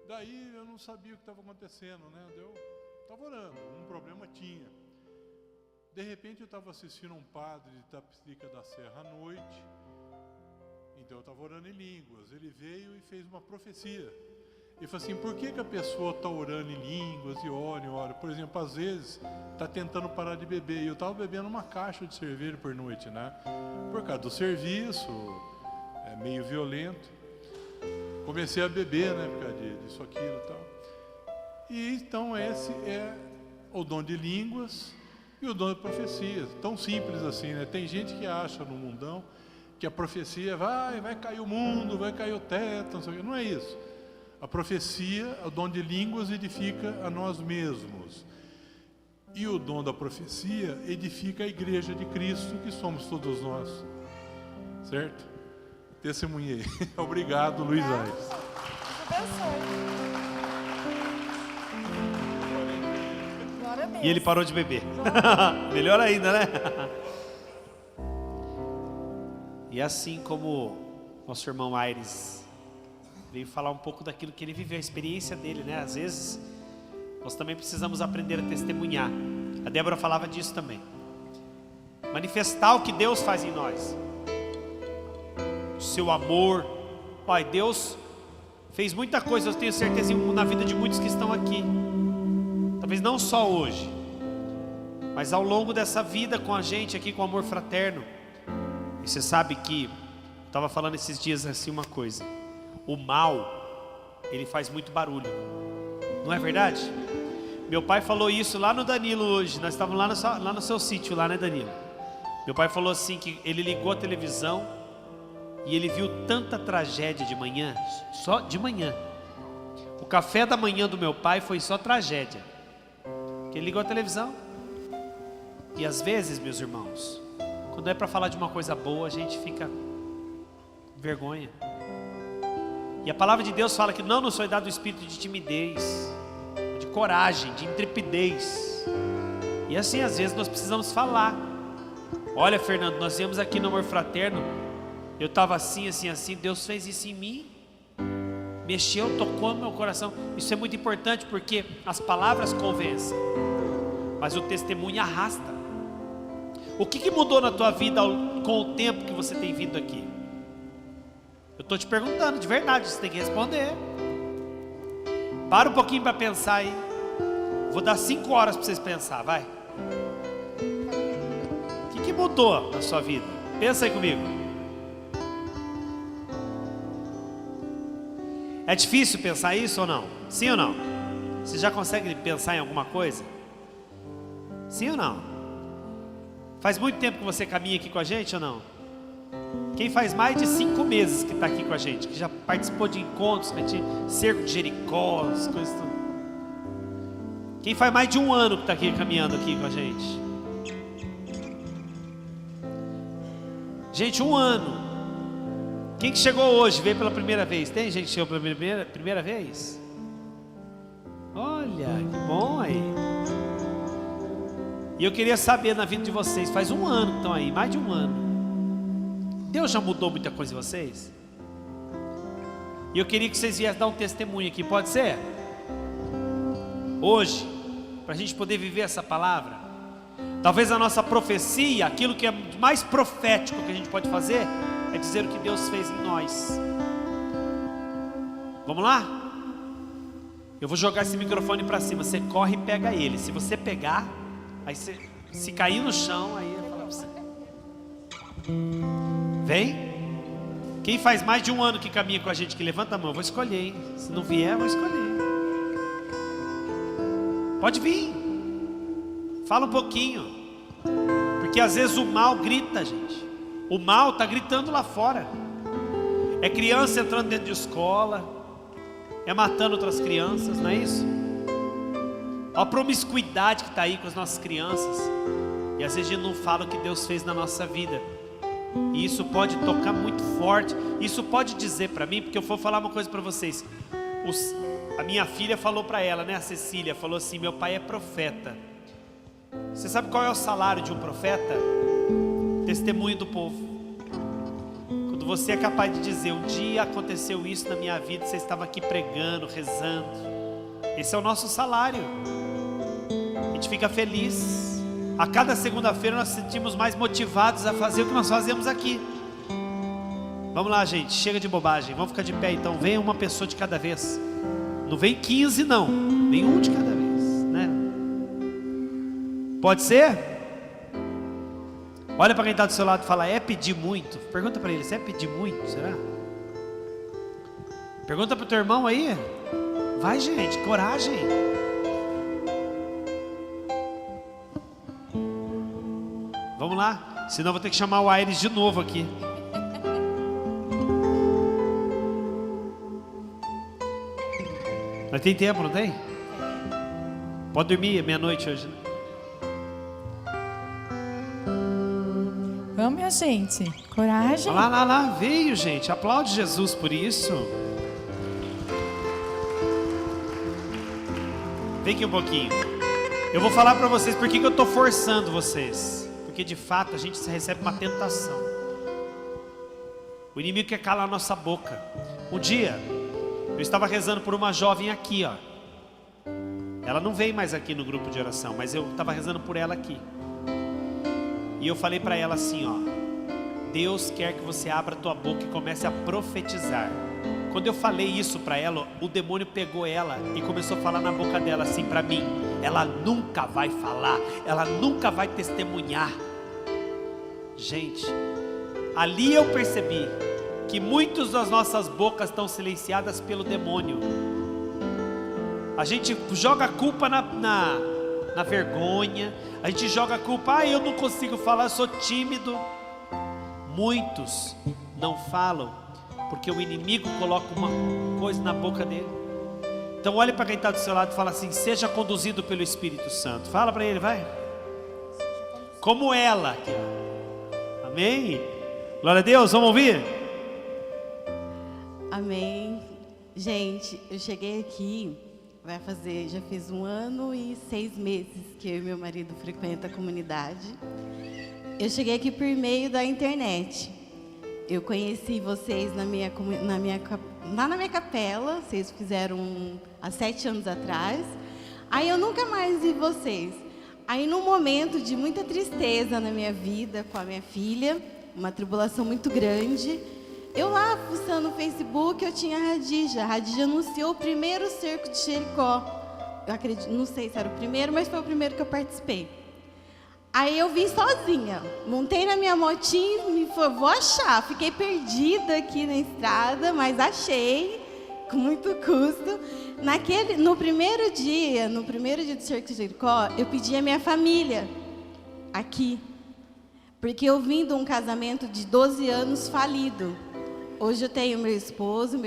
Daí eu não sabia o que estava acontecendo, né? Eu estava orando, um problema tinha. De repente eu estava assistindo um padre de Itapecerica da Serra à noite, então eu estava orando em línguas. Ele veio e fez uma profecia. Ele falou assim, por que a pessoa está orando em línguas e ora? Por exemplo, às vezes está tentando parar de beber. E eu estava bebendo uma caixa de cerveja por noite, né? Por causa do serviço, é meio violento. Comecei a beber, né? Por causa disso, aquilo e tal. E então esse é o dom de línguas e o dom de profecias. Tão simples assim, né? Tem gente que acha no mundão que a profecia vai cair o mundo, vai cair o teto, não sei o quê. Não é isso. A profecia, o dom de línguas edifica a nós mesmos. E o dom da profecia edifica a igreja de Cristo, que somos todos nós. Certo? Testemunhei. Obrigado, Luiz Aires. E ele parou de beber. Melhor ainda, né? E assim como nosso irmão Aires veio falar um pouco daquilo que ele viveu, a experiência dele, né? Às vezes, nós também precisamos aprender a testemunhar. A Débora falava disso também. Manifestar o que Deus faz em nós. O seu amor. Pai, Deus fez muita coisa, eu tenho certeza, na vida de muitos que estão aqui. Talvez não só hoje, mas ao longo dessa vida com a gente aqui, com amor fraterno. E você sabe que, eu estava falando esses dias assim uma coisa. O mal, ele faz muito barulho, não é verdade? Meu pai falou isso lá no Danilo hoje. Nós estávamos lá no seu sítio, lá, né, Danilo? Meu pai falou assim que ele ligou a televisão e ele viu tanta tragédia de manhã, só de manhã. O café da manhã do meu pai foi só tragédia. Porque ele ligou a televisão. E às vezes, meus irmãos, quando é para falar de uma coisa boa, a gente fica com vergonha. E a palavra de Deus fala que não nos foi dado o espírito de timidez, de coragem, de intrepidez. E assim, às vezes, nós precisamos falar. Olha, Fernando, nós viemos aqui no Amor Fraterno. Eu estava assim, Deus fez isso em mim. Mexeu, tocou no meu coração. Isso é muito importante porque as palavras convencem, mas o testemunho arrasta. O que mudou na tua vida com o tempo que você tem vindo aqui? Eu estou te perguntando, de verdade, você tem que responder. Para um pouquinho para pensar aí. Vou dar 5 horas para vocês pensar, vai. O que mudou na sua vida? Pensa aí comigo. É difícil pensar isso ou não? Sim ou não? Você já consegue pensar em alguma coisa? Sim ou não? Faz muito tempo que você caminha aqui com a gente ou não? Quem faz mais de 5 meses que está aqui com a gente, que já participou de encontros, cerco de Jericó, as coisas tudo. Quem faz mais de 1 ano que está aqui caminhando aqui com a gente? Gente, 1 ano. Quem que chegou hoje, veio pela primeira vez? Tem gente que chegou pela primeira vez? Olha, que bom aí. E eu queria saber na vida de vocês, faz 1 ano que estão aí, mais de 1 ano. Deus já mudou muita coisa em vocês? E eu queria que vocês viessem dar um testemunho aqui, pode ser? Hoje, para a gente poder viver essa palavra. Talvez a nossa profecia, aquilo que é mais profético que a gente pode fazer, é dizer o que Deus fez em nós. Vamos lá? Eu vou jogar esse microfone para cima, você corre e pega ele. Se você pegar, aí você, se cair no chão, aí eu falo pra você. Vem. Quem faz mais de um ano que caminha com a gente, que levanta a mão, eu vou escolher, hein? Se não vier, eu vou escolher. Pode vir. Fala um pouquinho. Porque às vezes o mal grita, gente. O mal está gritando lá fora. É criança entrando dentro de escola. É matando outras crianças, não é isso? A promiscuidade que está aí com as nossas crianças. E às vezes a gente não fala o que Deus fez na nossa vida. E isso pode tocar muito forte. Isso pode dizer para mim, porque eu vou falar uma coisa para vocês. A minha filha falou para ela, né, a Cecília, falou assim: meu pai é profeta. Você sabe qual é o salário de um profeta? Testemunho do povo. Quando você é capaz de dizer: um dia aconteceu isso na minha vida, você estava aqui pregando, rezando. Esse é o nosso salário. A gente fica feliz. A cada segunda-feira nós nos sentimos mais motivados a fazer o que nós fazemos aqui. Vamos lá, gente, chega de bobagem. Vamos ficar de pé então. Vem uma pessoa de cada vez. Não vem 15 não. Vem um de cada vez, né? Pode ser? Olha para quem está do seu lado e fala: é pedir muito? Pergunta para ele: se é pedir muito, será? Pergunta para o teu irmão aí. Vai, gente, coragem. Vamos lá, senão eu vou ter que chamar o Aires de novo aqui. Mas tem tempo, não tem? Pode dormir, é meia-noite hoje, né? Vamos, minha gente. Coragem. Lá, veio, gente. Aplaude Jesus por isso. Vem aqui um pouquinho. Eu vou falar para vocês por que eu estou forçando vocês. Porque de fato a gente recebe uma tentação. O inimigo quer calar a nossa boca. Um dia eu estava rezando por uma jovem aqui, ó. Ela não veio mais aqui no grupo de oração, mas eu estava rezando por ela aqui. E eu falei para ela assim, ó: Deus quer que você abra a tua boca e comece a profetizar. Quando eu falei isso para ela, o demônio pegou ela e começou a falar na boca dela assim para mim: ela nunca vai falar, ela nunca vai testemunhar. Gente, ali eu percebi que muitas das nossas bocas estão silenciadas pelo demônio. A gente joga a culpa na vergonha, a gente joga a culpa: eu não consigo falar, eu sou tímido. Muitos não falam porque o inimigo coloca uma coisa na boca dele. Então olhe para quem está do seu lado e fala assim: seja conduzido pelo Espírito Santo. Fala para ele, vai. Como ela. Amém? Glória a Deus, vamos ouvir? Amém. Gente, eu cheguei aqui, já fiz 1 ano e 6 meses que eu e meu marido frequentam a comunidade. Eu cheguei aqui por meio da internet. Eu conheci vocês lá na minha capela. Vocês fizeram há 7 anos atrás. Aí eu nunca mais vi vocês. Aí num momento de muita tristeza na minha vida com a minha filha, uma tribulação muito grande, eu lá fuçando no Facebook, eu tinha a Radija. A Radija anunciou o primeiro cerco de Jericó. Eu acredito, não sei se era o primeiro, mas foi o primeiro que eu participei. Aí eu vim sozinha, montei na minha motinha e falei: vou achar. Fiquei perdida aqui na estrada, mas achei, com muito custo. No primeiro dia do cerco de Jericó, eu pedi a minha família aqui, porque eu vim de um casamento de 12 anos falido. Hoje eu tenho meu esposo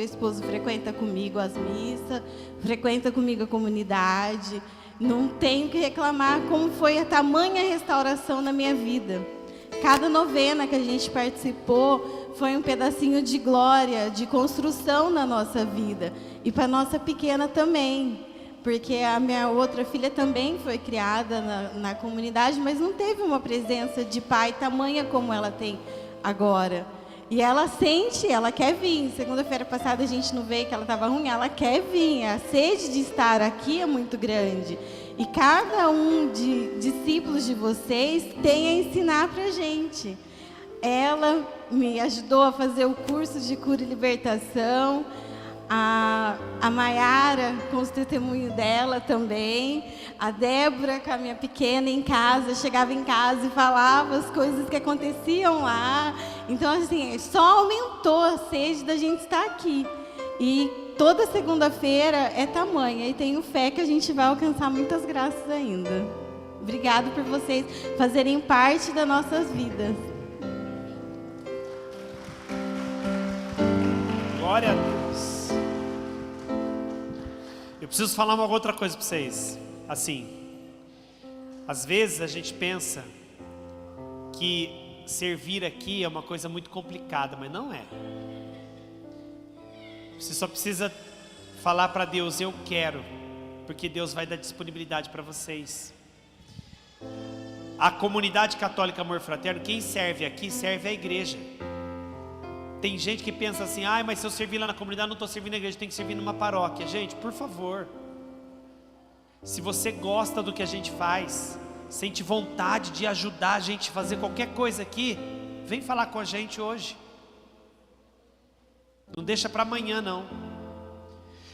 frequenta comigo as missas, frequenta comigo a comunidade. Não tenho que reclamar como foi a tamanha restauração na minha vida. Cada novena que a gente participou foi um pedacinho de glória, de construção na nossa vida. E para a nossa pequena também. Porque a minha outra filha também foi criada na comunidade, mas não teve uma presença de pai tamanha como ela tem agora. E ela sente, ela quer vir. Segunda-feira passada a gente não veio que ela estava ruim, ela quer vir. A sede de estar aqui é muito grande. E cada um de discípulos de vocês tem a ensinar para a gente. Ela me ajudou a fazer o curso de cura e libertação. a Maiara com os testemunhos dela também, a Débora com a minha pequena em casa, chegava em casa e falava as coisas que aconteciam lá. Então, assim, só aumentou a sede da gente estar aqui. E toda segunda-feira é tamanha, e tenho fé que a gente vai alcançar muitas graças ainda. Obrigado por vocês fazerem parte das nossas vidas. Glória a Deus. Eu preciso falar uma outra coisa para vocês. Assim, às vezes a gente pensa que servir aqui é uma coisa muito complicada, mas não é. Você só precisa falar para Deus, eu quero, porque Deus vai dar disponibilidade para vocês. A comunidade católica Amor Fraterno, quem serve aqui, serve a igreja. Tem gente que pensa assim, mas se eu servir lá na comunidade, não estou servindo na igreja, tem que servir numa paróquia. Gente, por favor, se você gosta do que a gente faz, sente vontade de ajudar a gente a fazer qualquer coisa aqui, vem falar com a gente hoje. Não deixa para amanhã não.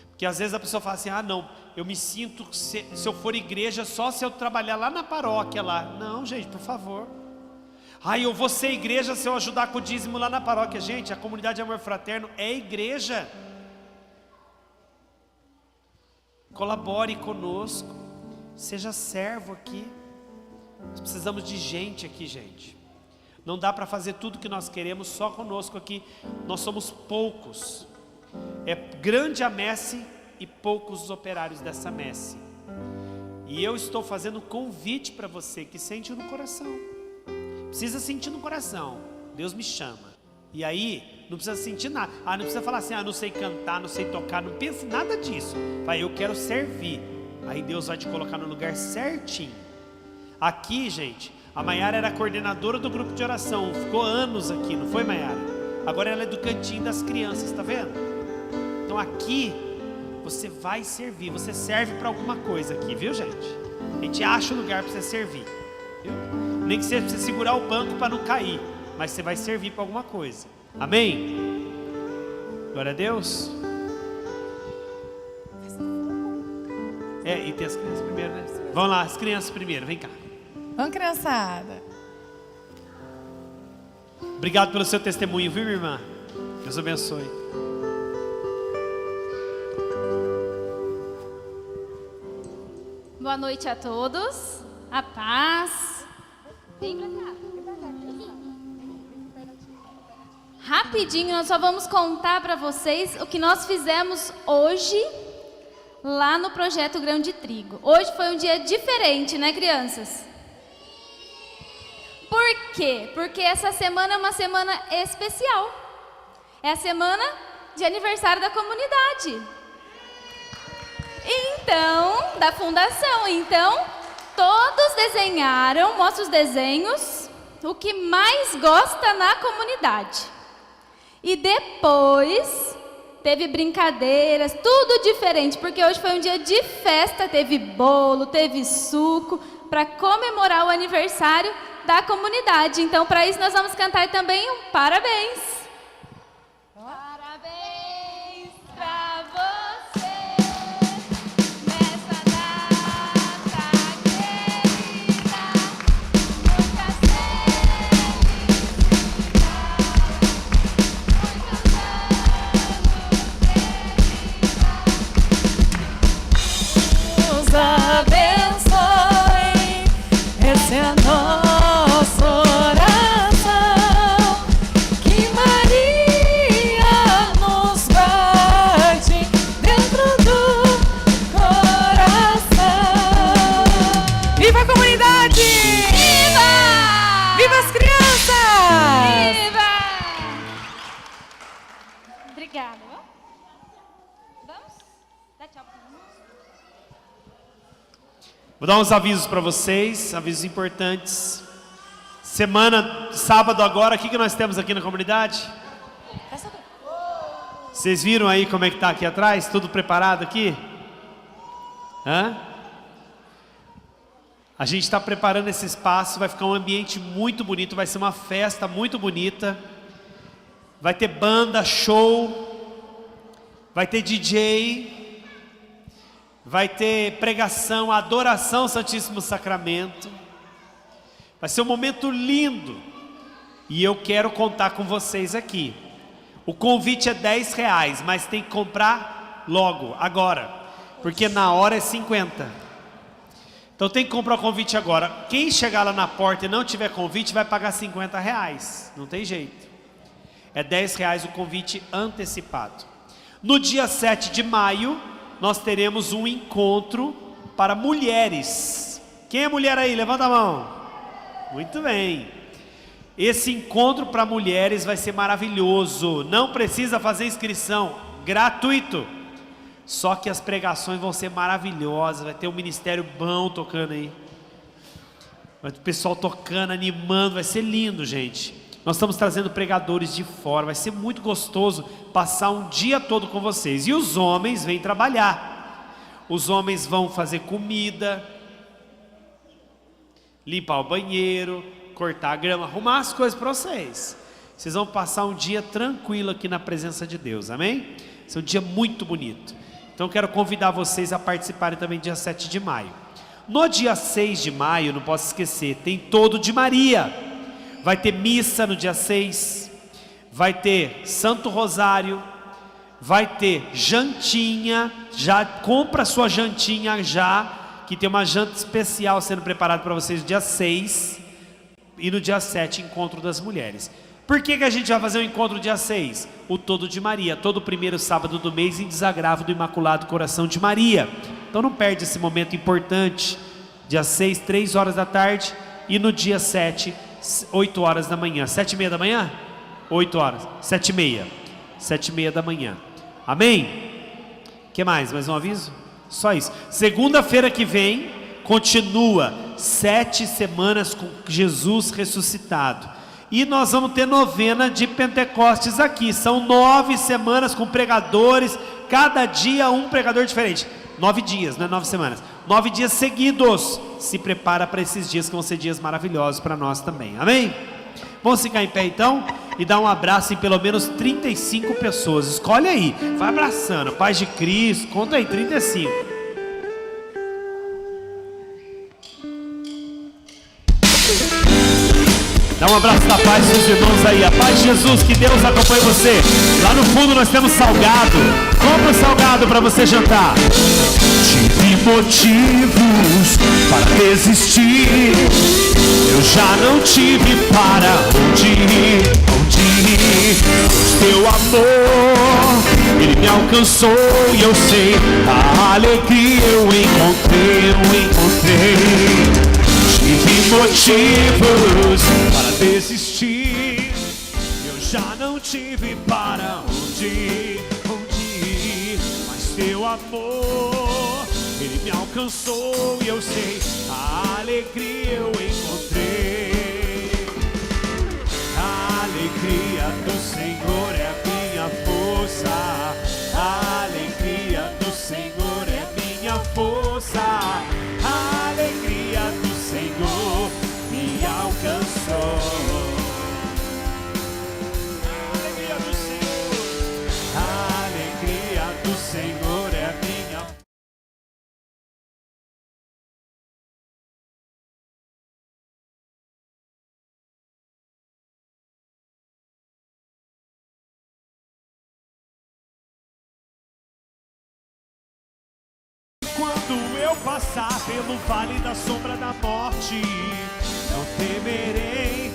Porque às vezes a pessoa fala assim, não, eu me sinto, se eu for igreja, só se eu trabalhar lá na paróquia lá. Não, gente, por favor. Eu vou ser igreja se eu ajudar com o dízimo lá na paróquia. Gente, a comunidade Amor Fraterno é igreja. Colabore conosco, seja servo aqui. Nós precisamos de gente aqui, gente. Não dá para fazer tudo que nós queremos só conosco aqui. Nós somos poucos. É grande a messe e poucos os operários dessa messe. E eu estou fazendo um convite para você que sente no coração. Precisa sentir no coração. Deus me chama. E aí, não precisa sentir nada. Não precisa falar assim, não sei cantar, não sei tocar. Não pense nada disso. Vai, eu quero servir. Aí Deus vai te colocar no lugar certinho. Aqui, gente, a Maiara era coordenadora do grupo de oração. Ficou anos aqui, não foi, Maiara? Agora ela é do cantinho das crianças, tá vendo? Então aqui, você vai servir. Você serve para alguma coisa aqui, viu, gente? A gente acha o lugar para você servir, viu? Nem que seja para você segurar o banco para não cair, mas você vai servir para alguma coisa. Amém? Glória a Deus. E tem as crianças primeiro, né? Vamos lá, as crianças primeiro, vem cá. Vamos, criançada. Obrigado pelo seu testemunho, viu, minha irmã? Deus abençoe. Boa noite a todos. A paz. Vem pra cá. Rapidinho, nós só vamos contar para vocês o que nós fizemos hoje lá no Projeto Grão de Trigo. Hoje foi um dia diferente, né, crianças? Por quê? Porque essa semana é uma semana especial. É a semana de aniversário da comunidade. Então, da fundação. Então, todos desenharam, mostra os desenhos, o que mais gosta na comunidade. E depois teve brincadeiras, tudo diferente, porque hoje foi um dia de festa, teve bolo, teve suco, para comemorar o aniversário da comunidade. Então, para isso, nós vamos cantar também um parabéns. Parabéns para você nessa data querida, muita felicidade, Nos abençoe, essa é a nossa oração. Que Maria nos guarde dentro do coração. Viva a comunidade! Viva! Viva as crianças! Viva! Obrigada. Vamos? Dá tchau pra nós. Vou dar uns avisos para vocês, avisos importantes. Semana, sábado agora, o que nós temos aqui na comunidade? Vocês viram aí como é que está aqui atrás? Tudo preparado aqui? A gente está preparando esse espaço, vai ficar um ambiente muito bonito, vai ser uma festa muito bonita. Vai ter banda, show. vai ter DJ, vai ter pregação, adoração ao Santíssimo Sacramento. Vai ser um momento lindo. E eu quero contar com vocês aqui. O convite é R$10, mas tem que comprar logo, agora. Porque na hora é 50. Então tem que comprar o convite agora. Quem chegar lá na porta e não tiver convite vai pagar R$50. Não tem jeito. É R$10 o convite antecipado. No dia 7 de maio, nós teremos um encontro para mulheres. Quem é mulher aí? Levanta a mão. Muito bem. Esse encontro para mulheres vai ser maravilhoso. Não precisa fazer inscrição, gratuito. Só que as pregações vão ser maravilhosas. Vai ter um ministério bom tocando aí. Vai ter o pessoal tocando, animando. Vai ser lindo, gente. Nós estamos trazendo pregadores de fora. Vai ser muito gostoso passar um dia todo com vocês. E os homens vêm trabalhar. Os homens vão fazer comida, limpar o banheiro, cortar a grama, arrumar as coisas para vocês. Vocês vão passar um dia tranquilo aqui na presença de Deus, amém? Esse é um dia muito bonito. Então eu quero convidar vocês a participarem também dia 7 de maio. No dia 6 de maio, não posso esquecer, tem todo de Maria. Vai ter missa no dia 6, vai ter Santo Rosário, vai ter jantinha. Já compra sua jantinha já, que tem uma janta especial sendo preparada para vocês no dia 6. E no dia 7, encontro das mulheres. Por que a gente vai fazer o encontro dia 6? O todo de Maria, todo primeiro sábado do mês, em desagravo do Imaculado Coração de Maria. Então não perde esse momento importante. Dia 6, 3 horas da tarde. E no dia 7, 8 horas da manhã. 7h30 da manhã? 8 horas. 7h30. 7h30 da manhã. Amém? O que mais? Mais um aviso? Só isso. Segunda-feira que vem, continua 7 semanas com Jesus ressuscitado. E nós vamos ter novena de Pentecostes aqui. São 9 semanas com pregadores, cada dia um pregador diferente. 9 dias, não é 9 semanas. 9 dias seguidos. Se prepara para esses dias que vão ser dias maravilhosos para nós também. Amém? Vamos ficar em pé então e dar um abraço em pelo menos 35 pessoas. Escolhe aí, vai abraçando. Paz de Cristo, conta aí, 35. Dá um abraço da paz dos irmãos aí. A paz de Jesus, que Deus acompanhe você. Lá no fundo nós temos salgado. Compra o salgado para você jantar. Tive motivos para desistir. Eu já não tive para onde ir. O teu amor, ele me alcançou e eu sei. A alegria eu encontrei. Tive motivos para desistir. Eu já não tive para onde ir. Mas teu amor, ele me alcançou e eu sei. A alegria eu encontrei. A alegria do Senhor é a minha força. A alegria do Senhor é minha força. A alegria do Senhor me alcançou. A alegria do Senhor. A alegria do Senhor é minha. Quando eu passar pelo vale da sombra da morte, não temerei,